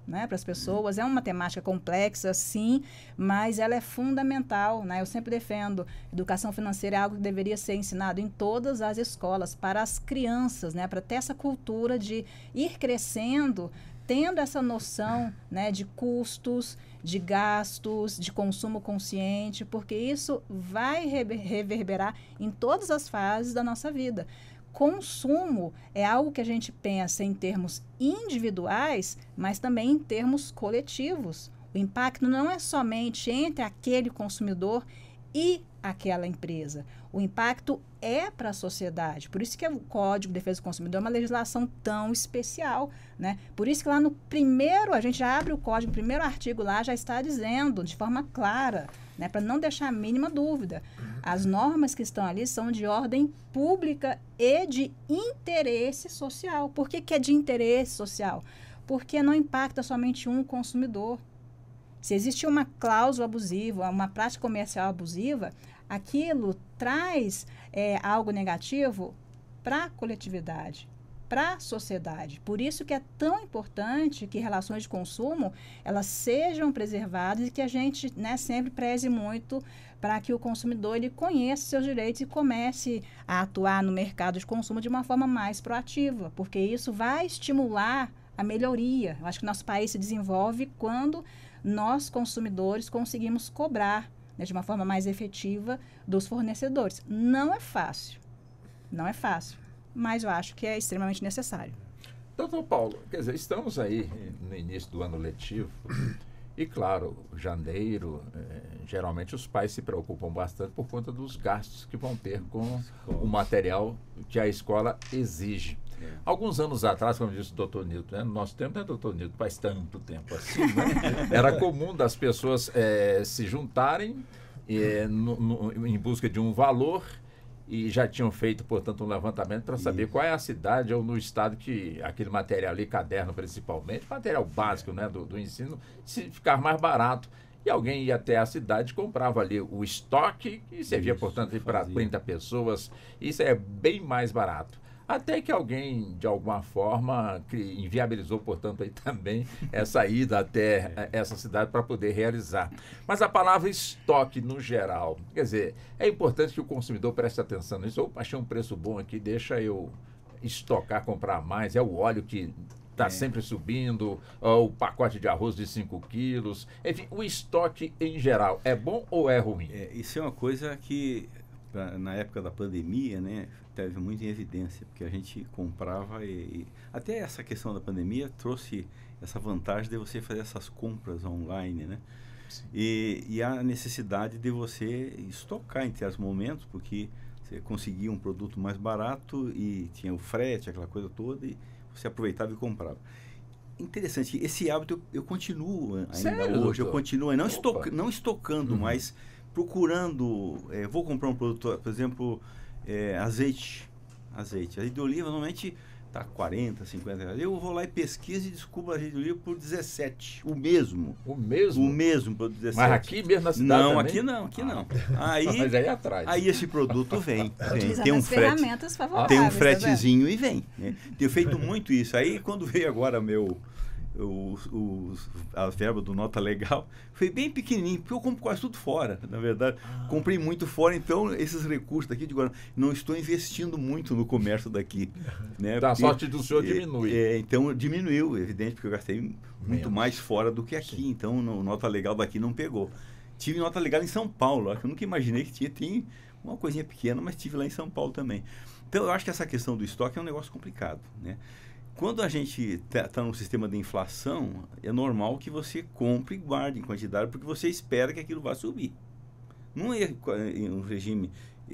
né, para as pessoas. É uma temática complexa, sim, mas ela é fundamental. Né? Eu sempre defendo, educação financeira é algo que deveria ser ensinado em todas as escolas, para as crianças, né, para ter essa cultura de ir crescendo, tendo essa noção, né, de custos, de gastos, de consumo consciente, porque isso vai reverberar em todas as fases da nossa vida. Consumo é algo que a gente pensa em termos individuais, mas também em termos coletivos. O impacto não é somente entre aquele consumidor e aquela empresa. O impacto é para a sociedade. Por isso que o Código de Defesa do Consumidor é uma legislação tão especial, né? Por isso que lá no primeiro, a gente já abre o código, o primeiro artigo lá já está dizendo de forma clara, né, para não deixar a mínima dúvida. As normas que estão ali são de ordem pública e de interesse social. Por que é de interesse social? Porque não impacta somente um consumidor. Se existe uma cláusula abusiva, uma prática comercial abusiva, aquilo traz algo negativo para a coletividade, para a sociedade. Por isso que é tão importante que relações de consumo elas sejam preservadas e que a gente, né, sempre preze muito para que o consumidor ele conheça seus direitos e comece a atuar no mercado de consumo de uma forma mais proativa, porque isso vai estimular a melhoria. Eu acho que nosso país se desenvolve quando nós, consumidores, conseguimos cobrar, né, de uma forma mais efetiva dos fornecedores. Não é fácil, mas eu acho que é extremamente necessário. Doutor Paulo, quer dizer, estamos aí no início do ano letivo e, claro, janeiro, geralmente os pais se preocupam bastante por conta dos gastos que vão ter com o material que a escola exige. Alguns anos atrás, como disse o doutor Nilton, né? No nosso tempo, né, doutor Nilton? Faz tanto tempo assim, né? Era comum das pessoas se juntarem em busca de um valor e já tinham feito, portanto, um levantamento para saber qual é a cidade ou no estado que aquele material ali, caderno principalmente, material básico, né, do ensino, se ficar mais barato. E alguém ia até a cidade, comprava ali o estoque e servia, portanto, para 30 pessoas. Isso é bem mais barato. Até que alguém, de alguma forma, inviabilizou, portanto, aí também essa ida até essa cidade para poder realizar. Mas a palavra estoque, no geral, quer dizer, é importante que o consumidor preste atenção nisso. Eu achei um preço bom aqui, deixa eu estocar, comprar mais. É o óleo que está sempre subindo, o pacote de arroz de 5 quilos. Enfim, o estoque em geral, é bom ou é ruim? Isso é uma coisa que, na época da pandemia, né, teve muito em evidência, porque a gente comprava e até essa questão da pandemia trouxe essa vantagem de você fazer essas compras online, né? E a necessidade de você estocar em certos momentos, porque você conseguia um produto mais barato e tinha o frete, aquela coisa toda, e você aproveitava e comprava. Interessante, esse hábito eu continuo ainda. Sério, hoje, eu continuo não estocando, mas procurando, vou comprar um produto, por exemplo, azeite de oliva normalmente está 40, 50 reais. Eu vou lá e pesquiso e descubro azeite de oliva por 17, o mesmo por 17. Mas aqui mesmo na cidade não, também? aqui não. Aí, mas aí atrás. Aí esse produto vem tem um frete, ferramentas favoráveis, tem um fretezinho e vem, né? Tenho feito muito isso. Aí quando veio agora a verba do Nota Legal, foi bem pequenininho, porque eu compro quase tudo fora, na verdade. Comprei muito fora, então esses recursos daqui, não estou investindo muito no comércio daqui. Né? A sorte do senhor diminui. Então diminuiu, evidente, porque eu gastei muito mais fora do que aqui. Sim. Então o Nota Legal daqui não pegou. Tive Nota Legal em São Paulo, que eu nunca imaginei que tem uma coisinha pequena, mas tive lá em São Paulo também. Então eu acho que essa questão do estoque é um negócio complicado, né? Quando a gente está num sistema de inflação, é normal que você compre e guarde em quantidade, porque você espera que aquilo vá subir. Não é em um regime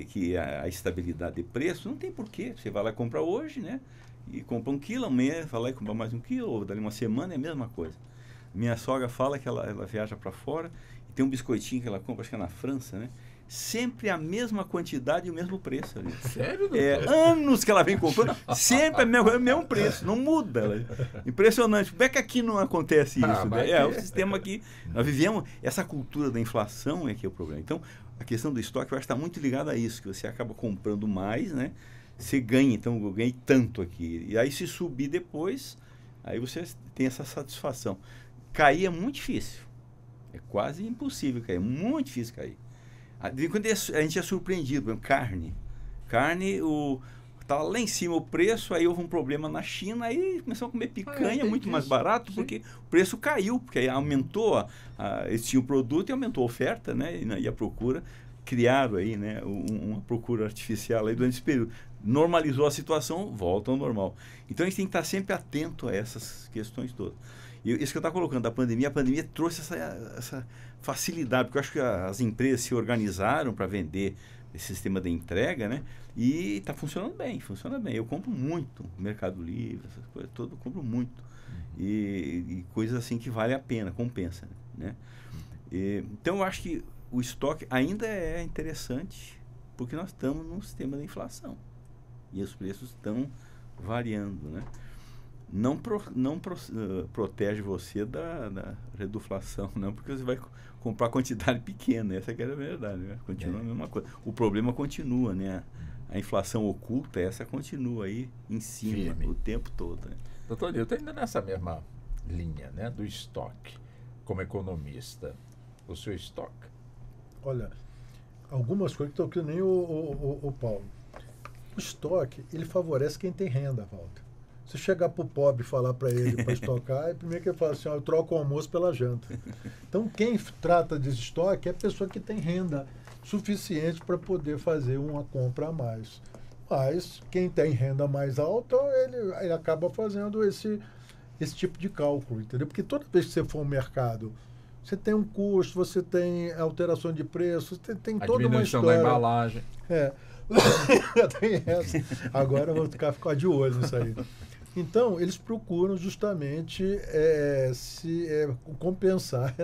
que a estabilidade de preço, não tem porquê. Você vai lá e compra hoje, né? E compra 1 quilo, amanhã vai lá e compra mais 1 quilo, ou dali uma semana é a mesma coisa. Minha sogra fala que ela viaja para fora e tem um biscoitinho que ela compra, acho que é na França, né? Sempre a mesma quantidade e o mesmo preço ali. Sério, doutor? Anos que ela vem comprando, sempre o mesmo preço, não muda. Impressionante. Como é que aqui não acontece isso? Né? O sistema aqui, nós vivemos, essa cultura da inflação é que é o problema. Então, a questão do estoque, eu acho que está muito ligada a isso, que você acaba comprando mais, né? Você ganha, então eu ganhei tanto aqui. E aí se subir depois, aí você tem essa satisfação. Cair é muito difícil. É quase impossível cair, muito difícil cair. Quando a gente é surpreendido, por exemplo, carne, estava lá em cima o preço, aí houve um problema na China, aí começou a comer picanha, muito mais barato, porque o preço caiu, porque aí aumentou, eles tinham o produto e aumentou a oferta, né, e a procura, criaram aí, né, uma procura artificial aí durante esse período. Normalizou a situação, volta ao normal. Então a gente tem que estar sempre atento a essas questões todas. E isso que eu estava colocando, a pandemia trouxe essa facilidade, porque eu acho que as empresas se organizaram para vender esse sistema de entrega, né? E está funcionando bem, funciona bem. Eu compro muito, Mercado Livre, essas coisas todas, eu compro muito. E coisas assim que vale a pena, compensa, né? Então eu acho que o estoque ainda é interessante, porque nós estamos num sistema de inflação. E os preços estão variando, né? Não protege você da reduflação, não, porque você vai comprar quantidade pequena, essa que é a verdade, né? Continua a mesma coisa. O problema continua, né? A inflação oculta, essa continua aí em cima o tempo todo. Né? Doutor, eu estou ainda nessa mesma linha, né, do estoque, como economista. O seu estoque? Olha, algumas coisas que estão que nem o Paulo. O estoque, ele favorece quem tem renda, Walter. Se chegar para o pobre e falar para ele para estocar, primeiro que ele fala assim, eu troco o almoço pela janta. Então, quem trata de estoque é a pessoa que tem renda suficiente para poder fazer uma compra a mais. Mas, quem tem renda mais alta, ele acaba fazendo esse tipo de cálculo, entendeu? Porque toda vez que você for ao mercado, você tem um custo, você tem alteração de preço, você tem toda uma história. Da embalagem. Tem essa. Agora eu vou ficar de olho nisso aí. Então, eles procuram justamente compensar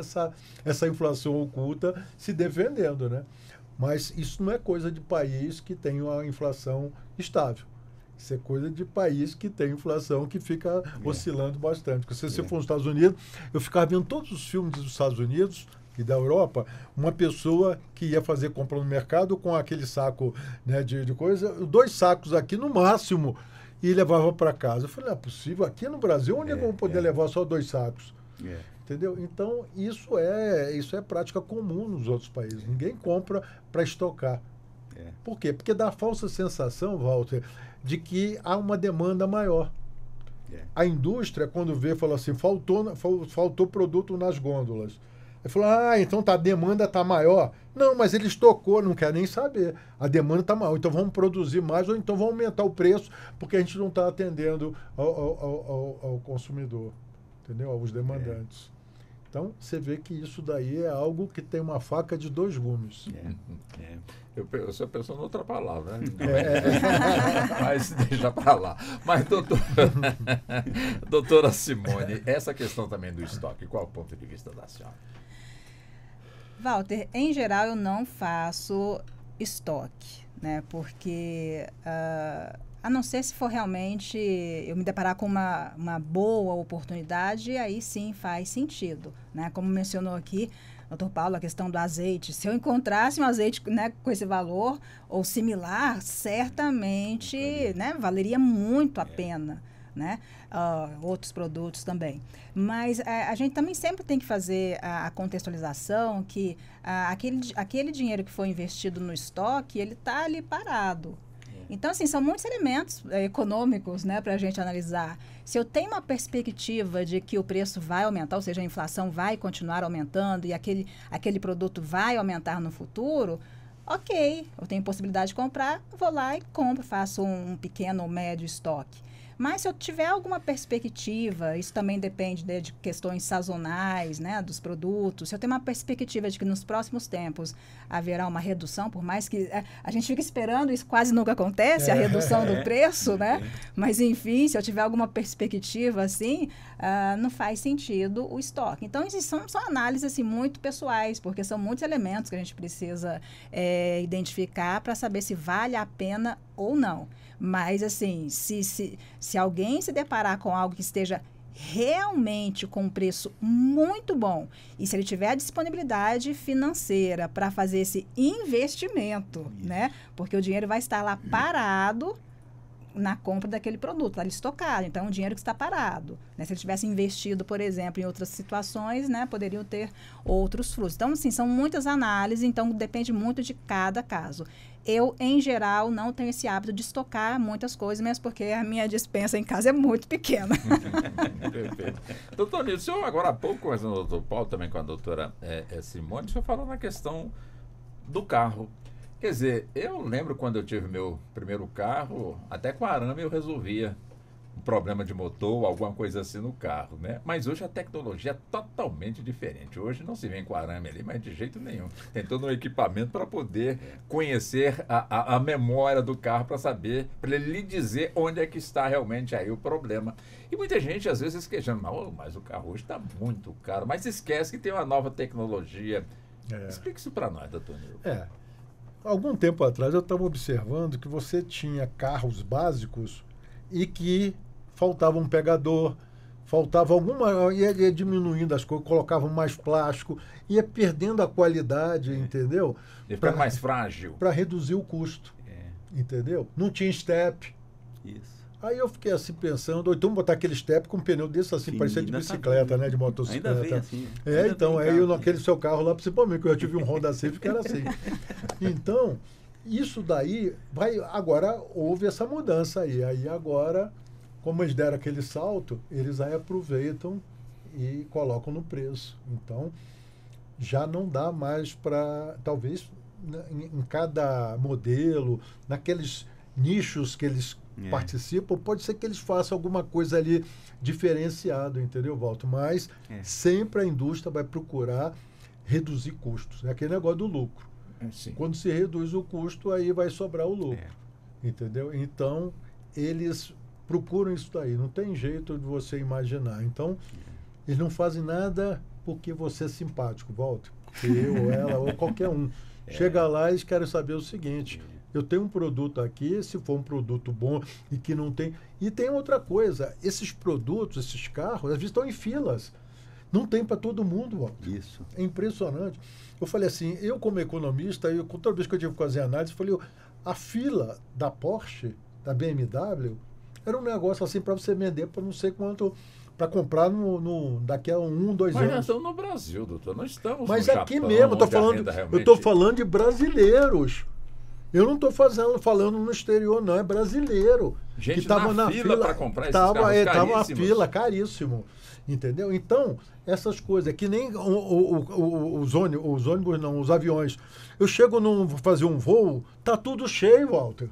essa inflação oculta se defendendo, né? Mas isso não é coisa de país que tem uma inflação estável. Isso é coisa de país que tem inflação que fica oscilando bastante. Porque se você for nos Estados Unidos, eu ficava vendo todos os filmes dos Estados Unidos e da Europa, uma pessoa que ia fazer compra no mercado com aquele saco, né, de coisa, 2 sacos aqui no máximo, e levava para casa. Eu falei, não é possível, aqui no Brasil, onde eu vou poder levar só 2 sacos? Entendeu? Então, isso é prática comum nos outros países. Ninguém compra para estocar. Por quê? Porque dá a falsa sensação, Walter, de que há uma demanda maior. A indústria, quando fala assim, faltou produto nas gôndolas. Ele falou, então a demanda está maior. Não, mas ele estocou, não quer nem saber. A demanda está maior, então vamos produzir mais, ou então vamos aumentar o preço, porque a gente não está atendendo ao consumidor, entendeu? Aos demandantes. Então, você vê que isso daí é algo que tem uma faca de 2 gumes. Eu só penso em outra palavra, né? Mas deixa para lá. Mas, doutora Simone, essa questão também do estoque, qual é o ponto de vista da senhora? Walter, em geral eu não faço estoque, né? Porque, a não ser se for realmente eu me deparar com uma boa oportunidade, aí sim faz sentido, né? Como mencionou aqui, doutor Paulo, a questão do azeite. Se eu encontrasse um azeite, né, com esse valor ou similar, certamente, né, valeria muito a pena. Né? Outros produtos também. Mas a gente também sempre tem que fazer a contextualização que aquele dinheiro que foi investido no estoque, ele está ali parado. Então, assim, são muitos elementos econômicos, né, para a gente analisar. Se eu tenho uma perspectiva de que o preço vai aumentar, ou seja, a inflação vai continuar aumentando e aquele produto vai aumentar no futuro, ok, eu tenho possibilidade de comprar, vou lá e compro, faço um pequeno ou médio estoque. Mas se eu tiver alguma perspectiva, isso também depende de questões sazonais, né, dos produtos. Se eu tenho uma perspectiva de que nos próximos tempos haverá uma redução, por mais que a gente fica esperando, isso quase nunca acontece, a redução do preço, né? Mas, enfim, se eu tiver alguma perspectiva assim, não faz sentido o estoque. Então, são análises assim, muito pessoais, porque são muitos elementos que a gente precisa identificar para saber se vale a pena ou não. Mas, assim, se alguém se deparar com algo que esteja realmente com um preço muito bom e se ele tiver a disponibilidade financeira para fazer esse investimento, né? Porque o dinheiro vai estar lá parado na compra daquele produto, está ali estocado. Então, é um dinheiro que está parado. Né? Se ele tivesse investido, por exemplo, em outras situações, né, poderiam ter outros frutos. Então, assim, são muitas análises, então depende muito de cada caso. Eu, em geral, não tenho esse hábito de estocar muitas coisas, mesmo porque a minha despensa em casa é muito pequena. Perfeito. Doutor Nilson, o senhor agora há pouco, conversando com o doutor Paulo, também com a doutora Simone, o senhor falou na questão do carro. Quer dizer, eu lembro quando eu tive meu primeiro carro, até com arame eu resolvia um problema de motor, alguma coisa assim no carro, né? Mas hoje a tecnologia é totalmente diferente. Hoje não se vem com arame ali, mas de jeito nenhum. Tem todo um equipamento para poder conhecer a memória do carro, para saber, para ele lhe dizer onde é que está realmente aí o problema. E muita gente às vezes queixando, mas o carro hoje está muito caro, mas esquece que tem uma nova tecnologia. Explique isso para nós, doutor Nilson. Algum tempo atrás eu estava observando que você tinha carros básicos e que faltava um pegador, faltava ia diminuindo as coisas, colocavam mais plástico, ia perdendo a qualidade, entendeu? Ia ficar mais frágil. Para reduzir o custo, entendeu? Não tinha step. Isso. Aí eu fiquei assim pensando, ou então botar aquele step com um pneu desse assim, parecia de bicicleta, né? De motocicleta. Ainda vem assim. Então, aí naquele seu carro lá, principalmente, que eu já tive um Honda Civic que era assim. Então, isso daí agora houve essa mudança aí. Aí agora, como eles deram aquele salto, eles aí aproveitam e colocam no preço. Então, já não dá mais para, talvez, em cada modelo, naqueles nichos que eles participam, pode ser que eles façam alguma coisa ali diferenciado, entendeu, Walter? Mas sempre a indústria vai procurar reduzir custos. É aquele negócio do lucro. Sim. Quando se reduz o custo, aí vai sobrar o lucro. Entendeu? Então, eles procuram isso daí. Não tem jeito de você imaginar. Então, eles não fazem nada porque você é simpático, Walter. Eu, ou ela, ou qualquer um. Chega lá e eles querem saber o seguinte: eu tenho um produto aqui, se for um produto bom e que não tem... E tem outra coisa, esses produtos, esses carros, às vezes estão em filas. Não tem para todo mundo, Walter. Isso. É impressionante. Eu falei assim, eu como economista, toda vez que eu tive que fazer análise, eu falei, a fila da Porsche, da BMW, era um negócio assim para você vender por não sei quanto... para comprar daqui a 1, 2 anos. Mas nós estamos no Brasil, doutor. Nós estamos Mas no aqui Japão, mesmo, eu estou falando de brasileiros. Eu não estou falando no exterior, não. É brasileiro. Gente que tava na fila para comprar esses carros Estava na caríssimos. fila, caríssimo. Entendeu? Então, essas coisas, que nem os ônibus não, os aviões. Eu chego fazer um voo, tá tudo cheio, Walter.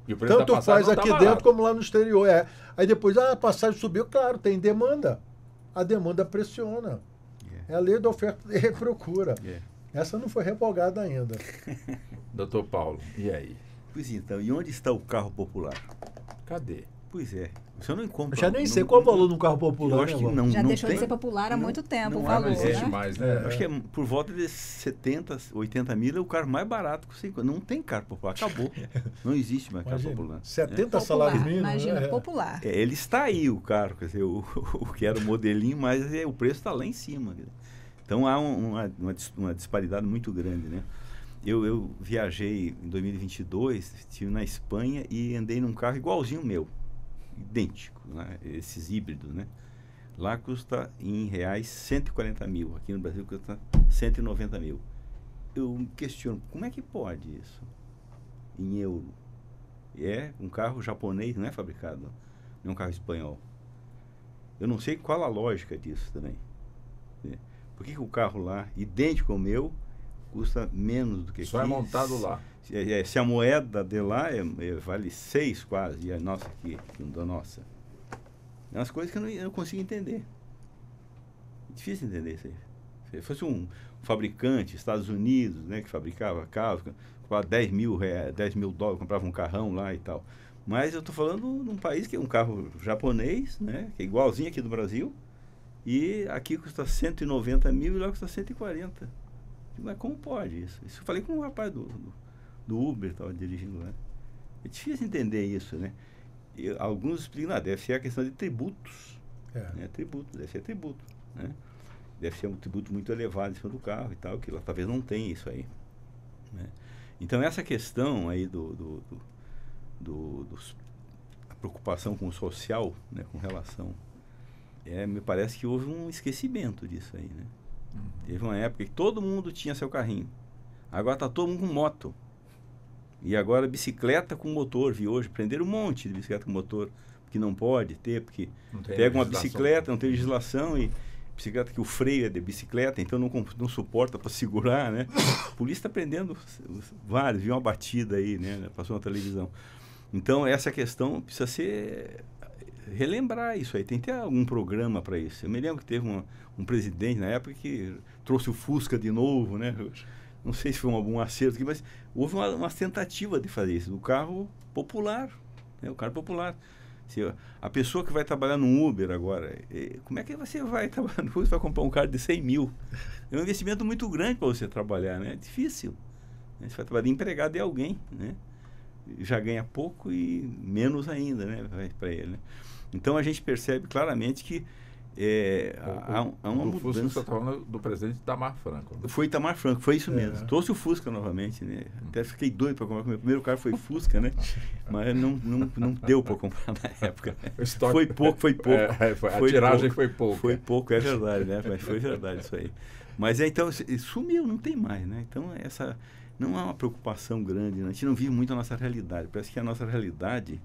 E o preço Tanto faz aqui dentro como lá no exterior. Aí depois, a passagem subiu, claro, tem demanda. A demanda pressiona. É a lei da oferta e procura. Essa não foi revogada ainda. Doutor Paulo, e aí? Pois então, e onde está o carro popular? Cadê? Pois é. Você não encontra... Eu já nem sei qual é o valor de um carro popular. Eu acho que não, já não deixou tem, de ser popular há muito tempo, o Não valor, existe né? mais, né? Acho que é por volta de 70, 80 mil é o carro mais barato que você encontra. Não tem carro popular, acabou. Não existe mais carro popular. 70 salários mínimos. Imagina, popular. Ele está aí, o carro, quer dizer, o que era o modelinho, mas o preço está lá em cima. Então há uma disparidade muito grande, né? Eu viajei em 2022, estive na Espanha e andei num carro igualzinho o meu, idêntico, né? Esses híbridos, né? Lá custa em reais 140 mil, aqui no Brasil custa 190 mil. Eu me questiono, como é que pode isso em euro? É um carro japonês, não é fabricado, não é um carro espanhol. Eu não sei qual a lógica disso também. Por que o carro lá, idêntico ao meu, custa menos do que aqui? Só é montado lá. Se a moeda de lá vale 6 quase, e a nossa aqui, da nossa. É umas coisas que eu não consigo entender. É difícil entender isso aí. Se fosse um fabricante, Estados Unidos, né, que fabricava carros, comprava 10 mil dólares, comprava um carrão lá e tal. Mas eu estou falando de um país que é um carro japonês, né, que é igualzinho aqui do Brasil, e aqui custa 190 mil e lá custa 140. Mas como pode isso? Isso eu falei com um rapaz do Uber, estava dirigindo lá. É difícil entender isso, né? E alguns explicam, deve ser a questão de tributos. Né? Deve ser tributo, né? Deve ser um tributo muito elevado em cima do carro e tal, que lá talvez não tenha isso aí. Né? Então, essa questão aí a preocupação com o social, né, com relação, me parece que houve um esquecimento disso aí, né? Teve uma época que todo mundo tinha seu carrinho. Agora está todo mundo com moto. E agora bicicleta com motor, vi hoje, prenderam um monte de bicicleta com motor, que não pode ter, porque pega uma bicicleta, não tem legislação, e bicicleta que o freio é de bicicleta, então não suporta para segurar, né? A polícia está prendendo vários, viu uma batida aí, né? Passou na televisão. Então, essa questão precisa ser... relembrar isso aí, tem que ter algum programa para isso. Eu me lembro que teve um presidente na época que trouxe o Fusca de novo, né? Não sei se foi um algum acerto aqui, mas houve uma tentativa de fazer isso, do carro popular, né? O carro popular. Se a pessoa que vai trabalhar no Uber agora, como é que você vai trabalhar no Uber? Vai comprar um carro de 100 mil? É um investimento muito grande para você trabalhar, né? É difícil. Né? Você vai trabalhar de empregado de alguém, né? Já ganha pouco e menos ainda, né? Para ele, né? Então, a gente percebe claramente que há uma mudança. O Fusca você está falando do presidente Itamar Franco. Né? Foi Itamar Franco, foi isso mesmo. Trouxe o Fusca novamente, né? Até fiquei doido para comprar, porque o meu primeiro carro foi Fusca, né? Mas não deu para comprar na época. Né? Foi pouco. A tiragem foi pouco. Foi pouco, é verdade, né? Mas foi verdade isso aí. Mas então, sumiu, não tem mais, né? Então, essa não é uma preocupação grande, né? A gente não vive muito a nossa realidade. Parece que a nossa realidade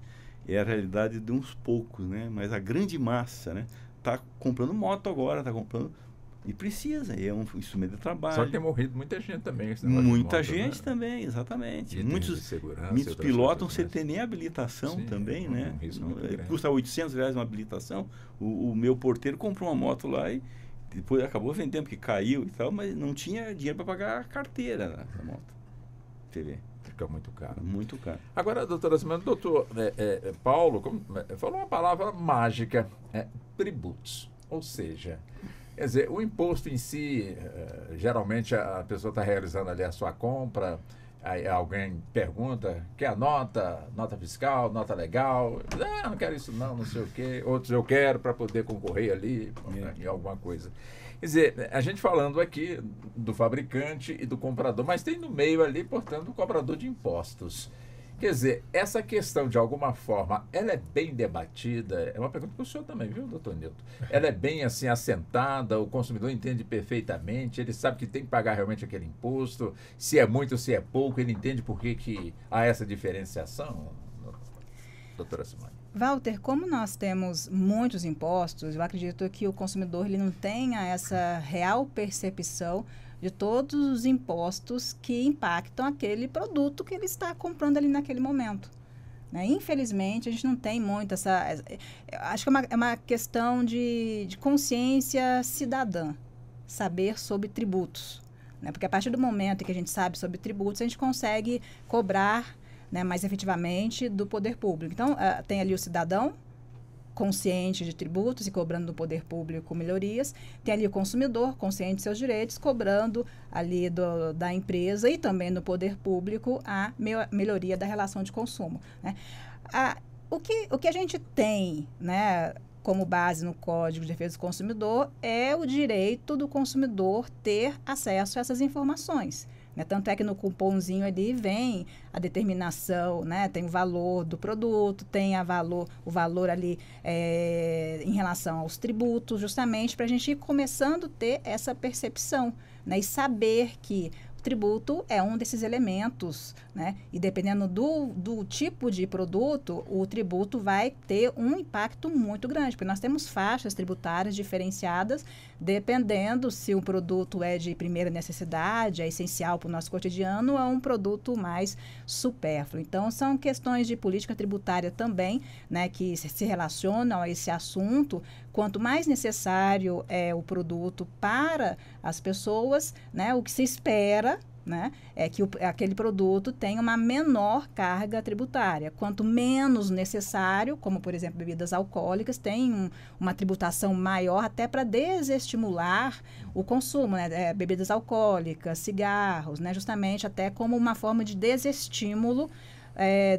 é a realidade de uns poucos, né? Mas a grande massa, né? Está comprando moto agora, está comprando... E precisa, é um instrumento de trabalho. Só que tem morrido muita gente também. Muita moto, gente, né? Também, exatamente. Muitos pilotam sem ter nem habilitação. Sim, também, né? Custa R$800 uma habilitação. O meu porteiro comprou uma moto lá e depois acabou vendendo porque caiu e tal, mas não tinha dinheiro para pagar a carteira da moto. Você vê. Fica muito caro. Muito caro. Agora, doutora Simone, doutor Paulo falou uma palavra mágica, tributos. Ou seja, quer dizer, o imposto em si, geralmente a pessoa está realizando ali a sua compra, aí alguém pergunta, quer a nota fiscal, nota legal? Não quero isso não sei o quê. Outros eu quero para poder concorrer ali em alguma coisa. Quer dizer, a gente falando aqui do fabricante e do comprador, mas tem no meio ali, portanto, o cobrador de impostos. Quer dizer, essa questão, de alguma forma, ela é bem debatida? É uma pergunta para o senhor também, viu, doutor Nilton? Ela é bem, assim, assentada, o consumidor entende perfeitamente, ele sabe que tem que pagar realmente aquele imposto, se é muito ou se é pouco, ele entende por que há essa diferenciação, doutora Simone? Walter, como nós temos muitos impostos, eu acredito que o consumidor ele não tenha essa real percepção de todos os impostos que impactam aquele produto que ele está comprando ali naquele momento. Né? Infelizmente, a gente não tem muito essa... Acho que é uma questão de consciência cidadã, saber sobre tributos. Né? Porque a partir do momento em que a gente sabe sobre tributos, a gente consegue cobrar, né, mais efetivamente do poder público. Então, tem ali o cidadão consciente de tributos e cobrando do poder público melhorias, tem ali o consumidor consciente de seus direitos, cobrando ali da empresa e também do poder público a melhoria da relação de consumo. Né? O que a gente tem, né, como base no Código de Defesa do Consumidor é o direito do consumidor ter acesso a essas informações. Né? Tanto é que no cupomzinho ali vem a determinação, né? Tem o valor do produto, tem o valor ali em relação aos tributos, justamente para a gente ir começando a ter essa percepção, né? E saber que o tributo é um desses elementos, né? E dependendo do tipo de produto, o tributo vai ter um impacto muito grande, porque nós temos faixas tributárias diferenciadas, dependendo se o produto é de primeira necessidade, é essencial para o nosso cotidiano, ou é um produto mais supérfluo. Então, são questões de política tributária também, né, que se relacionam a esse assunto. Quanto mais necessário é o produto para as pessoas, né, o que se espera, né, é que aquele produto tenha uma menor carga tributária. Quanto menos necessário, como, por exemplo, bebidas alcoólicas, tem uma tributação maior até para desestimular o consumo, né, bebidas alcoólicas, cigarros, né, justamente até como uma forma de desestímulo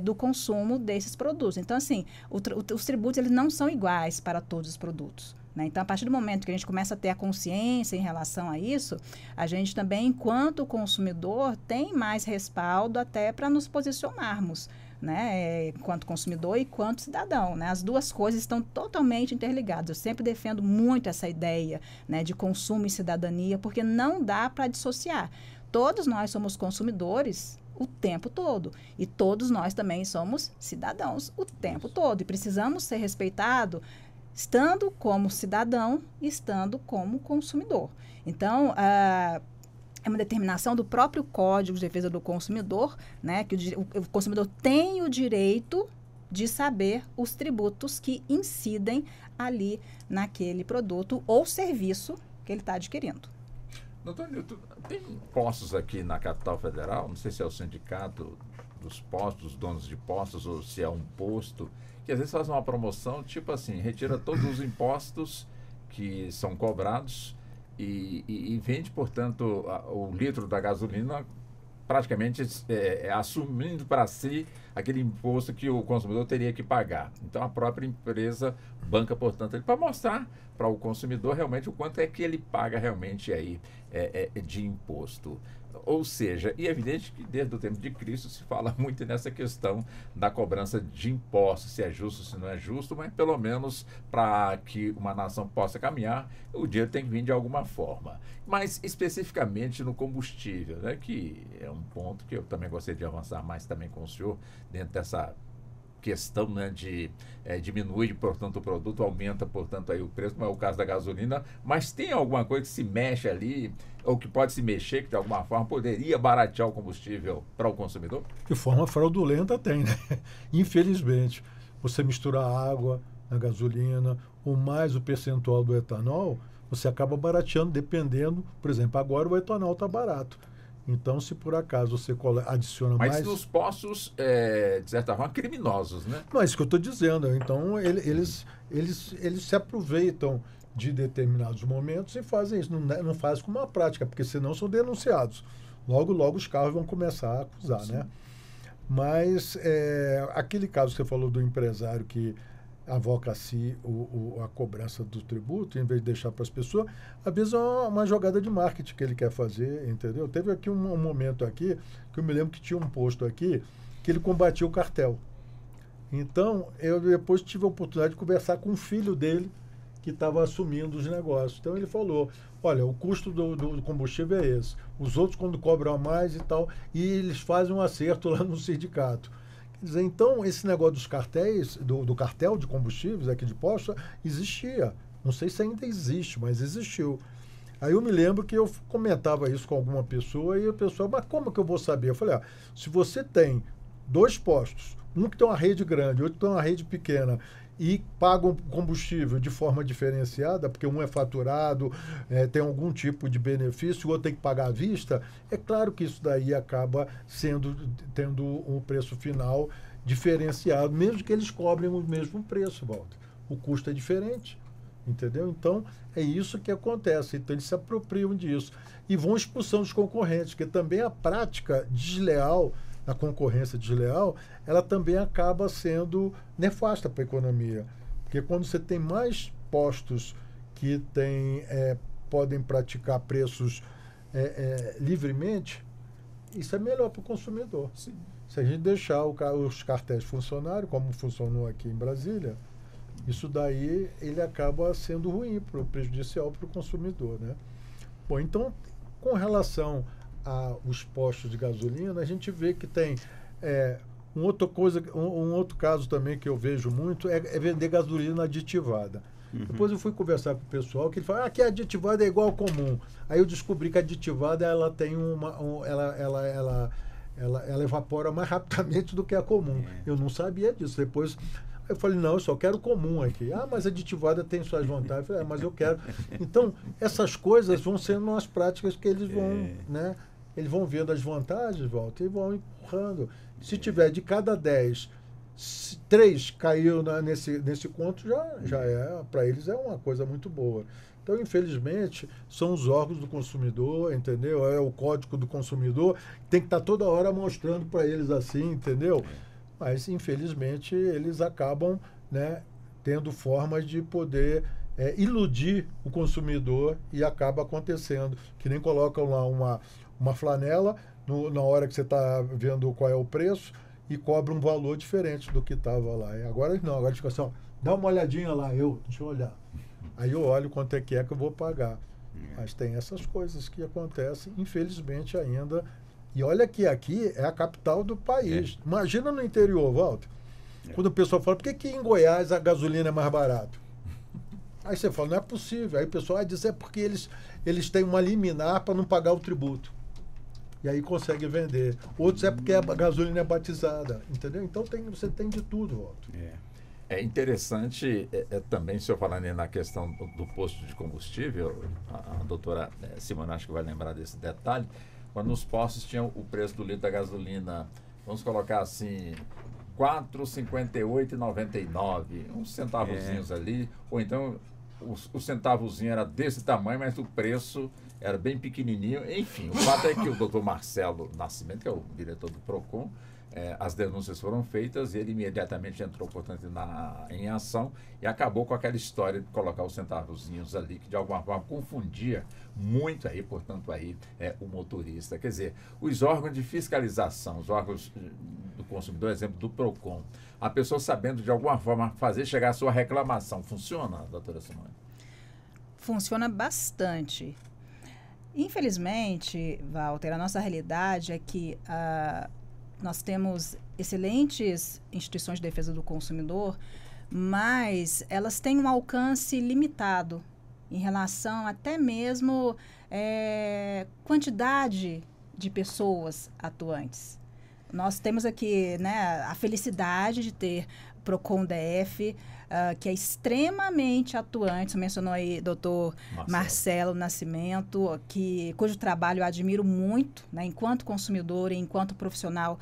do consumo desses produtos. Então, assim, os tributos eles não são iguais para todos os produtos, né? Então, a partir do momento que a gente começa a ter a consciência em relação a isso, a gente também, enquanto consumidor, tem mais respaldo até para nos posicionarmos, né? Enquanto consumidor e enquanto cidadão, né? As duas coisas estão totalmente interligadas. Eu sempre defendo muito essa ideia, né, de consumo e cidadania, porque não dá para dissociar. Todos nós somos consumidores o tempo todo. E todos nós também somos cidadãos o tempo todo. E precisamos ser respeitados estando como cidadão e estando como consumidor. Então, é uma determinação do próprio Código de Defesa do Consumidor, né, que o consumidor tem o direito de saber os tributos que incidem ali naquele produto ou serviço que ele está adquirindo. Doutor Nilton, tem postos aqui na capital federal, não sei se é o sindicato dos postos, dos donos de postos, ou se é um posto, que às vezes faz uma promoção, tipo assim, retira todos os impostos que são cobrados e vende, portanto, o litro da gasolina praticamente assumindo para si aquele imposto que o consumidor teria que pagar. Então, a própria empresa banca, portanto, ele para mostrar para o consumidor realmente o quanto é que ele paga realmente aí de imposto. Ou seja, e é evidente que desde o tempo de Cristo se fala muito nessa questão da cobrança de impostos, se é justo, se não é justo, mas pelo menos para que uma nação possa caminhar, o dinheiro tem que vir de alguma forma. Mas especificamente no combustível, né, que é um ponto que eu também gostaria de avançar mais também com o senhor, dentro dessa questão, né, de diminuir, portanto, o produto, aumenta, portanto, aí o preço, não é o caso da gasolina, mas tem alguma coisa que se mexe ali, ou que pode se mexer, que de alguma forma poderia baratear o combustível para o consumidor? De forma fraudulenta tem, né? Infelizmente. Você mistura água na gasolina, ou mais o percentual do etanol, você acaba barateando, dependendo, por exemplo, agora o etanol está barato. Então, se por acaso você adiciona mais... Mas nos postos, de certa forma, criminosos, né? Não, é isso que eu estou dizendo. Então, eles se aproveitam de determinados momentos e fazem isso. Não fazem como uma prática, porque senão são denunciados. Logo, logo os carros vão começar a acusar, né? Mas aquele caso que você falou do empresário que avoca a si a cobrança do tributo, em vez de deixar para as pessoas, às vezes é uma jogada de marketing que ele quer fazer, entendeu? Teve aqui um momento aqui, que eu me lembro que tinha um posto aqui, que ele combatia o cartel. Então, eu depois tive a oportunidade de conversar com o filho dele, que estava assumindo os negócios. Então, ele falou, olha, o custo do combustível é esse. Os outros, quando cobram a mais e tal, e eles fazem um acerto lá no sindicato. Quer dizer, então, esse negócio dos cartéis, do cartel de combustíveis aqui de posto, existia. Não sei se ainda existe, mas existiu. Aí eu me lembro que eu comentava isso com alguma pessoa e a pessoa, mas como que eu vou saber? Eu falei, se você tem 2 postos, um que tem uma rede grande, outro que tem uma rede pequena, e pagam combustível de forma diferenciada, porque um é faturado, tem algum tipo de benefício, o outro tem que pagar à vista, é claro que isso daí acaba tendo um preço final diferenciado, mesmo que eles cobrem o mesmo preço, Walter. O custo é diferente, entendeu? Então, é isso que acontece. Então, eles se apropriam disso e vão expulsando os concorrentes, porque também a prática desleal, a concorrência desleal, ela também acaba sendo nefasta para a economia. Porque quando você tem mais postos que podem praticar preços livremente, isso é melhor para o consumidor. Sim. Se a gente deixar os cartéis funcionarem, como funcionou aqui em Brasília, isso daí ele acaba sendo ruim, prejudicial para o consumidor, né? Bom, então, com relação os postos de gasolina, a gente vê que tem um outro caso também que eu vejo muito é vender gasolina aditivada. Depois eu fui conversar com o pessoal que ele fala que a aditivada é igual ao comum. Aí eu descobri que a aditivada ela tem ela evapora mais rapidamente do que a comum. Eu não sabia disso. Depois eu falei, não, eu só quero comum aqui. Mas a aditivada tem suas vantagens. Eu falei, mas eu quero. Então, essas coisas vão sendo umas práticas que eles vão, né? Eles vão vendo as vantagens, Walter, e vão empurrando. Se tiver de cada 10, 3 caiu nesse conto, já para eles é uma coisa muito boa. Então, infelizmente, são os órgãos do consumidor, entendeu? É o código do consumidor, tem que estar toda hora mostrando para eles assim, entendeu? Mas, infelizmente, eles acabam, né, tendo formas de poder iludir o consumidor e acaba acontecendo. Que nem colocam lá uma flanela na hora que você está vendo qual é o preço e cobra um valor diferente do que estava lá. E agora não, agora fica assim, ó, dá uma olhadinha lá, deixa eu olhar. Aí eu olho quanto é que eu vou pagar. Mas tem essas coisas que acontecem, infelizmente ainda. E olha que aqui é a capital do país. Imagina no interior, Walter. Quando o pessoal fala, por que em Goiás a gasolina é mais barata? Aí você fala, não é possível. Aí o pessoal diz, é porque eles têm uma liminar para não pagar o tributo. E aí consegue vender. Outros é porque a gasolina é batizada. Entendeu? Então você tem de tudo, Walter. É interessante também, se eu falando na questão do posto de combustível, a doutora Simone acho que vai lembrar desse detalhe, quando nos postos tinham o preço do litro da gasolina, vamos colocar assim, R$ 4,58,99, uns centavozinhos ali, ou então o centavozinho era desse tamanho, mas o preço era bem pequenininho. Enfim, o fato é que o doutor Marcelo Nascimento, que é o diretor do PROCON, as denúncias foram feitas e ele imediatamente entrou, portanto, em ação e acabou com aquela história de colocar os centavozinhos ali, que de alguma forma confundia muito aí, portanto, aí o motorista. Quer dizer, os órgãos de fiscalização, os órgãos do consumidor, exemplo do PROCON, a pessoa sabendo de alguma forma fazer chegar a sua reclamação, funciona, doutora Simone? Funciona bastante. Infelizmente, Walter, a nossa realidade é que nós temos excelentes instituições de defesa do consumidor, mas elas têm um alcance limitado em relação até mesmo quantidade de pessoas atuantes. Nós temos aqui, né, a felicidade de ter PROCON DF, que é extremamente atuante. Você mencionou aí doutor Marcelo Nascimento, cujo trabalho eu admiro muito, né, enquanto consumidor e enquanto profissional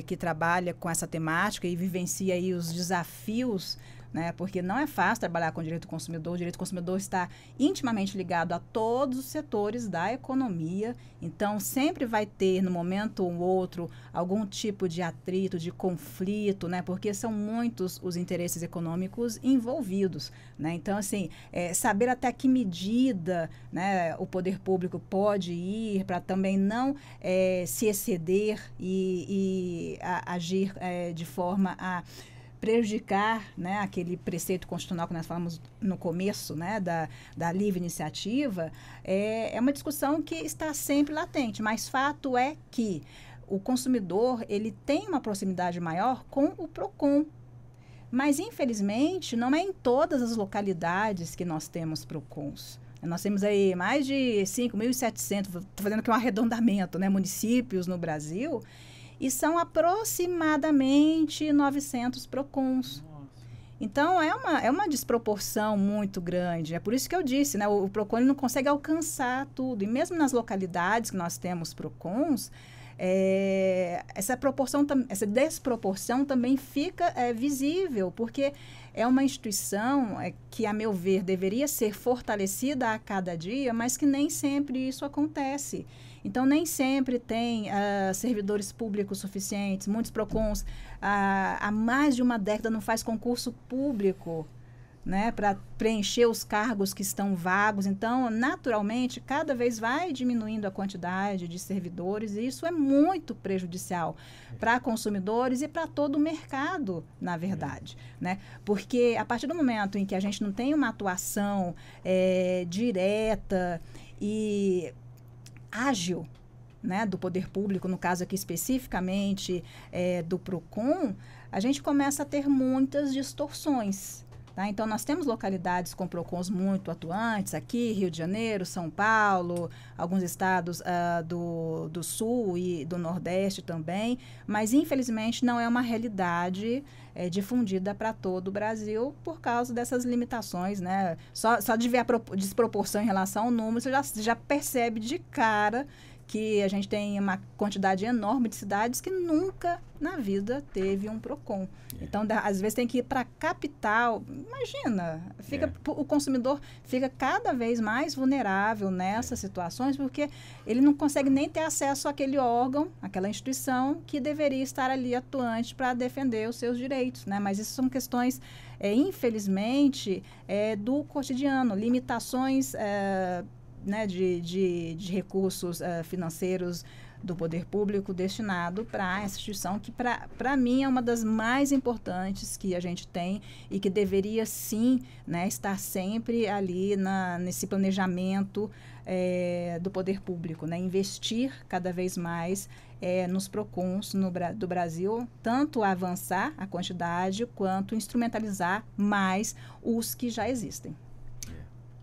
que trabalha com essa temática e vivencia aí os desafios, né, porque não é fácil trabalhar com o direito do consumidor. O direito do consumidor está intimamente ligado a todos os setores da economia. Então, sempre vai ter, no momento ou outro, algum tipo de atrito, de conflito, né, porque são muitos os interesses econômicos envolvidos, né? Então, assim, saber até que medida, né, o poder público pode ir para também não se exceder e agir de forma a prejudicar, né, aquele preceito constitucional que nós falamos no começo, né, da livre iniciativa, é uma discussão que está sempre latente, mas fato é que o consumidor ele tem uma proximidade maior com o PROCON, mas infelizmente não é em todas as localidades que nós temos PROCONs. Nós temos aí mais de 5.700, estou fazendo aqui um arredondamento, né, municípios no Brasil, e são aproximadamente 900 PROCONs. Nossa. Então, é uma desproporção muito grande. É por isso que eu disse, né, o PROCON ele não consegue alcançar tudo. E mesmo nas localidades que nós temos PROCONs, essa desproporção também fica visível, porque é uma instituição que, a meu ver, deveria ser fortalecida a cada dia, mas que nem sempre isso acontece. Então, nem sempre tem servidores públicos suficientes. Muitos PROCONs, há mais de uma década, não faz concurso público, né, para preencher os cargos que estão vagos. Então, naturalmente, cada vez vai diminuindo a quantidade de servidores e isso é muito prejudicial para consumidores e para todo o mercado, na verdade, né? Porque a partir do momento em que a gente não tem uma atuação direta e ágil, né, do poder público, no caso aqui especificamente do PROCON, a gente começa a ter muitas distorções. Tá? Então, nós temos localidades com PROCONs muito atuantes, aqui, Rio de Janeiro, São Paulo, alguns estados do Sul e do Nordeste também, mas, infelizmente, não é uma realidade difundida para todo o Brasil por causa dessas limitações, né? Só de ver a desproporção em relação ao número, você já percebe de cara que a gente tem uma quantidade enorme de cidades que nunca na vida teve um PROCON. Então, às vezes tem que ir para a capital. Imagina, o consumidor fica cada vez mais vulnerável nessas situações, porque ele não consegue nem ter acesso àquele órgão, àquela instituição que deveria estar ali atuante para defender os seus direitos, né? Mas isso são questões, infelizmente, do cotidiano, limitações né, de recursos financeiros do poder público destinado para essa instituição, que para mim é uma das mais importantes que a gente tem e que deveria sim, né, estar sempre ali nesse planejamento do poder público, né, investir cada vez mais nos PROCONs do Brasil, tanto avançar a quantidade quanto instrumentalizar mais os que já existem.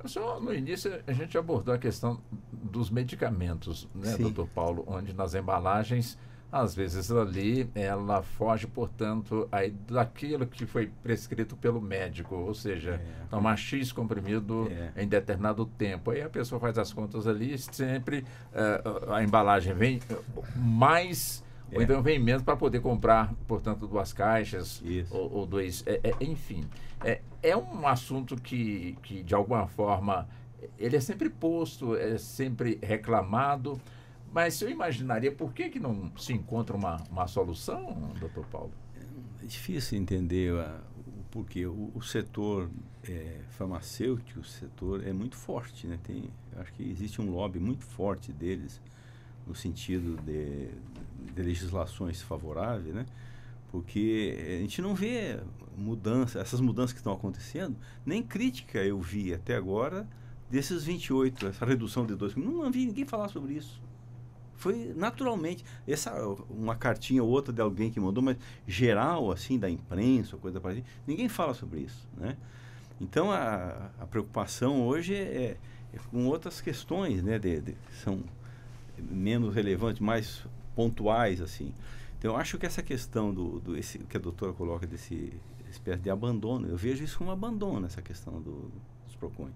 Só no início a gente abordou a questão dos medicamentos, né, doutor Paulo, onde nas embalagens, às vezes ali, ela foge, portanto, aí daquilo que foi prescrito pelo médico, ou seja, tomar X comprimido em determinado tempo. Aí a pessoa faz as contas ali, sempre a embalagem vem mais... Ou então vem menos para poder comprar, portanto, 2 caixas ou 2... enfim, é um assunto que, de alguma forma, ele é sempre posto, é sempre reclamado, mas eu imaginaria por que não se encontra uma solução, doutor Paulo? É difícil entender o porquê. O setor farmacêutico, o setor é muito forte, né? Acho que existe um lobby muito forte deles, no sentido de legislações favoráveis, né? Porque a gente não vê essas mudanças que estão acontecendo, nem crítica eu vi até agora desses 28, essa redução de 2. Não vi ninguém falar sobre isso. Foi naturalmente, uma cartinha ou outra de alguém que mandou, mas geral, assim, da imprensa, coisa parecida, ninguém fala sobre isso, né? Então, a preocupação hoje é com outras questões, né? São menos relevantes, mais pontuais, assim. Então, eu acho que essa questão que a doutora coloca desse espécie de abandono, eu vejo isso como abandono, essa questão dos PROCON,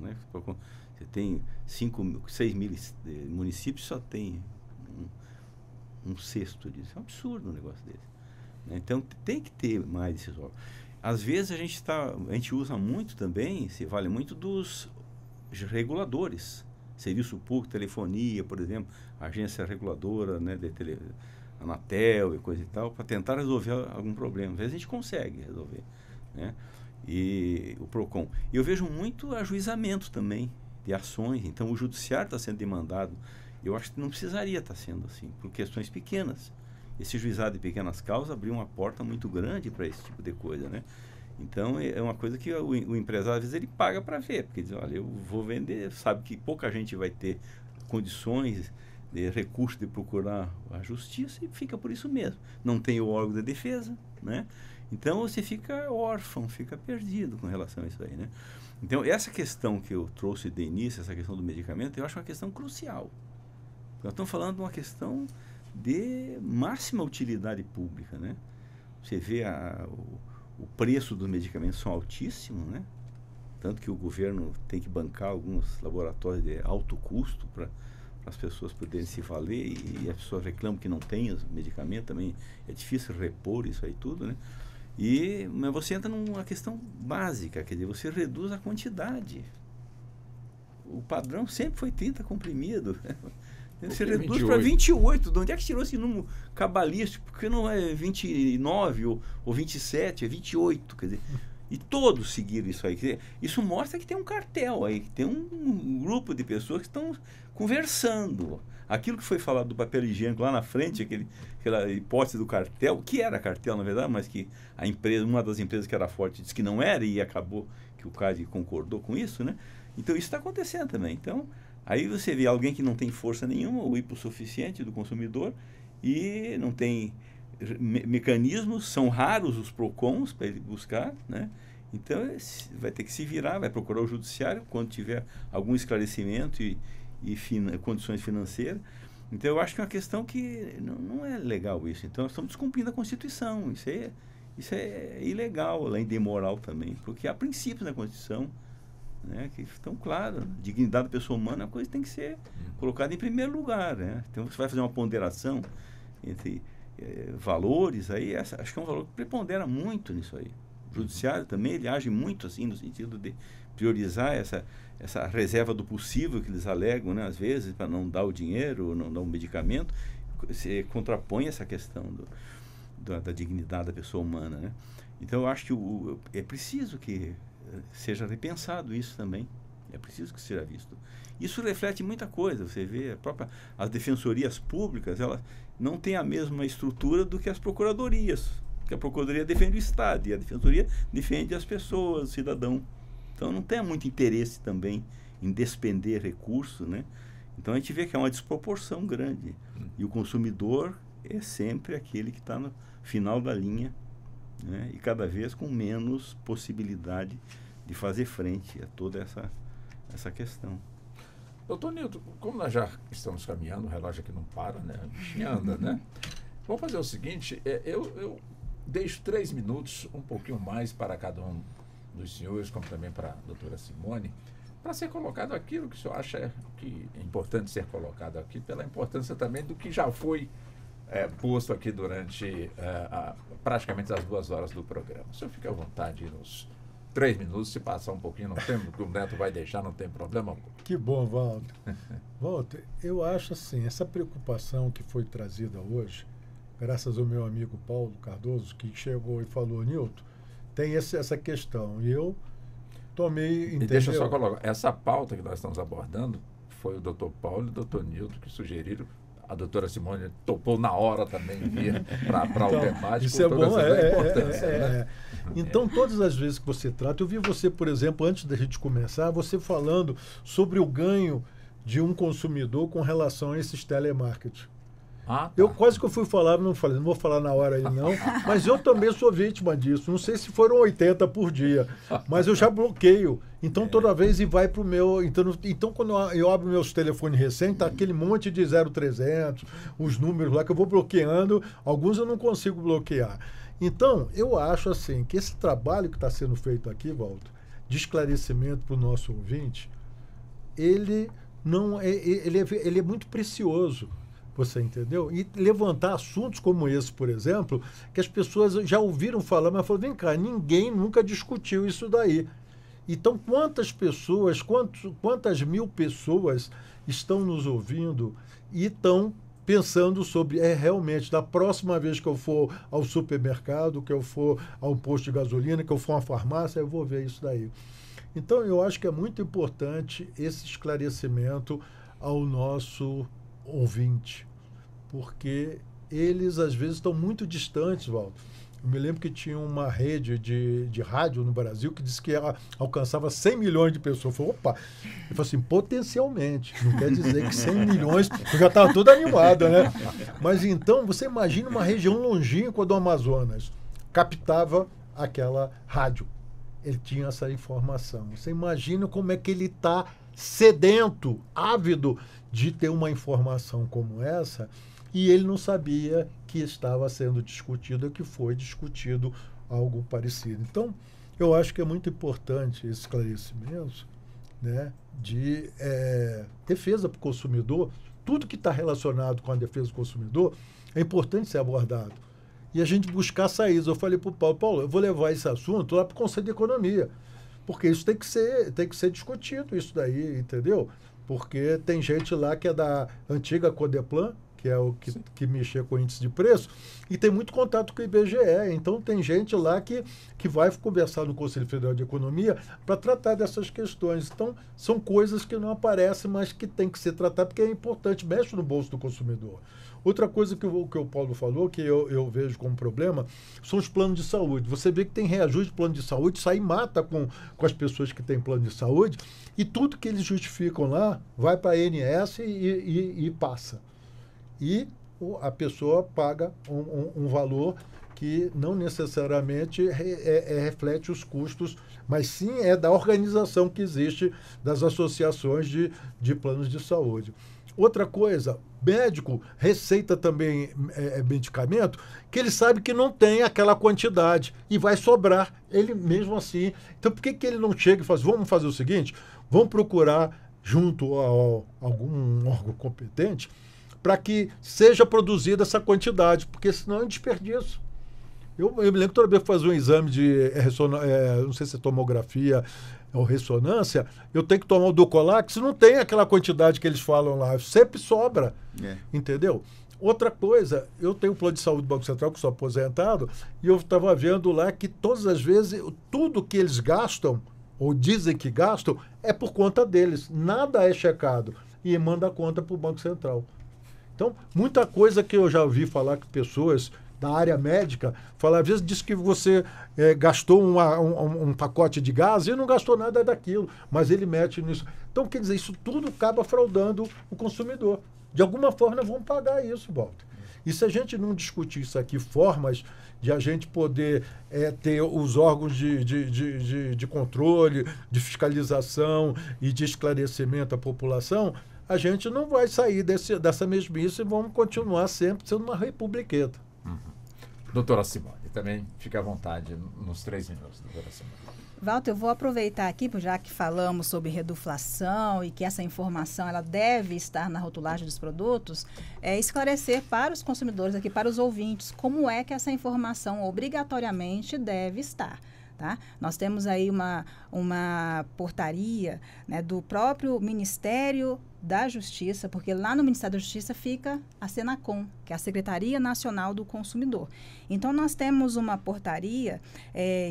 né? PROCON, você tem 6 mil municípios, só tem um sexto disso. É um absurdo um negócio desse, né? Então, tem que ter mais esses órgãos. Às vezes, a gente usa muito também, se vale muito dos reguladores, serviço público, telefonia, por exemplo, agência reguladora, né, Anatel e coisa e tal, para tentar resolver algum problema. Às vezes a gente consegue resolver, né? E o PROCON. E eu vejo muito ajuizamento também de ações. Então, o judiciário está sendo demandado. Eu acho que não precisaria estar sendo assim, por questões pequenas. Esse juizado de pequenas causas abriu uma porta muito grande para esse tipo de coisa, né? Então, é uma coisa que o empresário, às vezes, ele paga para ver, porque diz, olha, eu vou vender, sabe que pouca gente vai ter condições de recurso de procurar a justiça e fica por isso mesmo. Não tem o órgão de defesa, né? Então, você fica órfão, fica perdido com relação a isso aí, né? Então, essa questão que eu trouxe de início, essa questão do medicamento, eu acho uma questão crucial. Nós estamos falando de uma questão de máxima utilidade pública, né? Você vê o preço dos medicamentos são altíssimos, né? Tanto que o governo tem que bancar alguns laboratórios de alto custo para as pessoas poderem se valer e as pessoas reclamam que não tem os medicamentos, também é difícil repor isso aí tudo, né? Mas você entra numa questão básica, quer dizer, você reduz a quantidade. O padrão sempre foi 30 comprimidos. Você reduz para 28. De onde é que tirou esse número cabalístico? Porque não é 29 ou 27, é 28. Quer dizer, e todos seguiram isso aí. Quer dizer, isso mostra que tem um cartel aí, que tem um grupo de pessoas que estão conversando. Aquilo que foi falado do papel higiênico lá na frente, aquela hipótese do cartel, que era cartel, na verdade, mas que uma das empresas que era forte disse que não era e acabou que o CAD concordou com isso, né? Então, isso está acontecendo também. Então, Aí você vê alguém que não tem força nenhuma, o hipossuficiente do consumidor, e não tem mecanismos, são raros os PROCONs para ele buscar, né? Então vai ter que se virar, vai procurar o judiciário quando tiver algum esclarecimento e condições financeiras. Então eu acho que é uma questão que não é legal isso. Então nós estamos descumprindo a Constituição. Isso é ilegal, além de imoral também, porque há princípios na Constituição, né, que estão claros. Dignidade da pessoa humana é uma coisa que tem que ser colocada em primeiro lugar, né? Então você vai fazer uma ponderação entre valores, aí acho que é um valor que prepondera muito nisso aí. O judiciário também, ele age muito assim, no sentido de priorizar essa reserva do possível que eles alegam, né, às vezes, para não dar o dinheiro, não dar o medicamento, se contrapõe essa questão da dignidade da pessoa humana, né? Então, eu acho que é preciso que seja repensado isso também. É preciso que seja visto. Isso reflete muita coisa. Você vê, as defensorias públicas, elas não têm a mesma estrutura do que as procuradorias. Porque a procuradoria defende o Estado e a defensoria defende as pessoas, o cidadão. Então, não tem muito interesse também em despender recursos, né? Então, a gente vê que é uma desproporção grande. E o consumidor é sempre aquele que está no final da linha, né? E cada vez com menos possibilidade de fazer frente a toda essa questão. Doutor Nilton, como nós já estamos caminhando, o relógio aqui não para, né? A bichinha anda, né? Vamos fazer o seguinte, eu deixo 3 minutos, um pouquinho mais para cada um dos senhores, como também para a doutora Simone, para ser colocado aquilo que o senhor acha que é importante ser colocado aqui, pela importância também do que já foi posto aqui durante praticamente as 2 horas do programa. O senhor fica à vontade nos 3 minutos, se passar um pouquinho, não tem, o Neto vai deixar, não tem problema. Que bom, Walter. Walter, eu acho assim, essa preocupação que foi trazida hoje, graças ao meu amigo Paulo Cardoso, que chegou e falou, Nilton, tem essa questão. E eu tomei... E deixa eu só colocar, essa pauta que nós estamos abordando foi o doutor Paulo e o doutor Nilton que sugeriram. A doutora Simone topou na hora também vir para o debate. Isso é bom, né? Então, todas as vezes que você trata, eu vi você, por exemplo, antes da gente começar, você falando sobre o ganho de um consumidor com relação a esses telemarketing. Tá. Eu quase que eu fui falar, não vou falar na hora aí não, mas eu também sou vítima disso. Não sei se foram 80 por dia, mas eu já bloqueio. Então toda vez vai para o meu... Então quando eu abro meus telefones recentes, tá aquele monte de 0300, os números lá que eu vou bloqueando, alguns eu não consigo bloquear. Então eu acho assim que esse trabalho que está sendo feito aqui, Walter, de esclarecimento para o nosso ouvinte, ele é muito precioso. Você entendeu? E levantar assuntos como esse, por exemplo, que as pessoas já ouviram falar, mas falaram, vem cá, ninguém nunca discutiu isso daí. Então, quantas pessoas, quantas mil pessoas estão nos ouvindo e estão pensando sobre, realmente, da próxima vez que eu for ao supermercado, que eu for ao posto de gasolina, que eu for a uma farmácia, eu vou ver isso daí. Então, eu acho que é muito importante esse esclarecimento ao nosso ouvinte, porque eles às vezes estão muito distantes, Walter. Eu me lembro que tinha uma rede de rádio no Brasil que disse que ela alcançava 100 milhões de pessoas. Eu falei, opa! Eu falei assim, potencialmente. Não quer dizer que 100 milhões, eu já estava toda animada, né? Mas então, você imagina uma região longínqua do Amazonas, captava aquela rádio. Ele tinha essa informação. Você imagina como é que ele está sedento, ávido de ter uma informação como essa, e ele não sabia que estava sendo discutido, que foi discutido algo parecido. Então, eu acho que é muito importante esse esclarecimento, né, de defesa para o consumidor. Tudo que está relacionado com a defesa do consumidor é importante ser abordado. E a gente buscar saídas. Eu falei para o Paulo, eu vou levar esse assunto lá para o Conselho de Economia, porque isso tem que ser discutido, isso daí, entendeu? Porque tem gente lá que é da antiga Codeplan, que é o que mexer com o índice de preço, e tem muito contato com o IBGE. Então, tem gente lá que vai conversar no Conselho Federal de Economia para tratar dessas questões. Então, são coisas que não aparecem, mas que tem que ser tratadas porque é importante, mexe no bolso do consumidor. Outra coisa que o Paulo falou, que eu vejo como problema, são os planos de saúde. Você vê que tem reajuste de plano de saúde, isso aí mata com as pessoas que têm plano de saúde, e tudo que eles justificam lá vai para a ANS e passa. E a pessoa paga um valor que não necessariamente reflete os custos, mas sim é da organização que existe das associações de planos de saúde. Outra coisa, médico receita também medicamento que ele sabe que não tem aquela quantidade e vai sobrar ele mesmo assim. Então, por que ele não chega e faz, vamos fazer o seguinte, vamos procurar junto a algum órgão competente para que seja produzida essa quantidade, porque senão é um desperdício. Eu me lembro que toda vez que faz um exame de não sei se é tomografia ou ressonância, eu tenho que tomar o Dulcolax, não tem aquela quantidade que eles falam lá, sempre sobra, entendeu? Outra coisa, eu tenho um plano de saúde do Banco Central, que sou aposentado, e eu estava vendo lá que todas as vezes, tudo que eles gastam, ou dizem que gastam, é por conta deles, nada é checado, e manda a conta para o Banco Central. Então, muita coisa que eu já ouvi falar que pessoas da área médica, às vezes diz que você gastou um pacote de gás e não gastou nada daquilo, mas ele mete nisso. Então, quer dizer, isso tudo acaba fraudando o consumidor. De alguma forma, nós vamos pagar isso, Walter. E se a gente não discutir isso aqui, formas de a gente poder ter os órgãos de controle, de fiscalização e de esclarecimento à população, a gente não vai sair dessa mesmice e vamos continuar sempre sendo uma republiqueta. Doutora Simone, também fica à vontade nos 3 minutos, doutora Simone. Walter, eu vou aproveitar aqui, já que falamos sobre reduflação e que essa informação ela deve estar na rotulagem dos produtos, esclarecer para os consumidores aqui, para os ouvintes, como é que essa informação obrigatoriamente deve estar. Tá? Nós temos aí uma portaria, né, do próprio Ministério da Justiça, porque lá no Ministério da Justiça fica a Senacom, que é a Secretaria Nacional do Consumidor. Então, nós temos uma portaria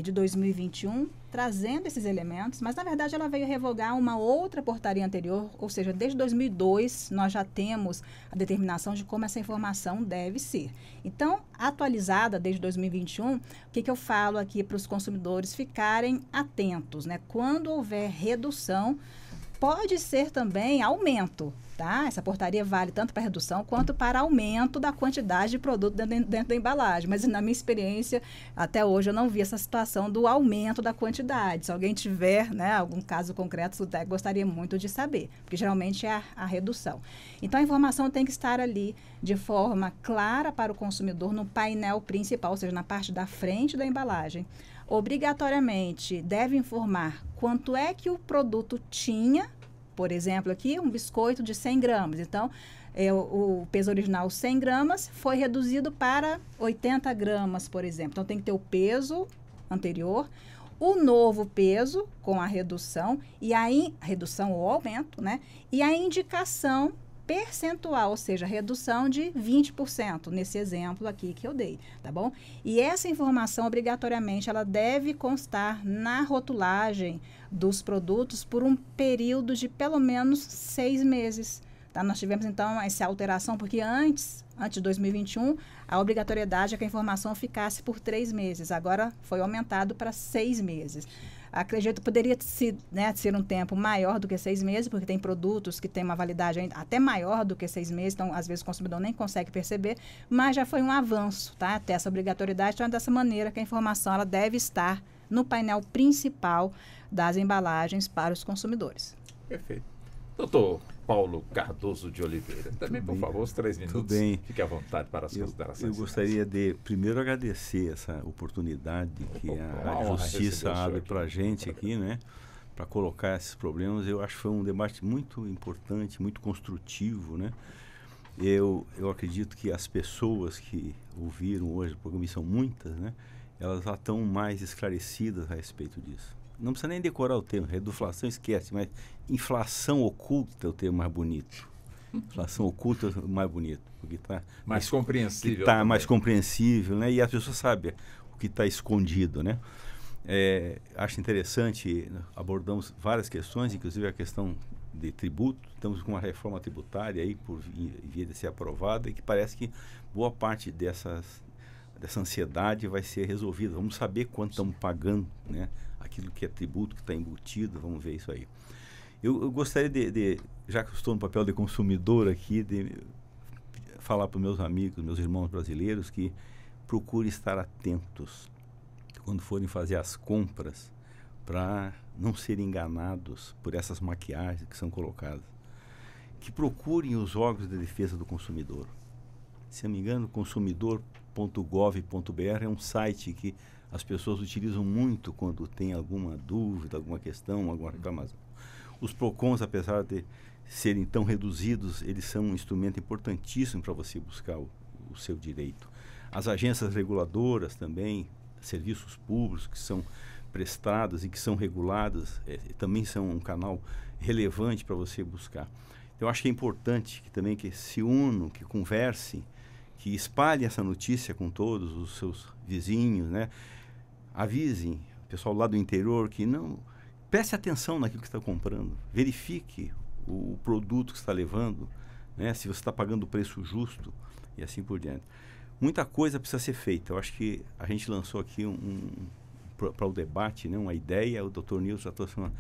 de 2021 trazendo esses elementos, mas, na verdade, ela veio revogar uma outra portaria anterior, ou seja, desde 2002, nós já temos a determinação de como essa informação deve ser. Então, atualizada desde 2021, o que eu falo aqui para os consumidores ficarem atentos, né? Quando houver redução, pode ser também aumento, tá? Essa portaria vale tanto para redução quanto para aumento da quantidade de produto dentro da embalagem. Mas, na minha experiência, até hoje eu não vi essa situação do aumento da quantidade. Se alguém tiver, né, algum caso concreto, gostaria muito de saber, porque geralmente é a redução. Então, a informação tem que estar ali de forma clara para o consumidor no painel principal, ou seja, na parte da frente da embalagem. Obrigatoriamente deve informar quanto é que o produto tinha, por exemplo, aqui um biscoito de 100 gramas. Então, o peso original 100 gramas foi reduzido para 80 gramas, por exemplo. Então, tem que ter o peso anterior, o novo peso com a redução, e aí, a redução ou aumento, né? E a indicação percentual, ou seja, redução de 20%, nesse exemplo aqui que eu dei, tá bom? E essa informação, obrigatoriamente, ela deve constar na rotulagem dos produtos por um período de pelo menos 6 meses, tá? Nós tivemos, então, essa alteração, porque antes de 2021, a obrigatoriedade é que a informação ficasse por 3 meses, agora foi aumentado para 6 meses. Acredito que poderia ser um tempo maior do que 6 meses, porque tem produtos que têm uma validade até maior do que 6 meses, então, às vezes, o consumidor nem consegue perceber, mas já foi um avanço, tá? Até essa obrigatoriedade, então, é dessa maneira que a informação ela deve estar no painel principal das embalagens para os consumidores. Perfeito. Doutor Paulo Cardoso de Oliveira, também, por favor, os 3 minutos. Tudo bem. Fique à vontade para as considerações. Eu gostaria de, primeiro, agradecer essa oportunidade que a Justiça abre para a gente aqui, né? Para colocar esses problemas. Eu acho que foi um debate muito importante, muito construtivo, né? Eu acredito que as pessoas que ouviram hoje o programa, e são muitas, né? Elas já estão mais esclarecidas a respeito disso. Não precisa nem decorar o termo, reduflação esquece, mas inflação oculta é o termo mais bonito. Inflação oculta é mais bonito, porque está mais compreensível. Está mais compreensível, né? E a pessoa sabe o que está escondido, né? Acho interessante, abordamos várias questões, inclusive a questão de tributo. Estamos com uma reforma tributária aí por via de ser aprovada e que parece que boa parte dessa ansiedade vai ser resolvida. Vamos saber quanto estamos pagando, né? Aquilo que é tributo, que está embutido, vamos ver isso aí. Eu gostaria já que estou no papel de consumidor aqui, de falar para os meus amigos, meus irmãos brasileiros, que procurem estar atentos quando forem fazer as compras, para não serem enganados por essas maquiagens que são colocadas. Que procurem os órgãos de defesa do consumidor. Se não me engano, consumidor.gov.br é um site que as pessoas utilizam muito quando tem alguma dúvida, alguma questão, alguma reclamação. Os PROCONs, apesar de serem tão reduzidos, eles são um instrumento importantíssimo para você buscar o seu direito. As agências reguladoras também, serviços públicos que são prestados e que são regulados, também são um canal relevante para você buscar. Eu acho que é importante que se unam, que conversem, que espalhem essa notícia com todos os seus vizinhos, né? Avisem o pessoal lá do interior que não... Preste atenção naquilo que está comprando. Verifique o produto que está levando, né? Se você está pagando o preço justo e assim por diante. Muita coisa precisa ser feita. Eu acho que a gente lançou aqui para o debate, né, uma ideia. O Dr. Nilson já trouxe uma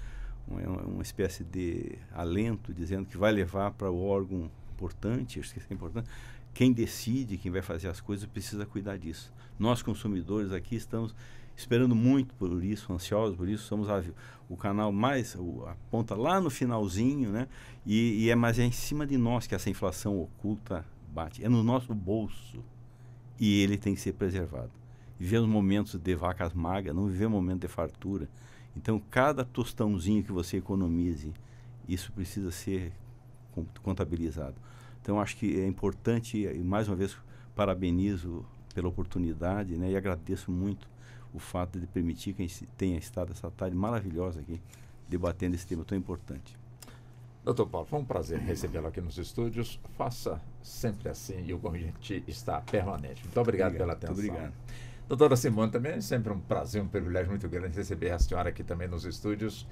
espécie de alento, dizendo que vai levar para o órgão importante. Acho que isso é importante. Quem decide, quem vai fazer as coisas, precisa cuidar disso. Nós, consumidores, aqui estamos esperando muito por isso, ansiosos por isso. Somos o canal mais, a ponta lá no finalzinho, né? Mas é em cima de nós que essa inflação oculta bate. É no nosso bolso. E ele tem que ser preservado. Vivemos momentos de vacas magras, não vivemos momento de fartura. Então, cada tostãozinho que você economize, isso precisa ser contabilizado. Então, acho que é importante, e mais uma vez parabenizo pela oportunidade, né, e agradeço muito o fato de permitir que a gente tenha estado essa tarde maravilhosa aqui, debatendo esse tema tão importante. Doutor Paulo, foi um prazer recebê-lo aqui nos estúdios. Faça sempre assim e o convite está permanente. Muito obrigado pela atenção. Muito obrigado. Doutora Simone, também é sempre um prazer, um privilégio muito grande receber a senhora aqui também nos estúdios.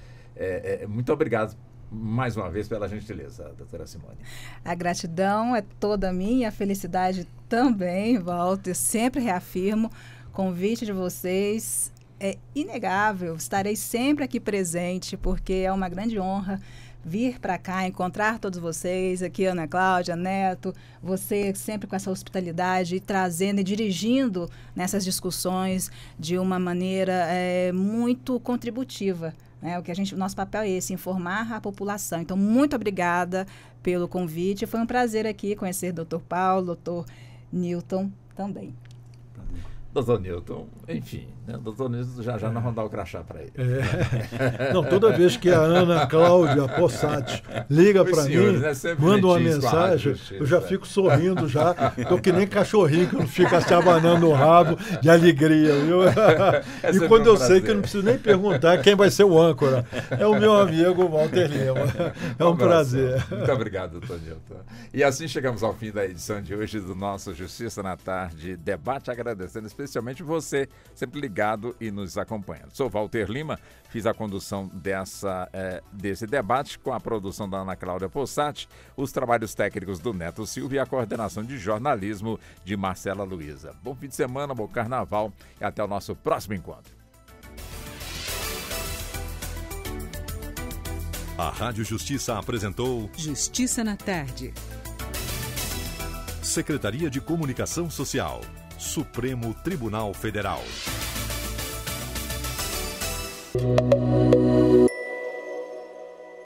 Muito obrigado mais uma vez pela gentileza, doutora Simone. A gratidão é toda minha, a felicidade também, Walter. Sempre reafirmo, convite de vocês é inegável. Estarei sempre aqui presente, porque é uma grande honra vir para cá, encontrar todos vocês, aqui Ana Cláudia, Neto, você sempre com essa hospitalidade, trazendo e dirigindo nessas discussões de uma maneira muito contributiva. Né? O nosso papel é esse, informar a população. Então, muito obrigada pelo convite. Foi um prazer aqui conhecer o Dr. Paulo, Dr. Newton também. Doutor Newton, enfim, né? Doutor Newton já não vão dar o crachá para ele. Não, toda vez que a Ana Cláudia Possati liga para mim, né? Manda uma mensagem, eu já fico sorrindo já. Estou que nem cachorrinho que não fica se abanando o rabo de alegria, viu? E quando eu sei que eu não preciso nem perguntar quem vai ser o âncora, é o meu amigo Walter Lima. É um prazer. Muito obrigado, doutor Newton. E assim chegamos ao fim da edição de hoje do nosso Justiça na Tarde Debate, agradecendo especialmente você, sempre ligado e nos acompanhando. Sou Walter Lima, fiz a condução desse debate com a produção da Ana Cláudia Possati, os trabalhos técnicos do Neto Silva e a coordenação de jornalismo de Marcela Luiza. Bom fim de semana, bom carnaval e até o nosso próximo encontro. A Rádio Justiça apresentou Justiça na Tarde. Secretaria de Comunicação Social, Supremo Tribunal Federal.